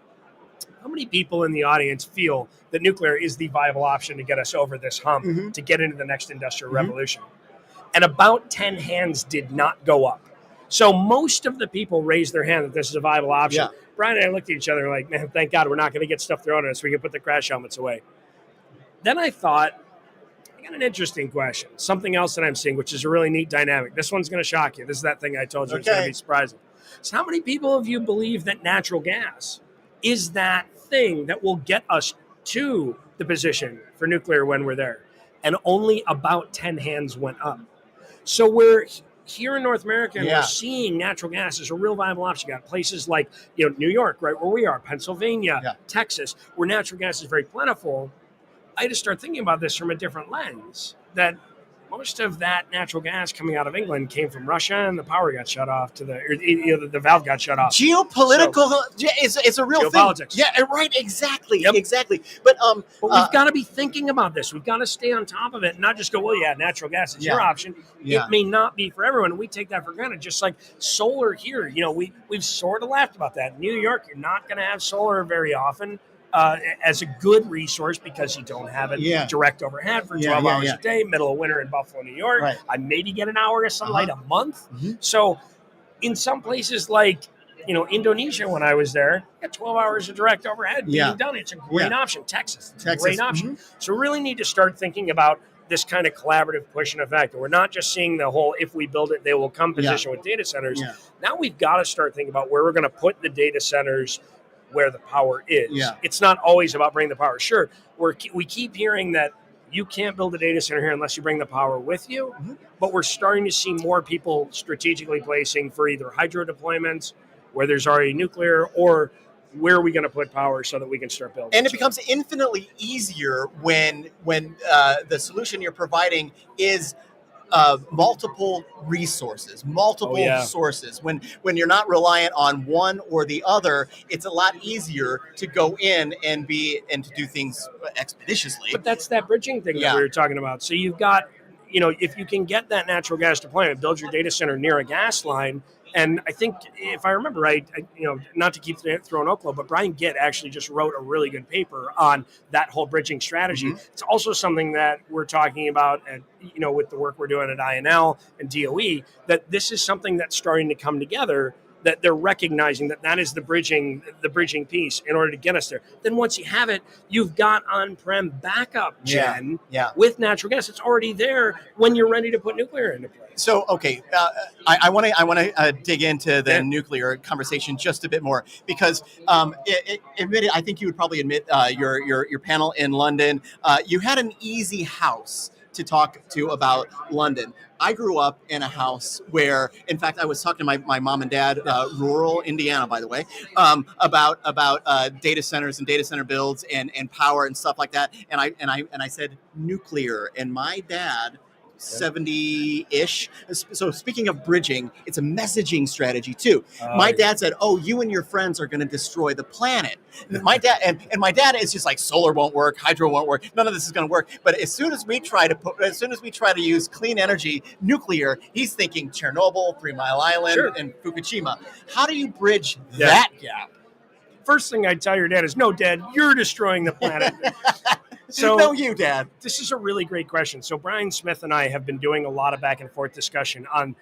Speaker 12: How many people in the audience feel that nuclear is the viable option to get us over this hump, to get into the next industrial revolution? And about 10 hands did not go up. So most of the people raised their hand that this is a viable option.
Speaker 1: Yeah.
Speaker 12: Brian and I looked at each other like, man, thank God we're not going to get stuff thrown at us. We can put the crash helmets away. Then I thought, I got an interesting question. Something else that I'm seeing, which is a really neat dynamic. This one's going to shock you. This is that thing I told you. It's going to be surprising. So how many people of you believe that natural gas is that thing that will get us to the position for nuclear when we're there? And only about 10 hands went up. So we're here in North America, and we're seeing natural gas as a real viable option. You got places like New York, right where we are, Pennsylvania, Texas, where natural gas is very plentiful. I had to start thinking about this from a different lens, that most of that natural gas coming out of England came from Russia, and the power got shut off the valve got shut off.
Speaker 1: Geopolitical is a real
Speaker 12: geopolitics.
Speaker 1: thing. Yeah, right. Exactly. Exactly. But
Speaker 12: we've got to be thinking about this. We've got to stay on top of it, and not just go, well, yeah, natural gas is your option. It may not be for everyone. We take that for granted. Just like solar here, we've sort of laughed about that. In New York, you're not going to have solar very often. As a good resource because you don't have it direct overhead for 12 hours a day, middle of winter in Buffalo, New York. Right. I maybe get an hour of sunlight a month. So in some places like, Indonesia, when I was there, I got 12 hours of direct overhead being done. It's a great option. Texas, it's a great option. So we really need to start thinking about this kind of collaborative push and effect. We're not just seeing the whole, if we build it, they will come position with data centers. Now we've got to start thinking about where we're going to put the data centers where the power is. It's not always about bringing the power. Sure, we keep hearing that you can't build a data center here unless you bring the power with you, but we're starting to see more people strategically placing for either hydro deployments, where there's already nuclear, or where are we going to put power so that we can start building?
Speaker 1: And it becomes infinitely easier when the solution you're providing is multiple resources, sources. When you're not reliant on one or the other, it's a lot easier to go in and to do things expeditiously.
Speaker 12: But that's that bridging thing that we were talking about. So you've got, if you can get that natural gas deployment, build your data center near a gas line. And I think, if I remember right, not to keep throwing Oklahoma, but Brian Gitt actually just wrote a really good paper on that whole bridging strategy. It's also something that we're talking about, and with the work we're doing at INL and DOE, that this is something that's starting to come together. That they're recognizing that is the bridging piece in order to get us there. Then once you have it, you've got on-prem backup gen with natural gas. It's already there when you're ready to put nuclear into place.
Speaker 1: So, okay, I want to dig into the nuclear conversation just a bit more because, I think you would probably admit your panel in London, you had an easy house to talk to about London. I grew up in a house where, in fact, I was talking to my mom and dad, rural Indiana, by the way, about data centers and data center builds and power and stuff like that. And I said nuclear, and my dad, 70-ish. So speaking of bridging, it's a messaging strategy too. My dad said, "Oh, you and your friends are going to destroy the planet." My dad and my dad is just like, solar won't work, hydro won't work, none of this is going to work. But as soon as we try to use clean energy, nuclear, he's thinking Chernobyl, 3 Mile Island, and Fukushima. How do you bridge that gap?
Speaker 12: First thing I'd tell your dad is, no, Dad, you're destroying the planet. So,
Speaker 1: no, you, Dad.
Speaker 12: This is a really great question. So Brian Smith and I have been doing a lot of back and forth discussion on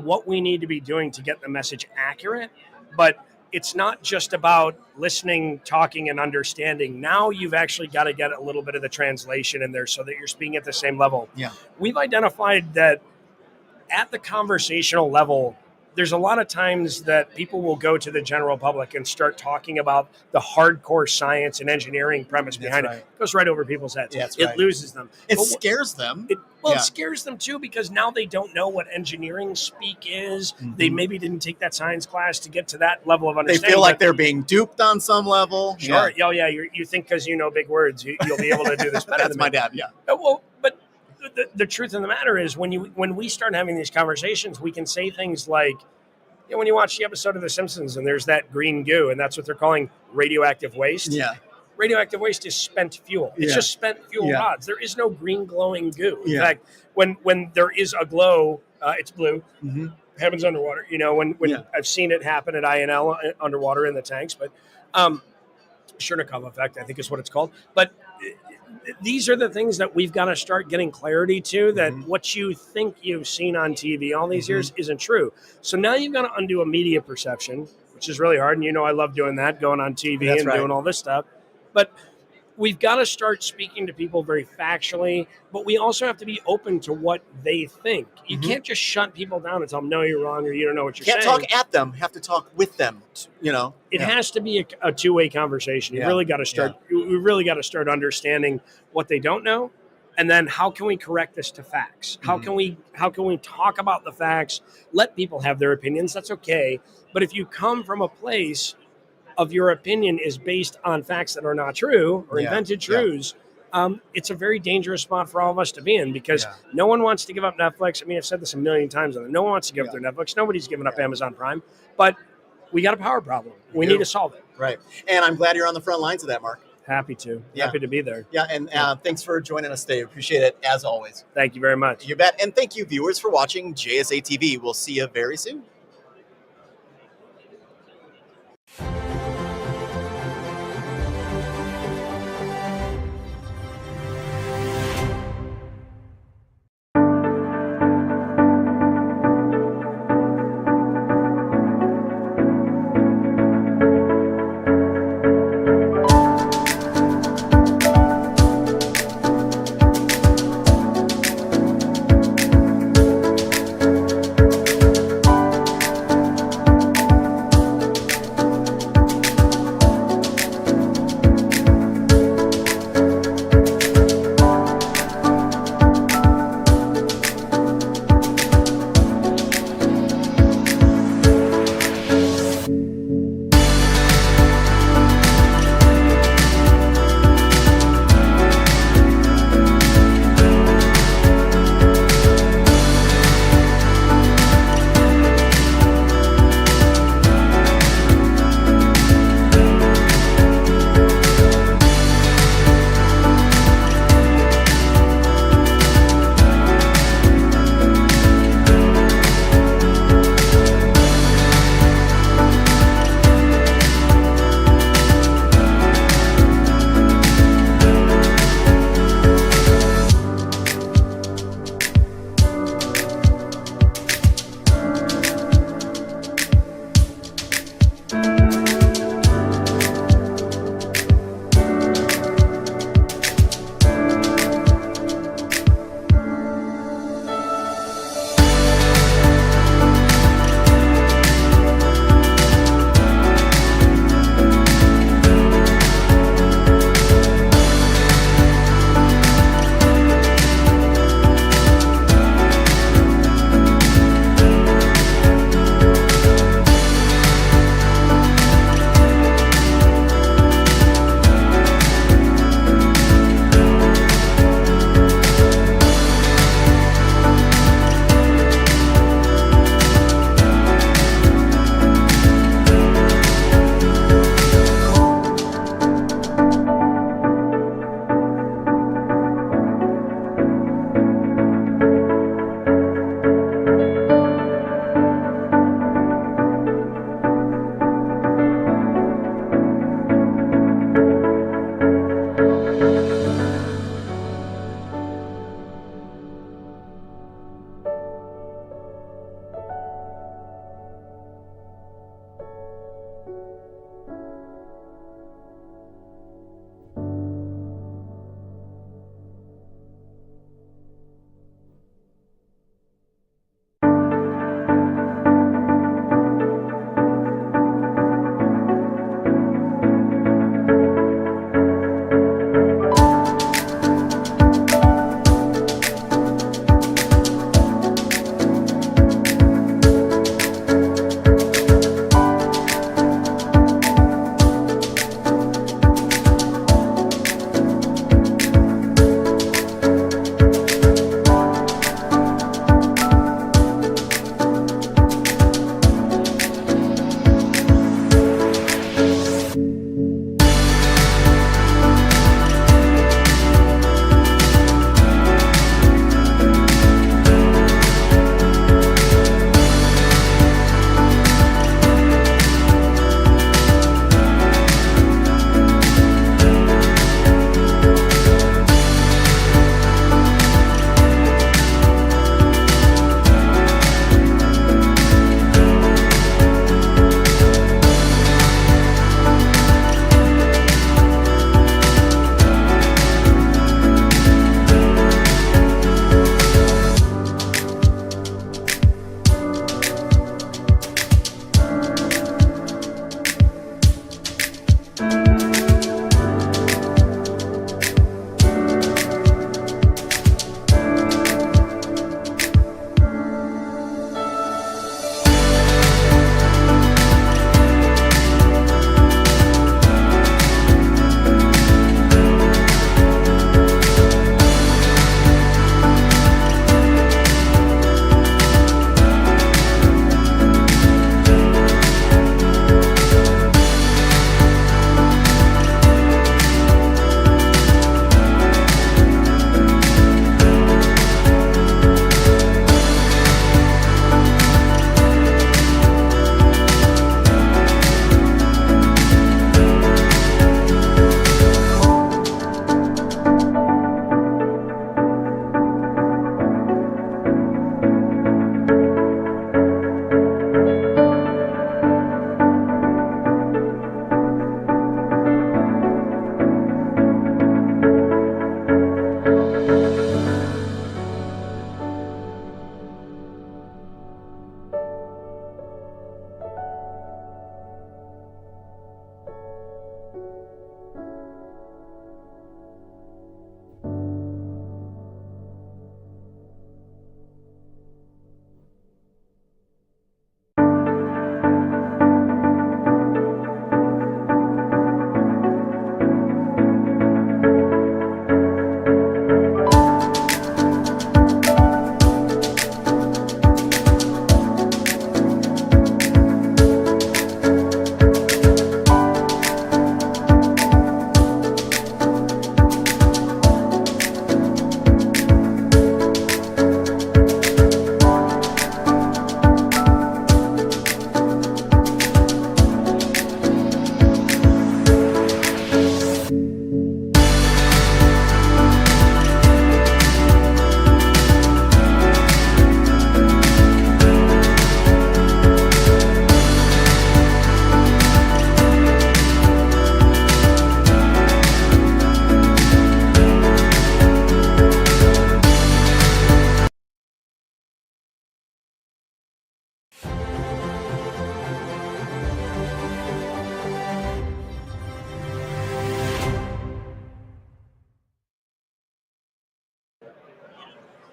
Speaker 12: what we need to be doing to get the message accurate. But it's not just about listening, talking, and understanding. Now you've actually got to get a little bit of the translation in there so that you're speaking at the same level.
Speaker 1: Yeah.
Speaker 12: We've identified that at the conversational level, there's a lot of times that people will go to the general public and start talking about the hardcore science and engineering premise behind it. It goes right over people's heads. It loses them.
Speaker 1: It scares them.
Speaker 12: It scares them too, because now they don't know what engineering speak is. They maybe didn't take that science class to get to that level of understanding.
Speaker 1: They feel like they're being duped on some level.
Speaker 12: Sure. You think because you know big words, you'll be able to do this better.
Speaker 1: That's my dad. Yeah.
Speaker 12: Well, but the truth of the matter is, when we start having these conversations, we can say things like, when you watch the episode of The Simpsons and there's that green goo, and that's what they're calling radioactive waste.
Speaker 1: Yeah.
Speaker 12: radioactive waste is spent fuel. It's
Speaker 10: Yeah.
Speaker 12: just spent fuel
Speaker 10: Yeah.
Speaker 12: rods. There is no green glowing goo. In
Speaker 10: Yeah.
Speaker 12: fact, when there is a glow, it's blue.
Speaker 10: Mm-hmm.
Speaker 12: Happens underwater. You know, when
Speaker 10: Yeah.
Speaker 12: I've seen it happen at INL underwater in the tanks, but Chernikov effect, I think is what it's called. But these are the things that we've got to start getting clarity to, that what you think you've seen on TV all these years isn't true. So now you've got to undo a media perception, which is really hard. And you know, I love doing that, going on TV
Speaker 10: That's
Speaker 12: and
Speaker 10: right.
Speaker 12: doing all this stuff. But we've got to start speaking to people very factually, but we also have to be open to what they think. You can't just shut people down and tell them, no, you're wrong, or you don't know what you're
Speaker 1: Can't
Speaker 12: saying.
Speaker 1: talk at them, have to talk with them, you know.
Speaker 12: It has to be a two-way conversation. You
Speaker 1: Yeah.
Speaker 12: really got to start. We really got to start understanding what they don't know, and then how can we correct this to facts? How can we talk about the facts? Let people have their opinions. That's okay. But if you come from a place of your opinion is based on facts that are not true or invented truths, it's a very dangerous spot for all of us to be in, because no one wants to give up Netflix. I mean, I've said this a million times. No one wants to give up their Netflix. Nobody's giving up Amazon Prime, but we got a power problem. We need to solve it.
Speaker 1: Right. And I'm glad you're on the front lines of that, Mark.
Speaker 12: Happy to.
Speaker 1: Yeah.
Speaker 12: Happy to be there.
Speaker 1: Yeah, and thanks for joining us today. Appreciate it, as always.
Speaker 12: Thank you very much.
Speaker 1: You bet. And thank you, viewers, for watching JSA TV. We'll see you very soon.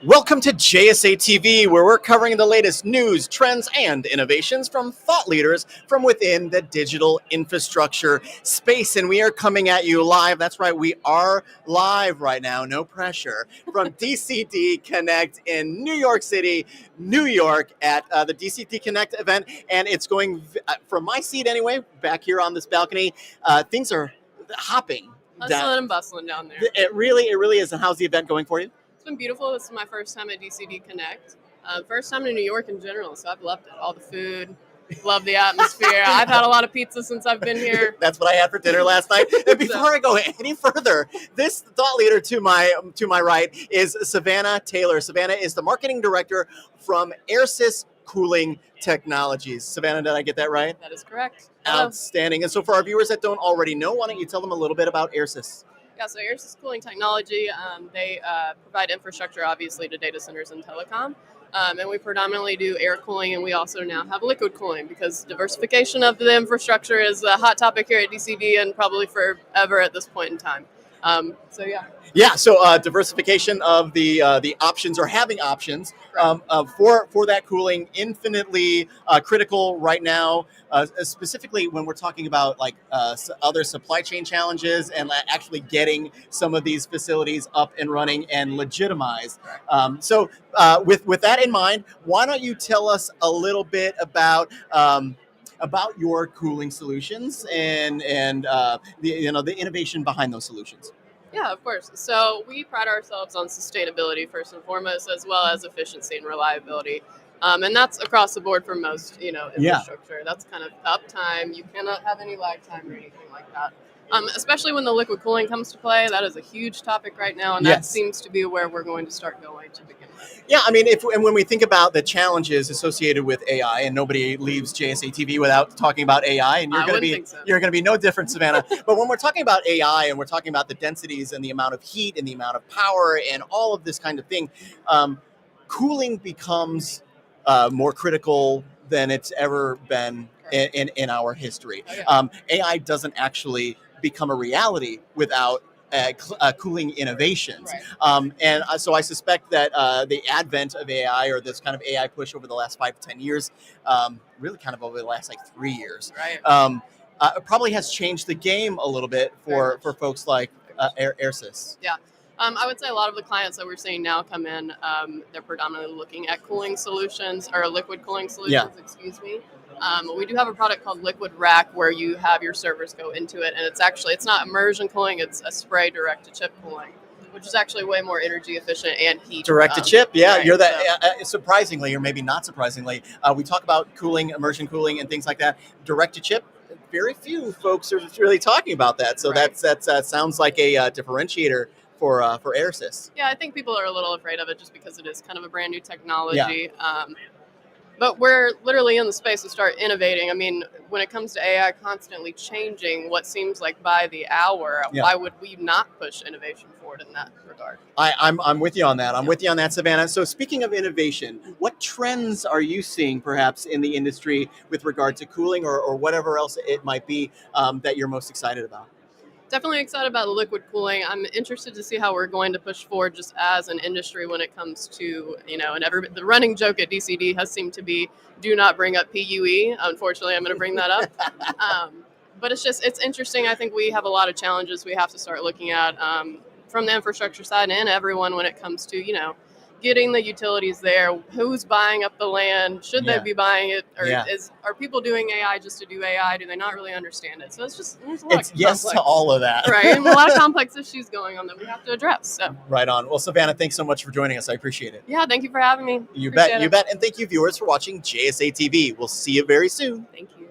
Speaker 1: Welcome to JSA TV, where we're covering the latest news, trends, and innovations from thought leaders from within the digital infrastructure space. And we are coming at you live. That's right, we are live right now, no pressure, from DCD Connect in New York City, New York, at the DCD Connect event. And it's going, from my seat anyway, back here on this balcony, things are hopping.
Speaker 13: Hustling and bustling down there.
Speaker 1: It really is. And how's the event going for you?
Speaker 13: It's been beautiful. This is my first time at DCD Connect. First time in New York in general, so I've loved it. All the food, love the atmosphere. I've had a lot of pizza since I've been here.
Speaker 1: That's what I had for dinner last night. And before I go any further, this thought leader to my right is Savannah Taylor. Savannah is the marketing director from Airsys Cooling Technologies. Savannah, did I get that right?
Speaker 13: That is correct. Hello.
Speaker 1: Outstanding. And so for our viewers that don't already know, why don't you tell them a little bit about Airsys?
Speaker 13: Yeah, so Airsys Cooling Technology, they provide infrastructure, obviously, to data centers and telecom. And we predominantly do air cooling, and we also now have liquid cooling because diversification of the infrastructure is a hot topic here at DCD and probably forever at this point in time. So yeah.
Speaker 1: Yeah, so diversification of the options, or having options for that cooling, infinitely critical right now, specifically when we're talking about like other supply chain challenges and actually getting some of these facilities up and running and legitimized. So with that in mind, why don't you tell us a little bit about your cooling solutions and the innovation behind those solutions?
Speaker 13: Yeah, of course. So we pride ourselves on sustainability first and foremost, as well as efficiency and reliability. And that's across the board for most, infrastructure. Yeah. That's kind of uptime. You cannot have any lag time or anything like that. Especially when the liquid cooling comes to play, that is a huge topic right now, and that seems to be where we're going to start going to begin with.
Speaker 1: Yeah, I mean, when we think about the challenges associated with AI, and nobody leaves JSA TV without talking about AI, and you're going to be no different, Savannah. But when we're talking about AI and we're talking about the densities and the amount of heat and the amount of power and all of this kind of thing, cooling becomes more critical than it's ever been in our history. Oh, yeah. AI doesn't actually become a reality without cooling innovations. Right. And so I suspect that the advent of AI, or this kind of AI push over the last 5 to 10 years, really kind of over the last 3 years, right. Probably has changed the game a little bit for folks like Airsys.
Speaker 13: Yeah. I would say a lot of the clients that we're seeing now come in, they're predominantly looking at cooling solutions, or liquid cooling solutions, excuse me. We do have a product called Liquid Rack where you have your servers go into it, and it's not immersion cooling, it's a spray direct-to-chip cooling, which is actually way more energy efficient and heat.
Speaker 1: Direct-to-chip, yeah. Right, you're that. Surprisingly, or maybe not surprisingly, we talk about cooling, immersion cooling, and things like that. Direct-to-chip, very few folks are really talking about that. So right. that sounds like a differentiator for Airsys.
Speaker 13: Yeah, I think people are a little afraid of it just because it is kind of a brand new technology. Yeah. But we're literally in the space to start innovating. I mean, when it comes to AI constantly changing what seems like by the hour, why would we not push innovation forward in that regard?
Speaker 1: I'm with you on that. I'm with you on that, Savannah. So speaking of innovation, what trends are you seeing perhaps in the industry with regard to cooling or whatever else it might be that you're most excited about?
Speaker 13: Definitely excited about the liquid cooling. I'm interested to see how we're going to push forward just as an industry when it comes to, and the running joke at DCD has seemed to be, do not bring up PUE. Unfortunately, I'm going to bring that up. But it's interesting. I think we have a lot of challenges we have to start looking at from the infrastructure side and everyone when it comes to, getting the utilities there. Who's buying up the land? Should they be buying it? Or are people doing AI just to do AI? Do they not really understand it? So there's a lot of
Speaker 1: yes to all of that.
Speaker 13: Right. And a lot of complex issues going on that we have to address. So.
Speaker 1: Right on. Well, Savannah, thanks so much for joining us. I appreciate it.
Speaker 13: Yeah, thank you for having me.
Speaker 1: You bet. And thank you, viewers, for watching JSA TV. We'll see you very soon.
Speaker 13: Thank you.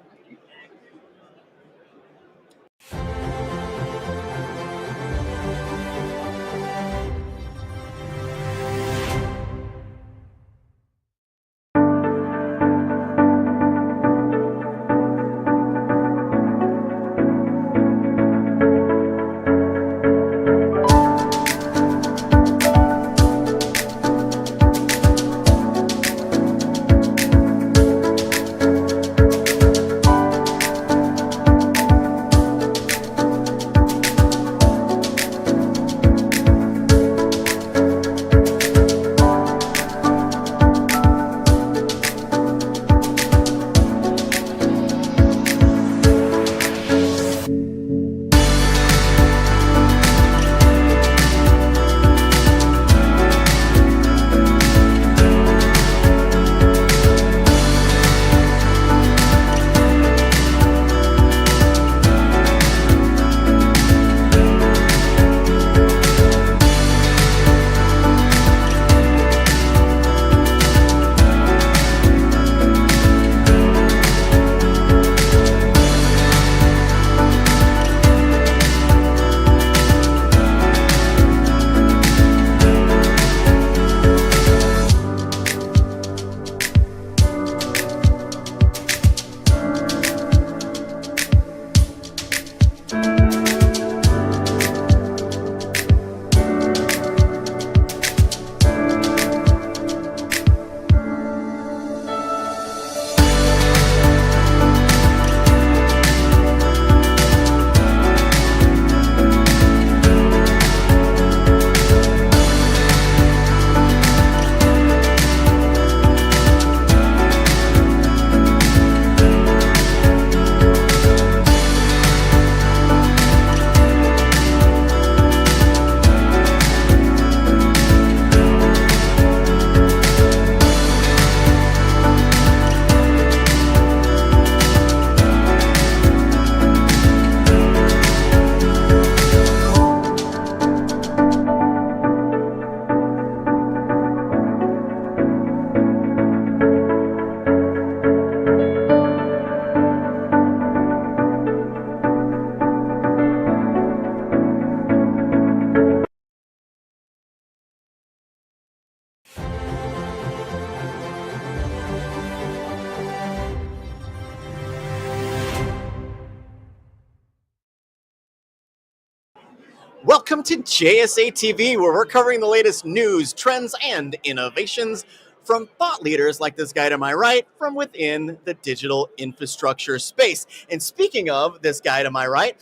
Speaker 1: Welcome to JSA TV, where we're covering the latest news, trends, and innovations from thought leaders like this guy to my right from within the digital infrastructure space. And speaking of this guy to my right,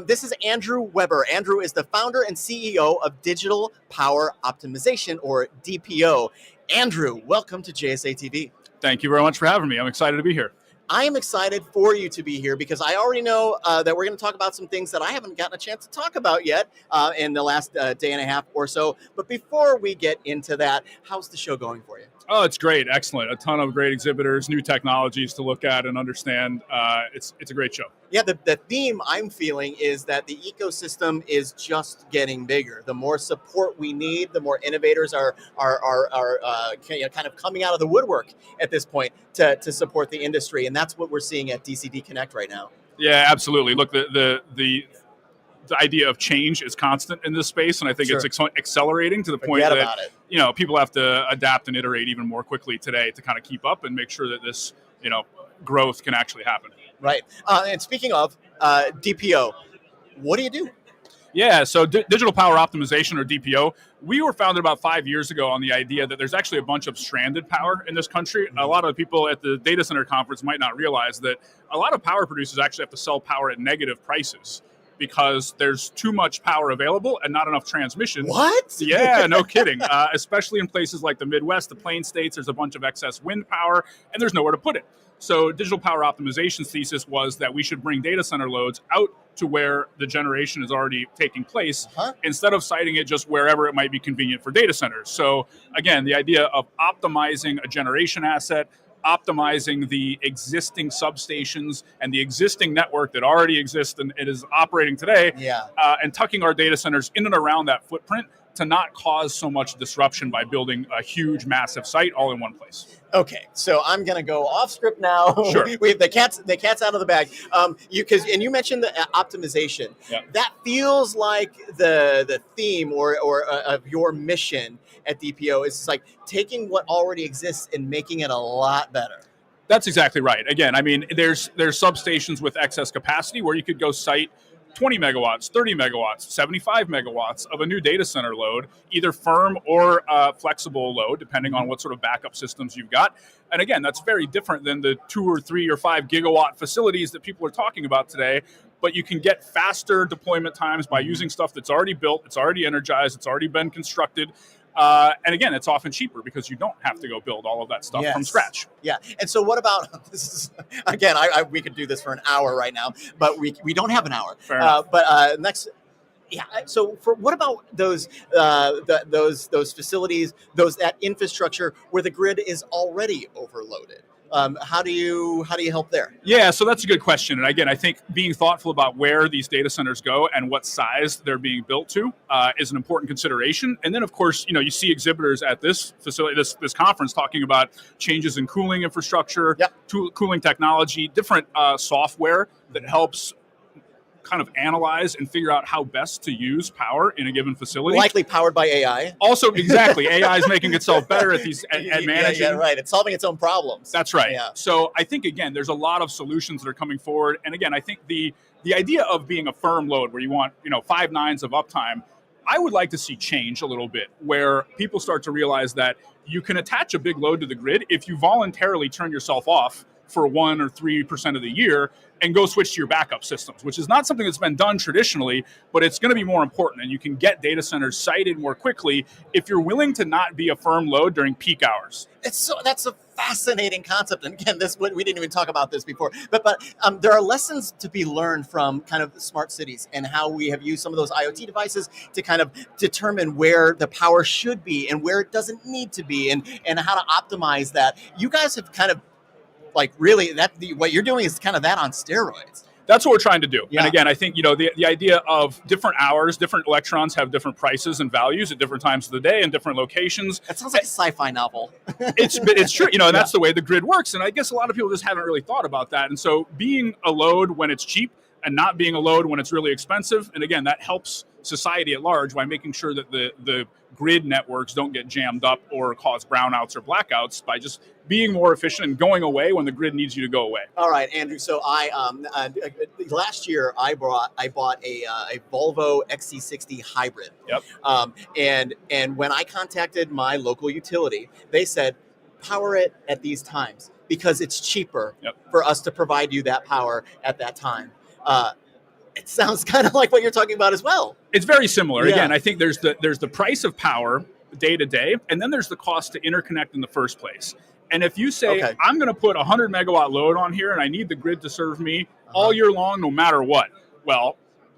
Speaker 1: this is Andrew Weber. Andrew is the founder and CEO of Digital Power Optimization, or DPO. Andrew, welcome to JSA TV.
Speaker 14: Thank you very much for having me. I'm excited to be here.
Speaker 1: I am excited for you to be here because I already know that we're going to talk about some things that I haven't gotten a chance to talk about yet in the last day and a half or so. But before we get into that, how's the show going for you?
Speaker 14: Oh, it's great. Excellent. A ton of great exhibitors, new technologies to look at and understand. It's a great show.
Speaker 1: Yeah, the theme I'm feeling is that the ecosystem is just getting bigger. The more support we need, the more innovators are kind of coming out of the woodwork at this point to support the industry. And that's what we're seeing at DCD Connect right now.
Speaker 14: Yeah, absolutely. Look, the idea of change is constant in this space, and I think it's accelerating to the point that people have to adapt and iterate even more quickly today to kind of keep up and make sure that this growth can actually happen.
Speaker 1: Right. And speaking of DPO, what do you do?
Speaker 14: Yeah, so Digital Power Optimization, or DPO, we were founded about 5 years ago on the idea that there's actually a bunch of stranded power in this country. A lot of the people at the data center conference might not realize that a lot of power producers actually have to sell power at negative prices, because there's too much power available and not enough transmission.
Speaker 1: What?
Speaker 14: Yeah, no kidding. Especially in places like the Midwest, the Plain States, there's a bunch of excess wind power, and there's nowhere to put it. So Digital Power Optimization's thesis was that we should bring data center loads out to where the generation is already taking place, instead of siting it just wherever it might be convenient for data centers. So again, the idea of optimizing a generation asset, optimizing the existing substations and the existing network that already exists and it is operating today, and tucking our data centers in and around that footprint to not cause so much disruption by building a huge, massive site all in one place.
Speaker 1: Okay, so I'm going to go off script now.
Speaker 14: Sure.
Speaker 1: We have the cat's out of the bag. You mentioned the optimization.
Speaker 14: Yeah.
Speaker 1: That feels like the theme or of your mission at DPO. It's like taking what already exists and making it a lot better.
Speaker 14: That's exactly right. Again, I mean, there's substations with excess capacity where you could go site 20 megawatts, 30 megawatts, 75 megawatts of a new data center load, either firm or flexible load, depending on what sort of backup systems you've got. And again, that's very different than the 2 or 3 or 5 gigawatt facilities that people are talking about today. But you can get faster deployment times by using stuff that's already built, it's already energized, it's already been constructed. And again, it's often cheaper because you don't have to go build all of that stuff from scratch.
Speaker 1: Yeah. And so what about, this is, again, we could do this for an hour right now, but we don't have an hour.
Speaker 14: Fair enough.
Speaker 1: Next, so what about those facilities, that infrastructure where the grid is already overloaded? How do you help there?
Speaker 14: Yeah, so that's a good question. And again, I think being thoughtful about where these data centers go and what size they're being built to is an important consideration. And then, of course, you see exhibitors at this facility, this conference, talking about changes in cooling infrastructure, cooling technology, different software that helps kind of analyze and figure out how best to use power in a given facility.
Speaker 1: Likely powered by AI.
Speaker 14: Also, exactly. AI is making itself better at managing.
Speaker 1: Yeah, right. It's solving its own problems.
Speaker 14: That's right.
Speaker 1: Yeah.
Speaker 14: So I think, again, there's a lot of solutions that are coming forward. And again, I think the idea of being a firm load where you want 5 nines of uptime, I would like to see change a little bit, where people start to realize that you can attach a big load to the grid if you voluntarily turn yourself off for 1 or 3% of the year and go switch to your backup systems, which is not something that's been done traditionally, but it's going to be more important. And you can get data centers sited more quickly if you're willing to not be a firm load during peak hours.
Speaker 1: That's a fascinating concept. And again, we didn't even talk about this before, but there are lessons to be learned from kind of smart cities and how we have used some of those IoT devices to kind of determine where the power should be and where it doesn't need to be, and how to optimize that. You guys have kind of really, what you're doing is kind of that on steroids.
Speaker 14: That's what we're trying to do.
Speaker 1: Yeah.
Speaker 14: And again, I think, the idea of different hours, different electrons have different prices and values at different times of the day and different locations.
Speaker 1: That sounds like a sci-fi novel.
Speaker 14: It's true, and that's the way the grid works. And I guess a lot of people just haven't really thought about that. And so being a load when it's cheap and not being a load when it's really expensive, and again, that helps society at large by making sure that the grid networks don't get jammed up or cause brownouts or blackouts by just being more efficient and going away when the grid needs you to go away.
Speaker 1: All right, Andrew. So last year I bought a Volvo XC60 hybrid.
Speaker 14: Yep.
Speaker 1: And when I contacted my local utility, they said power it at these times because it's cheaper for us to provide you that power at that time. It sounds kind of like what you're talking about as well.
Speaker 14: It's very similar. Yeah. Again, I think there's the price of power day to day, and then there's the cost to interconnect in the first place. And if you say, I'm going to put a 100 megawatt load on here and I need the grid to serve me all year long, no matter what, well,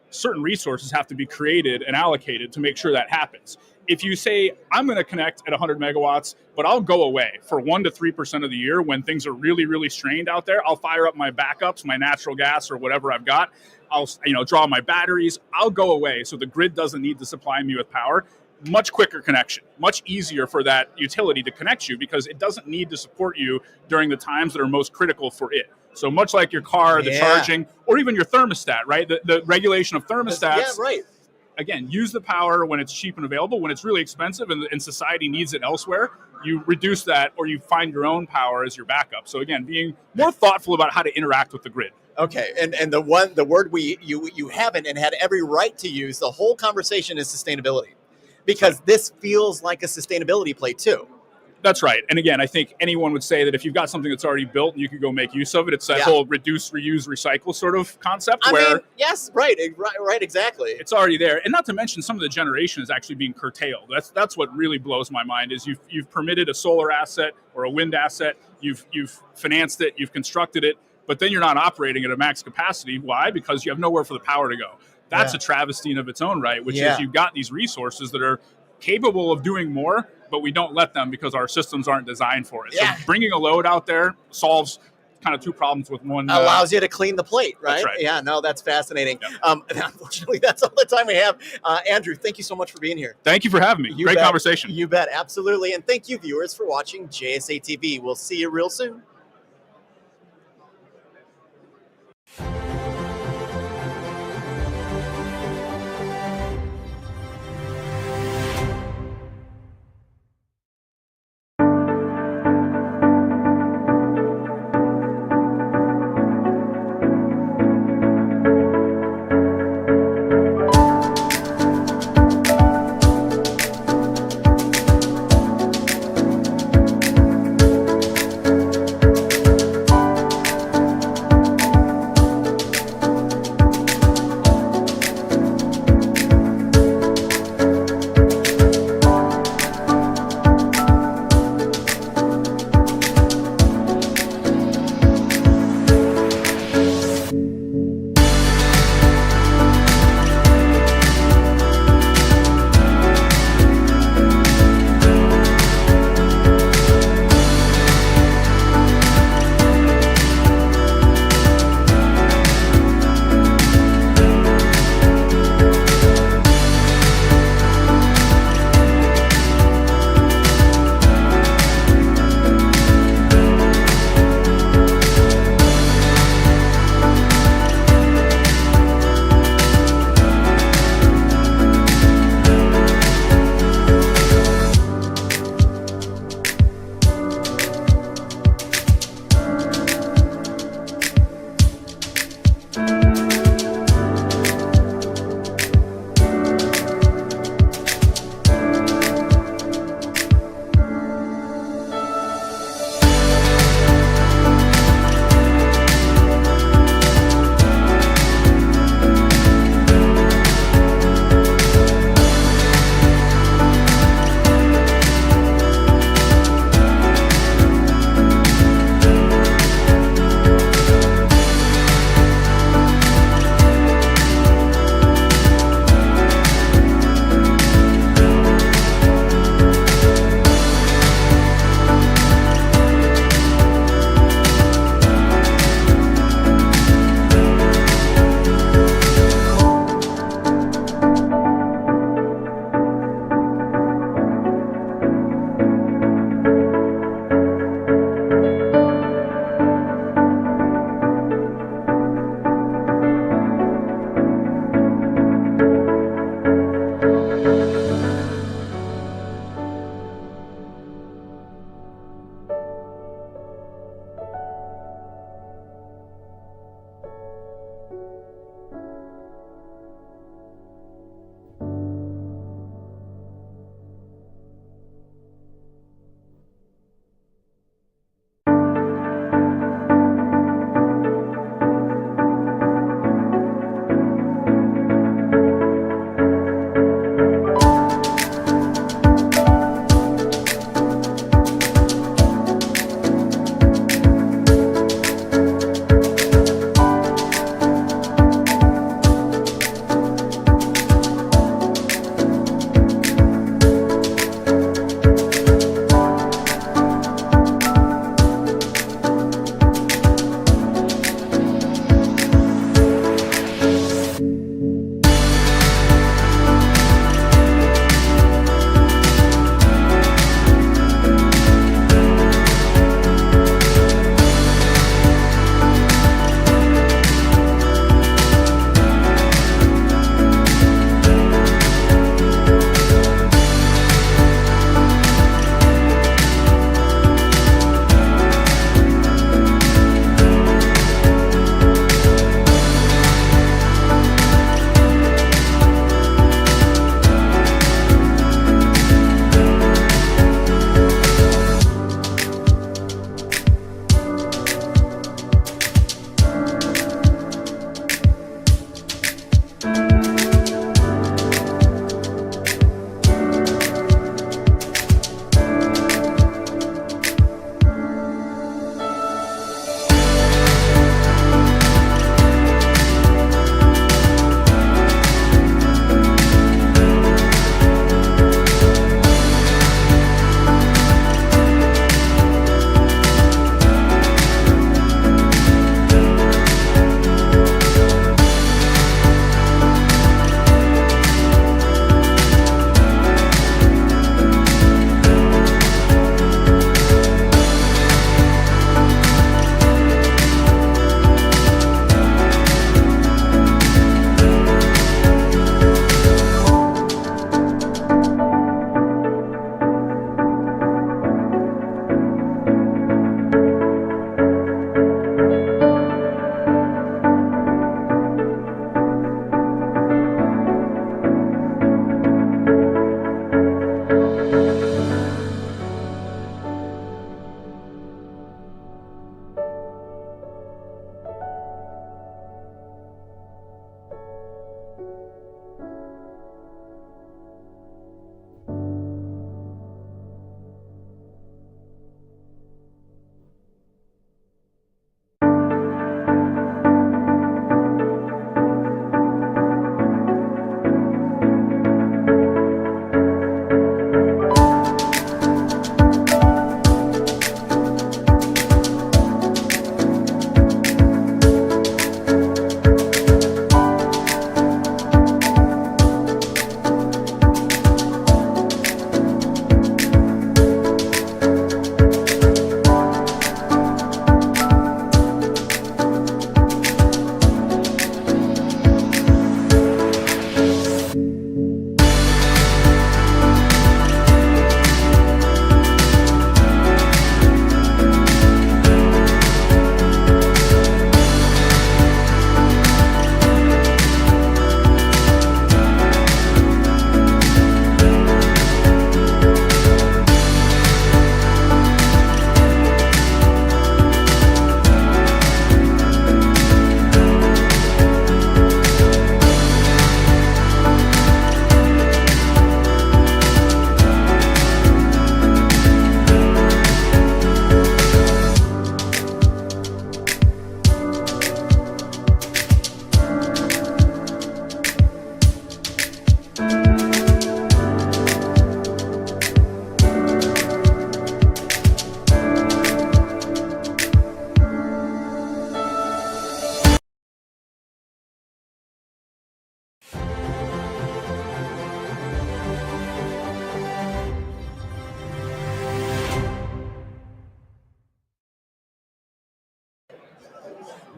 Speaker 14: certain resources have to be created and allocated to make sure that happens. If you say, I'm going to connect at 100 megawatts, but I'll go away for 1 to 3% of the year when things are really, really strained out there, I'll fire up my backups, my natural gas or whatever I've got. I'll draw my batteries. I'll go away so the grid doesn't need to supply me with power. Much quicker connection, much easier for that utility to connect you because it doesn't need to support you during the times that are most critical for it. So much like your car, the charging, or even your thermostat, right? The regulation of thermostats.
Speaker 1: Yeah, right.
Speaker 14: Again, use the power when it's cheap and available. When it's really expensive and society needs it elsewhere, you reduce that or you find your own power as your backup. So again, being more thoughtful about how to interact with the grid.
Speaker 1: Okay, and the word you haven't and had every right to use the whole conversation is sustainability, because this feels like a sustainability play too.
Speaker 14: That's right. And again, I think anyone would say that if you've got something that's already built and you can go make use of it, it's that whole reduce, reuse, recycle sort of concept.
Speaker 1: I mean, yes, right, exactly.
Speaker 14: It's already there. And not to mention some of the generation is actually being curtailed. That's what really blows my mind is you've permitted a solar asset or a wind asset, you've financed it, you've constructed it, but then you're not operating at a max capacity. Why? Because you have nowhere for the power to go. That's a travesty in of its own right, which is you've got these resources that are capable of doing more, but we don't let them because our systems aren't designed for it. So bringing a load out there solves kind of two problems with one.
Speaker 1: Allows you to clean the plate, right?
Speaker 14: That's right.
Speaker 1: Yeah, no, that's fascinating. Unfortunately, that's all the time we have. Andrew, thank you so much for being here.
Speaker 14: Thank you for having me. Great conversation.
Speaker 1: You bet, absolutely. And thank you, viewers, for watching JSA TV. We'll see you real soon.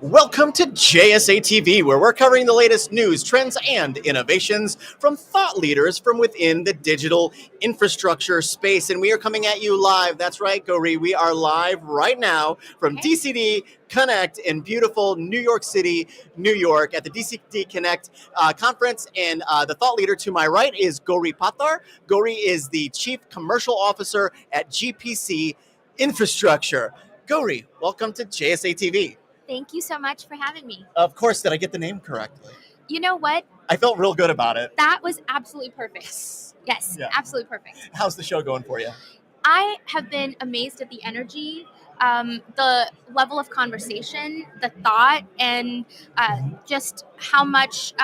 Speaker 1: Welcome to JSA TV, where we're covering the latest news, trends, and innovations from thought leaders from within the digital infrastructure space. And we are coming at you live. That's right, Gori. We are live right now from DCD Connect in beautiful New York City, New York, at the DCD Connect conference. And the thought leader to my right is Gori Pathar. Gori is the Chief Commercial Officer at GPC Infrastructure. Gori, welcome to JSA TV.
Speaker 15: Thank you so much for having me.
Speaker 1: Of course, did I get the name correctly?
Speaker 15: You know what?
Speaker 1: I felt real good about it.
Speaker 15: That was absolutely perfect. Yes,
Speaker 1: Yeah.
Speaker 15: absolutely perfect.
Speaker 1: How's the show going for you?
Speaker 15: I have been amazed at the energy, the level of conversation, the thought, and just how much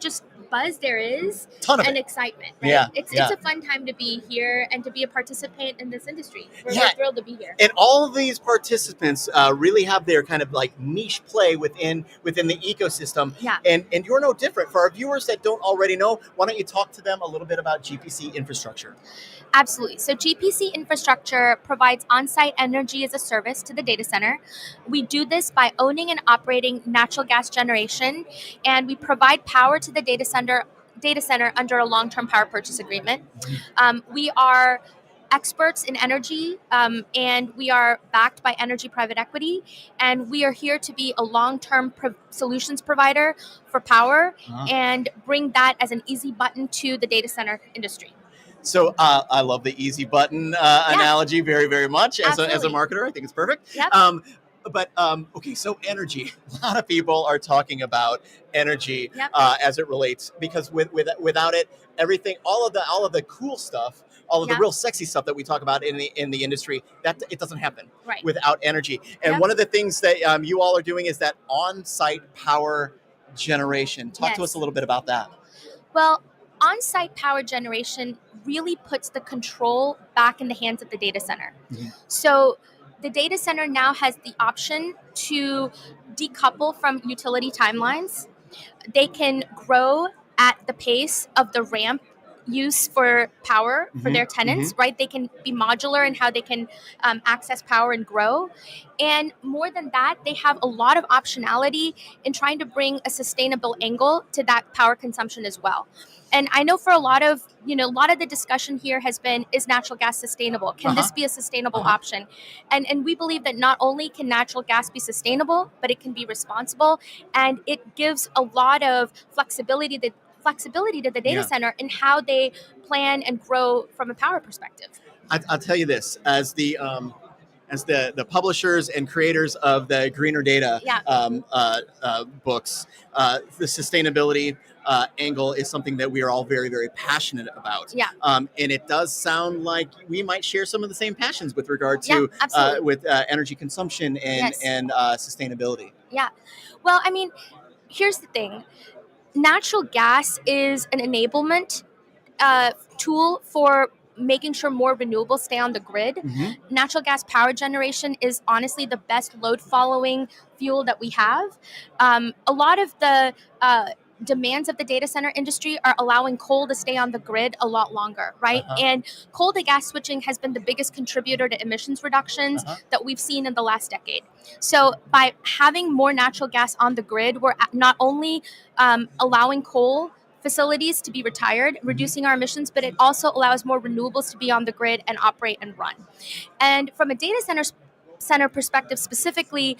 Speaker 15: just buzz there is
Speaker 1: Ton of
Speaker 15: and
Speaker 1: it.
Speaker 15: excitement. Right?
Speaker 1: Yeah,
Speaker 15: It's
Speaker 1: yeah.
Speaker 15: a fun time to be here and to be a participant in this industry. We're
Speaker 1: Yeah.
Speaker 15: thrilled to be here.
Speaker 1: And all of these participants really have their kind of like niche play within the ecosystem.
Speaker 15: Yeah.
Speaker 1: And you're no different. For our viewers that don't already know, why don't you talk to them a little bit about GPC Infrastructure?
Speaker 15: Absolutely. So GPC Infrastructure provides on-site energy as a service to the data center. We do this by owning and operating natural gas generation, and we provide power to the data center under a long-term power purchase agreement. We are experts in energy, and we are backed by energy private equity, and we are here to be a long-term solutions provider for power and bring that as an easy button to the data center industry.
Speaker 1: So I love the easy button analogy very, very much as a marketer. I think it's perfect.
Speaker 15: Yep.
Speaker 1: Okay, so energy. A lot of people are talking about energy as it relates, because without it, everything, all of the cool stuff, all of the real sexy stuff that we talk about in the industry, that it doesn't happen without energy. And one of the things that you all are doing is that on-site power generation. Talk to us a little bit about that.
Speaker 15: Well, on-site power generation really puts the control back in the hands of the data center. So the data center now has the option to decouple from utility timelines. They can grow at the pace of the ramp use for power for their tenants, right? They can be modular in how they can access power and grow. And more than that, they have a lot of optionality in trying to bring a sustainable angle to that power consumption as well. And I know for a lot of the discussion here has been, is natural gas sustainable? Can this be a sustainable option? And we believe that not only can natural gas be sustainable, but it can be responsible, and it gives a lot of flexibility to the data center in how they plan and grow from a power perspective.
Speaker 1: I'll tell you this, as the publishers and creators of the Greener Data books, the sustainability angle is something that we are all very, very passionate about.
Speaker 15: Yeah.
Speaker 1: And it does sound like we might share some of the same passions with regard to with energy consumption and sustainability.
Speaker 15: Yeah. Well, I mean, here's the thing. Natural gas is an enablement tool for making sure more renewables stay on the grid. Natural gas power generation is honestly the best load following fuel that we have. A lot of the demands of the data center industry are allowing coal to stay on the grid a lot longer, right? And coal to gas switching has been the biggest contributor to emissions reductions that we've seen in the last decade. So by having more natural gas on the grid, we're not only allowing coal facilities to be retired, reducing our emissions, but it also allows more renewables to be on the grid and operate and run. And from a data center perspective specifically,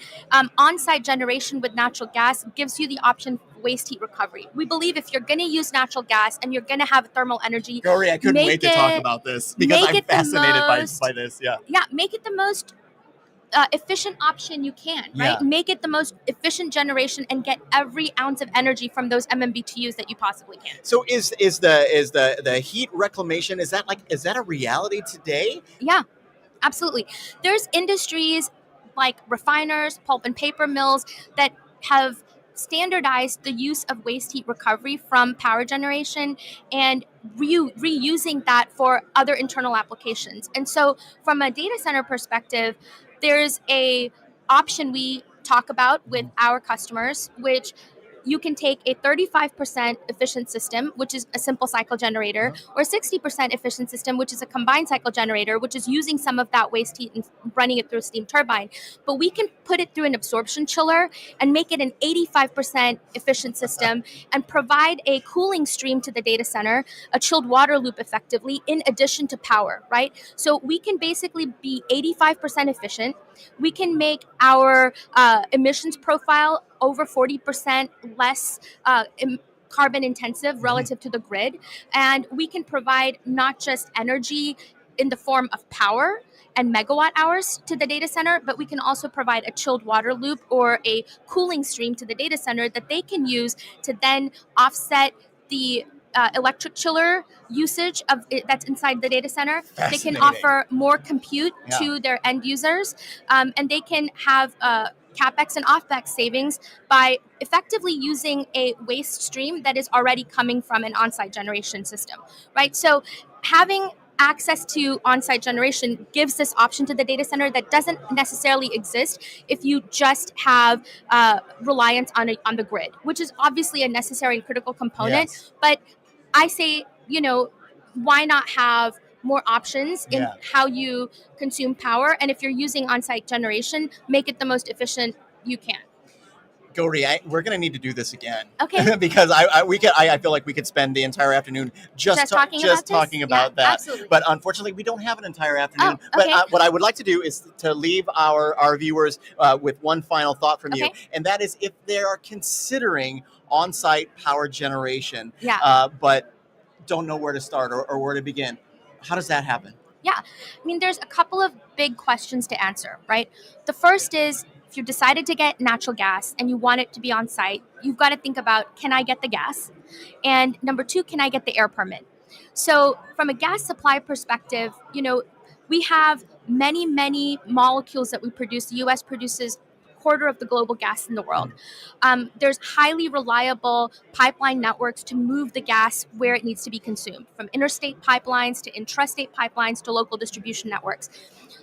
Speaker 15: on-site generation with natural gas gives you the option for waste heat recovery. We believe if you're going to use natural gas and you're going to have thermal energy,
Speaker 1: Gori, I couldn't wait to talk about this because I'm fascinated by this. Yeah.
Speaker 15: Yeah, make it the most efficient option you can, right? Make it the most efficient generation and get every ounce of energy from those MMBTUs that you possibly can.
Speaker 1: So is the heat reclamation, is that a reality today?
Speaker 15: Yeah, absolutely. There's industries like refiners, pulp and paper mills that have standardized the use of waste heat recovery from power generation and reusing that for other internal applications. And so from a data center perspective, there's a option we talk about with our customers, which you can take a 35% efficient system, which is a simple cycle generator, or 60% efficient system, which is a combined cycle generator, which is using some of that waste heat and running it through a steam turbine. But we can put it through an absorption chiller and make it an 85% efficient system and provide a cooling stream to the data center, a chilled water loop effectively, in addition to power, right? So we can basically be 85% efficient. We can make our emissions profile over 40% less carbon intensive relative to the grid. And we can provide not just energy in the form of power and megawatt hours to the data center, but we can also provide a chilled water loop or a cooling stream to the data center that they can use to then offset the electric chiller usage of that's inside the data center. They can offer more compute to their end users, and they can have CapEx and OpEx savings by effectively using a waste stream that is already coming from an on-site generation system, right? So having access to on-site generation gives this option to the data center that doesn't necessarily exist if you just have reliance on the grid, which is obviously a necessary and critical component.
Speaker 1: Yes.
Speaker 15: But I say, why not have more options in how you consume power? And if you're using on-site generation, make it the most efficient you can.
Speaker 1: Gauri, we're going to need to do this again.
Speaker 15: Okay.
Speaker 1: Because I feel like we could spend the entire afternoon just talking about that.
Speaker 15: Absolutely.
Speaker 1: But unfortunately, we don't have an entire afternoon.
Speaker 15: Oh, okay.
Speaker 1: But what I would like to do is to leave our viewers with one final thought from you, and that is if they are considering on-site power generation, but don't know where to start or where to begin, how does that happen?
Speaker 15: Yeah, I mean, there's a couple of big questions to answer, right? The first is, if you decided to get natural gas and you want it to be on site, you've got to think about, can I get the gas? And number two, can I get the air permit? So from a gas supply perspective, we have many, many molecules that we produce. The U.S. produces quarter of the global gas in the world. There's highly reliable pipeline networks to move the gas where it needs to be consumed, from interstate pipelines to intrastate pipelines to local distribution networks.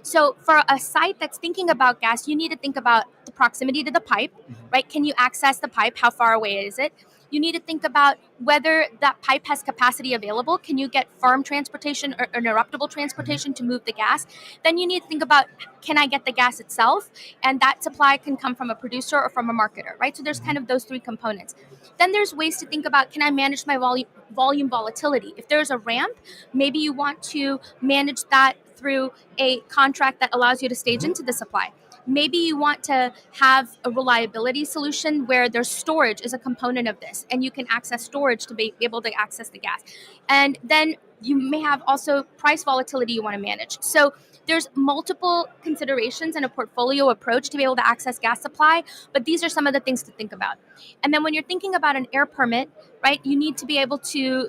Speaker 15: So for a site that's thinking about gas, you need to think about the proximity to the pipe, right? Can you access the pipe? How far away is it? You need to think about whether that pipe has capacity available. Can you get firm transportation or interruptible transportation to move the gas? Then you need to think about, can I get the gas itself? And that supply can come from a producer or from a marketer, right? So there's kind of those three components. Then there's ways to think about, can I manage my volume volatility? If there's a ramp, maybe you want to manage that through a contract that allows you to stage into the supply. Maybe you want to have a reliability solution where there's storage as a component of this, and you can access storage to be able to access the gas. And then you may have also price volatility you want to manage. So there's multiple considerations and a portfolio approach to be able to access gas supply, but these are some of the things to think about. And then when you're thinking about an air permit, right, you need to be able to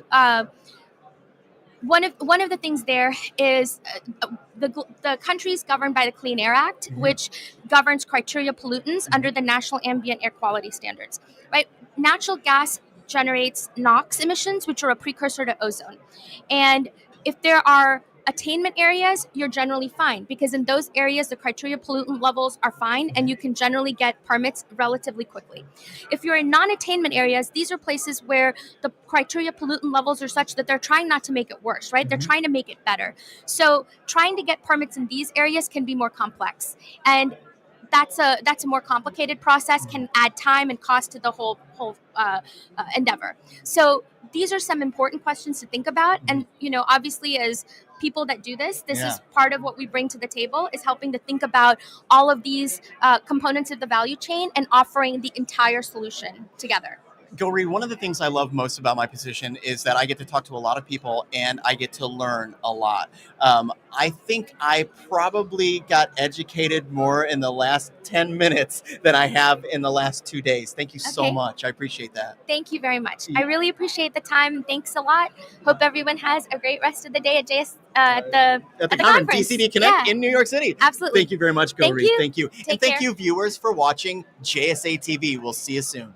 Speaker 15: one of the things there is the country is governed by the Clean Air Act, which governs criteria pollutants under the National Ambient Air Quality Standards. Right, natural gas generates NOx emissions, which are a precursor to ozone, and if there are attainment areas, you're generally fine, because in those areas the criteria pollutant levels are fine and you can generally get permits relatively quickly. If you're in non-attainment areas, these are places where the criteria pollutant levels are such that they're trying not to make it worse, right? They're trying to make it better. So trying to get permits in these areas can be more complex, and that's a more complicated process, can add time and cost to the whole endeavor. So these are some important questions to think about. And, obviously as people that do this is part of what we bring to the table, is helping to think about all of these components of the value chain and offering the entire solution together.
Speaker 1: Gauri, one of the things I love most about my position is that I get to talk to a lot of people and I get to learn a lot. I think I probably got educated more in the last 10 minutes than I have in the last 2 days. Thank you so much. I appreciate that.
Speaker 15: Thank you very much. I really appreciate the time. Thanks a lot. Hope everyone has a great rest of the day at the conference.
Speaker 1: DCD Connect in New York City.
Speaker 15: Absolutely.
Speaker 1: Thank you very much, Gauri.
Speaker 15: Thank you.
Speaker 1: And thank you, viewers, for watching JSA TV. We'll see you soon.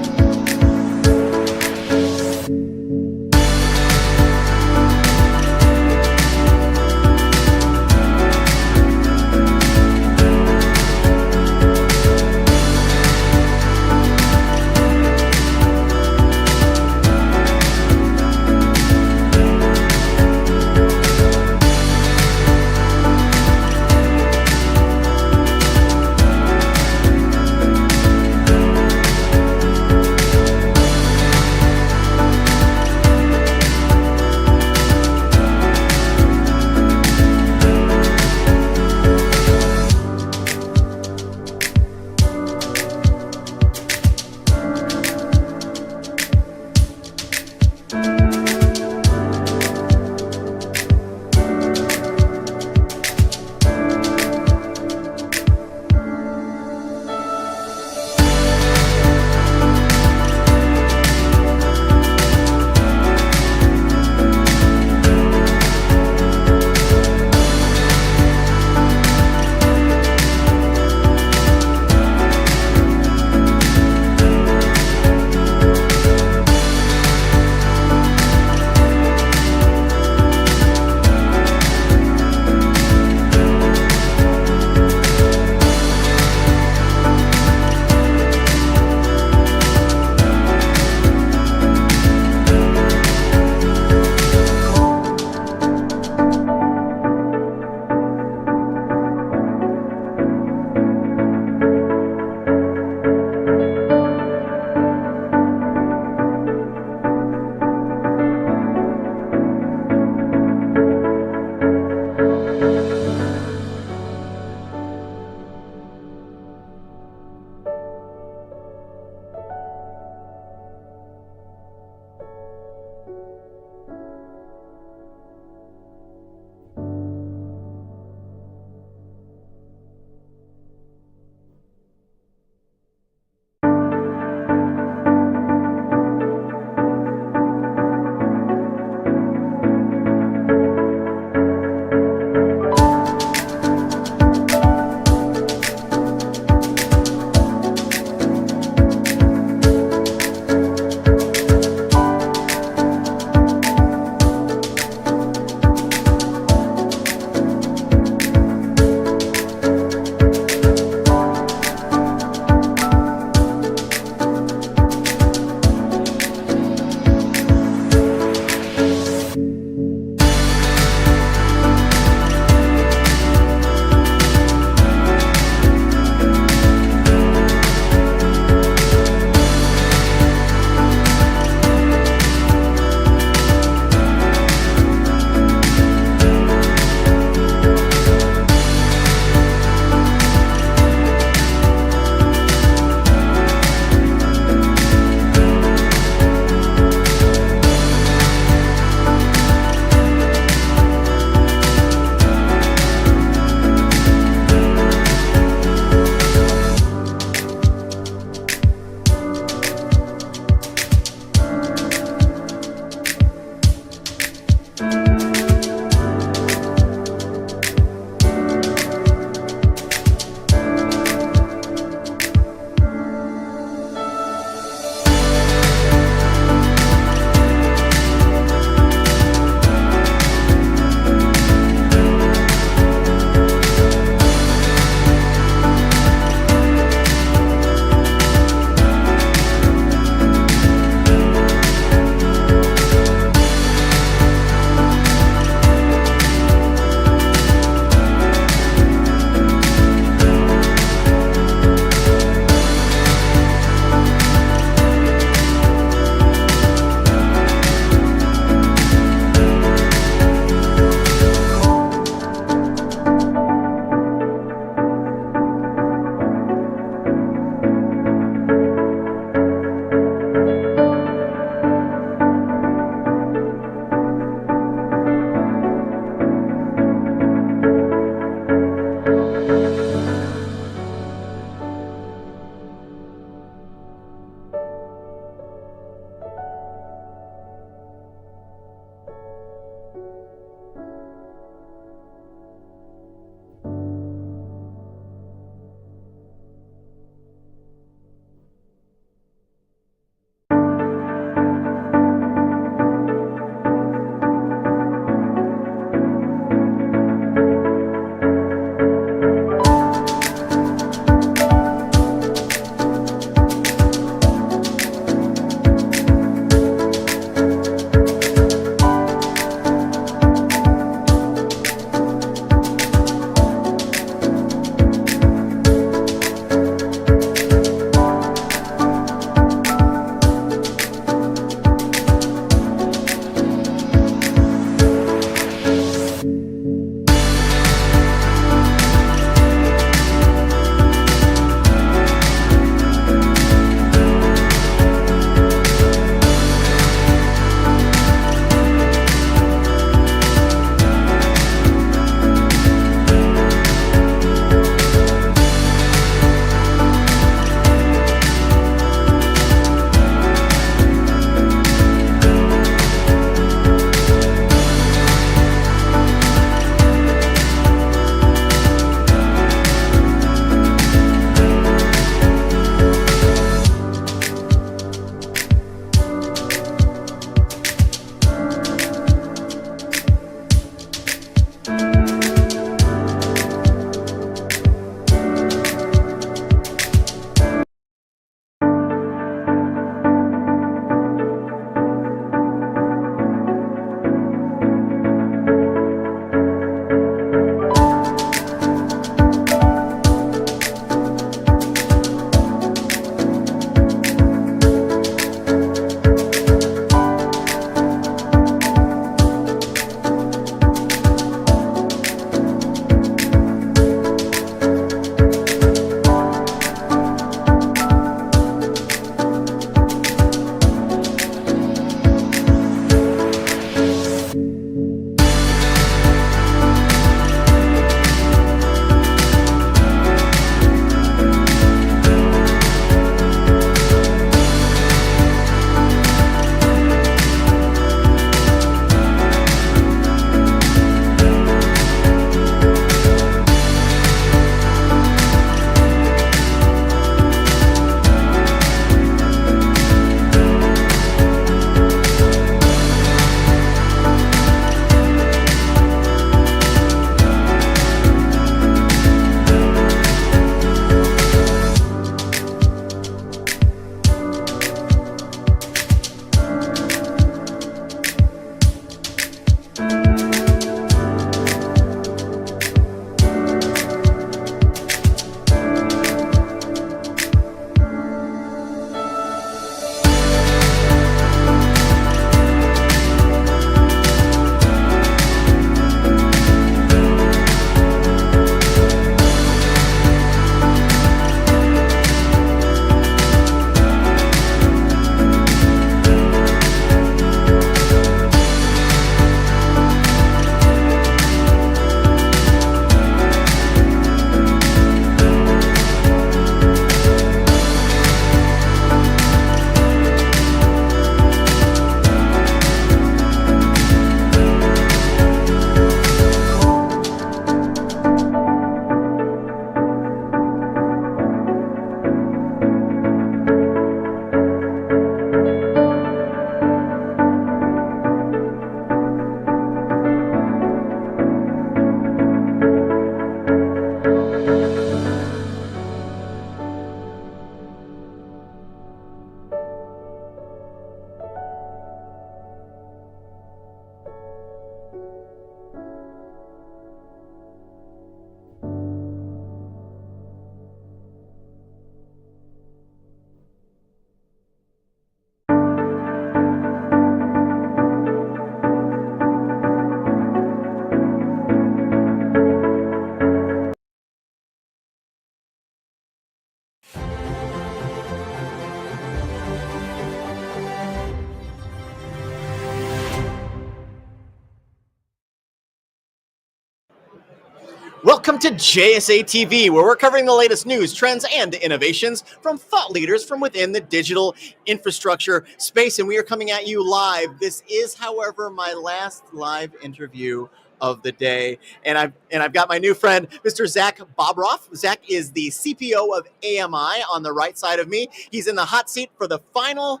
Speaker 1: Welcome to JSA TV, where we're covering the latest news, trends, and innovations from thought leaders from within the digital infrastructure space. And we are coming at you live. This is, however, my last live interview of the day. And I've got my new friend, Mr. Zach Bobroff. Zach is the CPO of AMI on the right side of me. He's in the hot seat for the final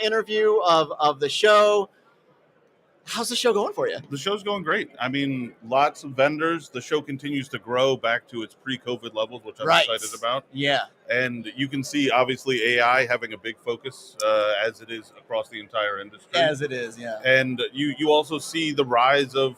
Speaker 1: interview of the show. How's the show going for you?
Speaker 16: The show's going great. I mean, lots of vendors. The show continues to grow back to its pre-COVID levels, which I'm excited about.
Speaker 1: Yeah.
Speaker 16: And you can see, obviously, AI having a big focus as it is across the entire industry.
Speaker 1: As it is, yeah.
Speaker 16: And you also see the rise of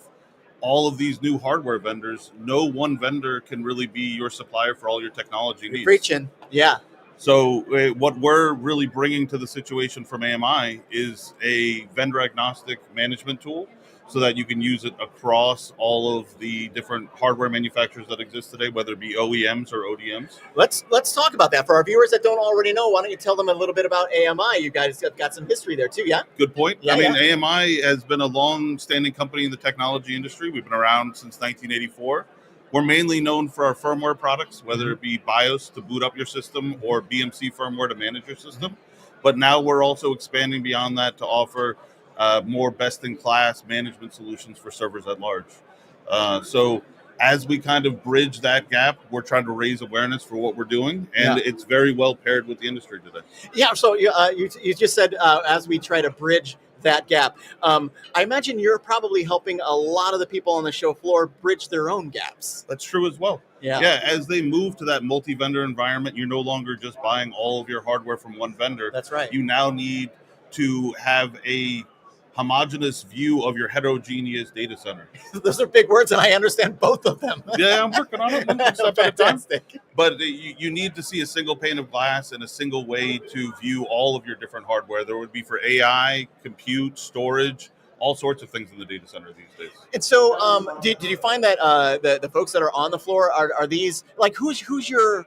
Speaker 16: all of these new hardware vendors. No one vendor can really be your supplier for all your technology needs.
Speaker 1: Preaching, yeah.
Speaker 16: So what we're really bringing to the situation from AMI is a vendor agnostic management tool so that you can use it across all of the different hardware manufacturers that exist today, whether it be OEMs or ODMs.
Speaker 1: Let's talk about that. For our viewers that don't already know, why don't you tell them a little bit about AMI? You guys have got some history there too, yeah?
Speaker 16: Good point.
Speaker 1: Yeah,
Speaker 16: I mean, AMI has been a long-standing company in the technology industry. We've been around since 1984. We're mainly known for our firmware products, whether it be BIOS to boot up your system or BMC firmware to manage your system. But now we're also expanding beyond that to offer more best-in-class management solutions for servers at large. So as we kind of bridge that gap, we're trying to raise awareness for what we're doing, and it's very well paired with the industry today.
Speaker 1: Yeah, so you just said as we try to bridge that gap. I imagine you're probably helping a lot of the people on the show floor bridge their own gaps.
Speaker 16: That's true as well. Yeah, as they move to that multi-vendor environment, you're no longer just buying all of your hardware from one vendor.
Speaker 1: That's right.
Speaker 16: You now need to have a homogeneous view of your heterogeneous data center.
Speaker 1: Those are big words, and I understand both of them.
Speaker 16: Yeah, I'm working on it. One step at a time. But you need to see a single pane of glass and a single way to view all of your different hardware. There would be for AI, compute, storage, all sorts of things in the data center these days.
Speaker 1: And so, did you find that the folks that are on the floor are these like who's your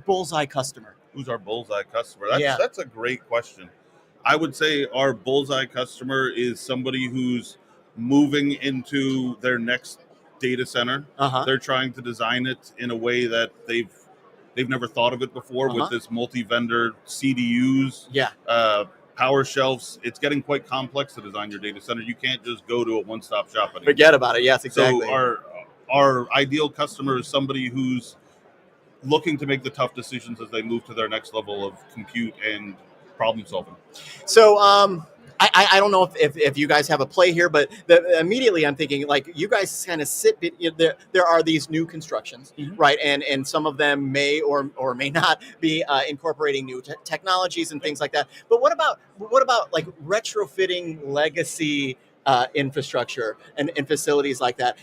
Speaker 1: bullseye customer?
Speaker 16: Who's our bullseye customer? That's a great question. I would say our bullseye customer is somebody who's moving into their next data center. They're trying to design it in a way that they've never thought of it before with this multi-vendor CDUs, power shelves. It's getting quite complex to design your data center. You can't just go to a one-stop shop anymore.
Speaker 1: Forget about it. Yes, exactly.
Speaker 16: So our ideal customer is somebody who's looking to make the tough decisions as they move to their next level of compute and problem solving.
Speaker 1: So I don't know if you guys have a play here, but immediately I'm thinking like you guys kind of sit. There are these new constructions, right? And some of them may or may not be incorporating new technologies and things like that. But what about like retrofitting legacy infrastructure and facilities like that?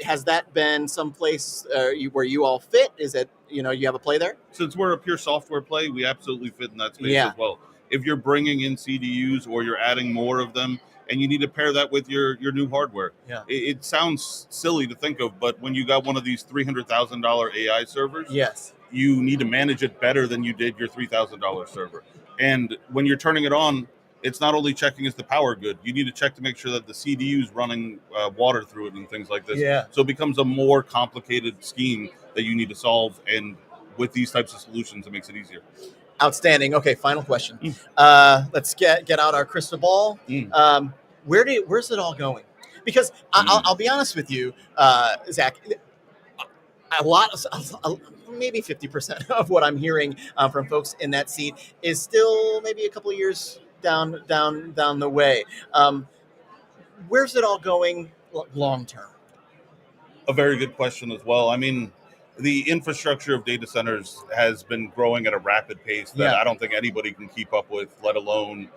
Speaker 1: Has that been someplace where you all fit? Is it you have a play there?
Speaker 16: Since we're a pure software play, we absolutely fit in that space as well. If you're bringing in CDUs or you're adding more of them, and you need to pair that with your new hardware. It sounds silly to think of, but when you got one of these $300,000 AI servers, you need to manage it better than you did your $3,000 server. And when you're turning it on, it's not only checking is the power good, you need to check to make sure that the CDU is running water through it and things like this. So it becomes a more complicated scheme that you need to solve, and with these types of solutions, it makes it easier.
Speaker 1: Outstanding. Okay, final question. Let's get out our crystal ball. Where's it all going? Because I'll be honest with you, Zach. Maybe 50% of what I'm hearing from folks in that seat is still maybe a couple of years down the way. Where's it all going long term?
Speaker 16: A very good question as well. I mean, the infrastructure of data centers has been growing at a rapid pace that I don't think anybody can keep up with, let alone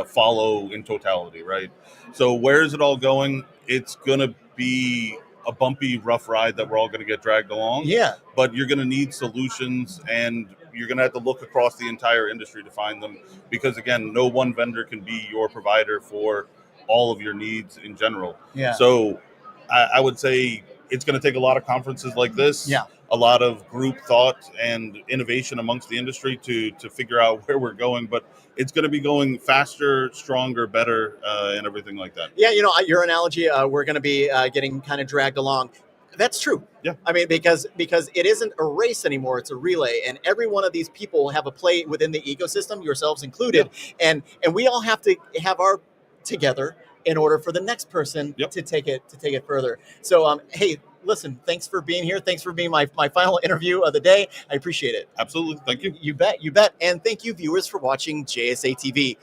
Speaker 16: follow in totality, right? So where is it all going? It's going to be a bumpy, rough ride that we're all going to get dragged along. But you're going to need solutions, and you're going to have to look across the entire industry to find them, because, again, no one vendor can be your provider for all of your needs in general. So I would say it's going to take a lot of conferences like this, a lot of group thought and innovation amongst the industry to figure out where we're going. But it's going to be going faster, stronger, better, and everything like that.
Speaker 1: Yeah, your analogy, we're going to be getting kind of dragged along. That's true.
Speaker 7: Yeah.
Speaker 1: I mean, because it isn't a race anymore; it's a relay, and every one of these people have a play within the ecosystem, yourselves included, and we all have to have our together in order for the next person to take it further. So, hey, listen, thanks for being here. Thanks for being my final interview of the day. I appreciate it.
Speaker 16: Absolutely. Thank you.
Speaker 1: You bet. And thank you, viewers, for watching JSA TV.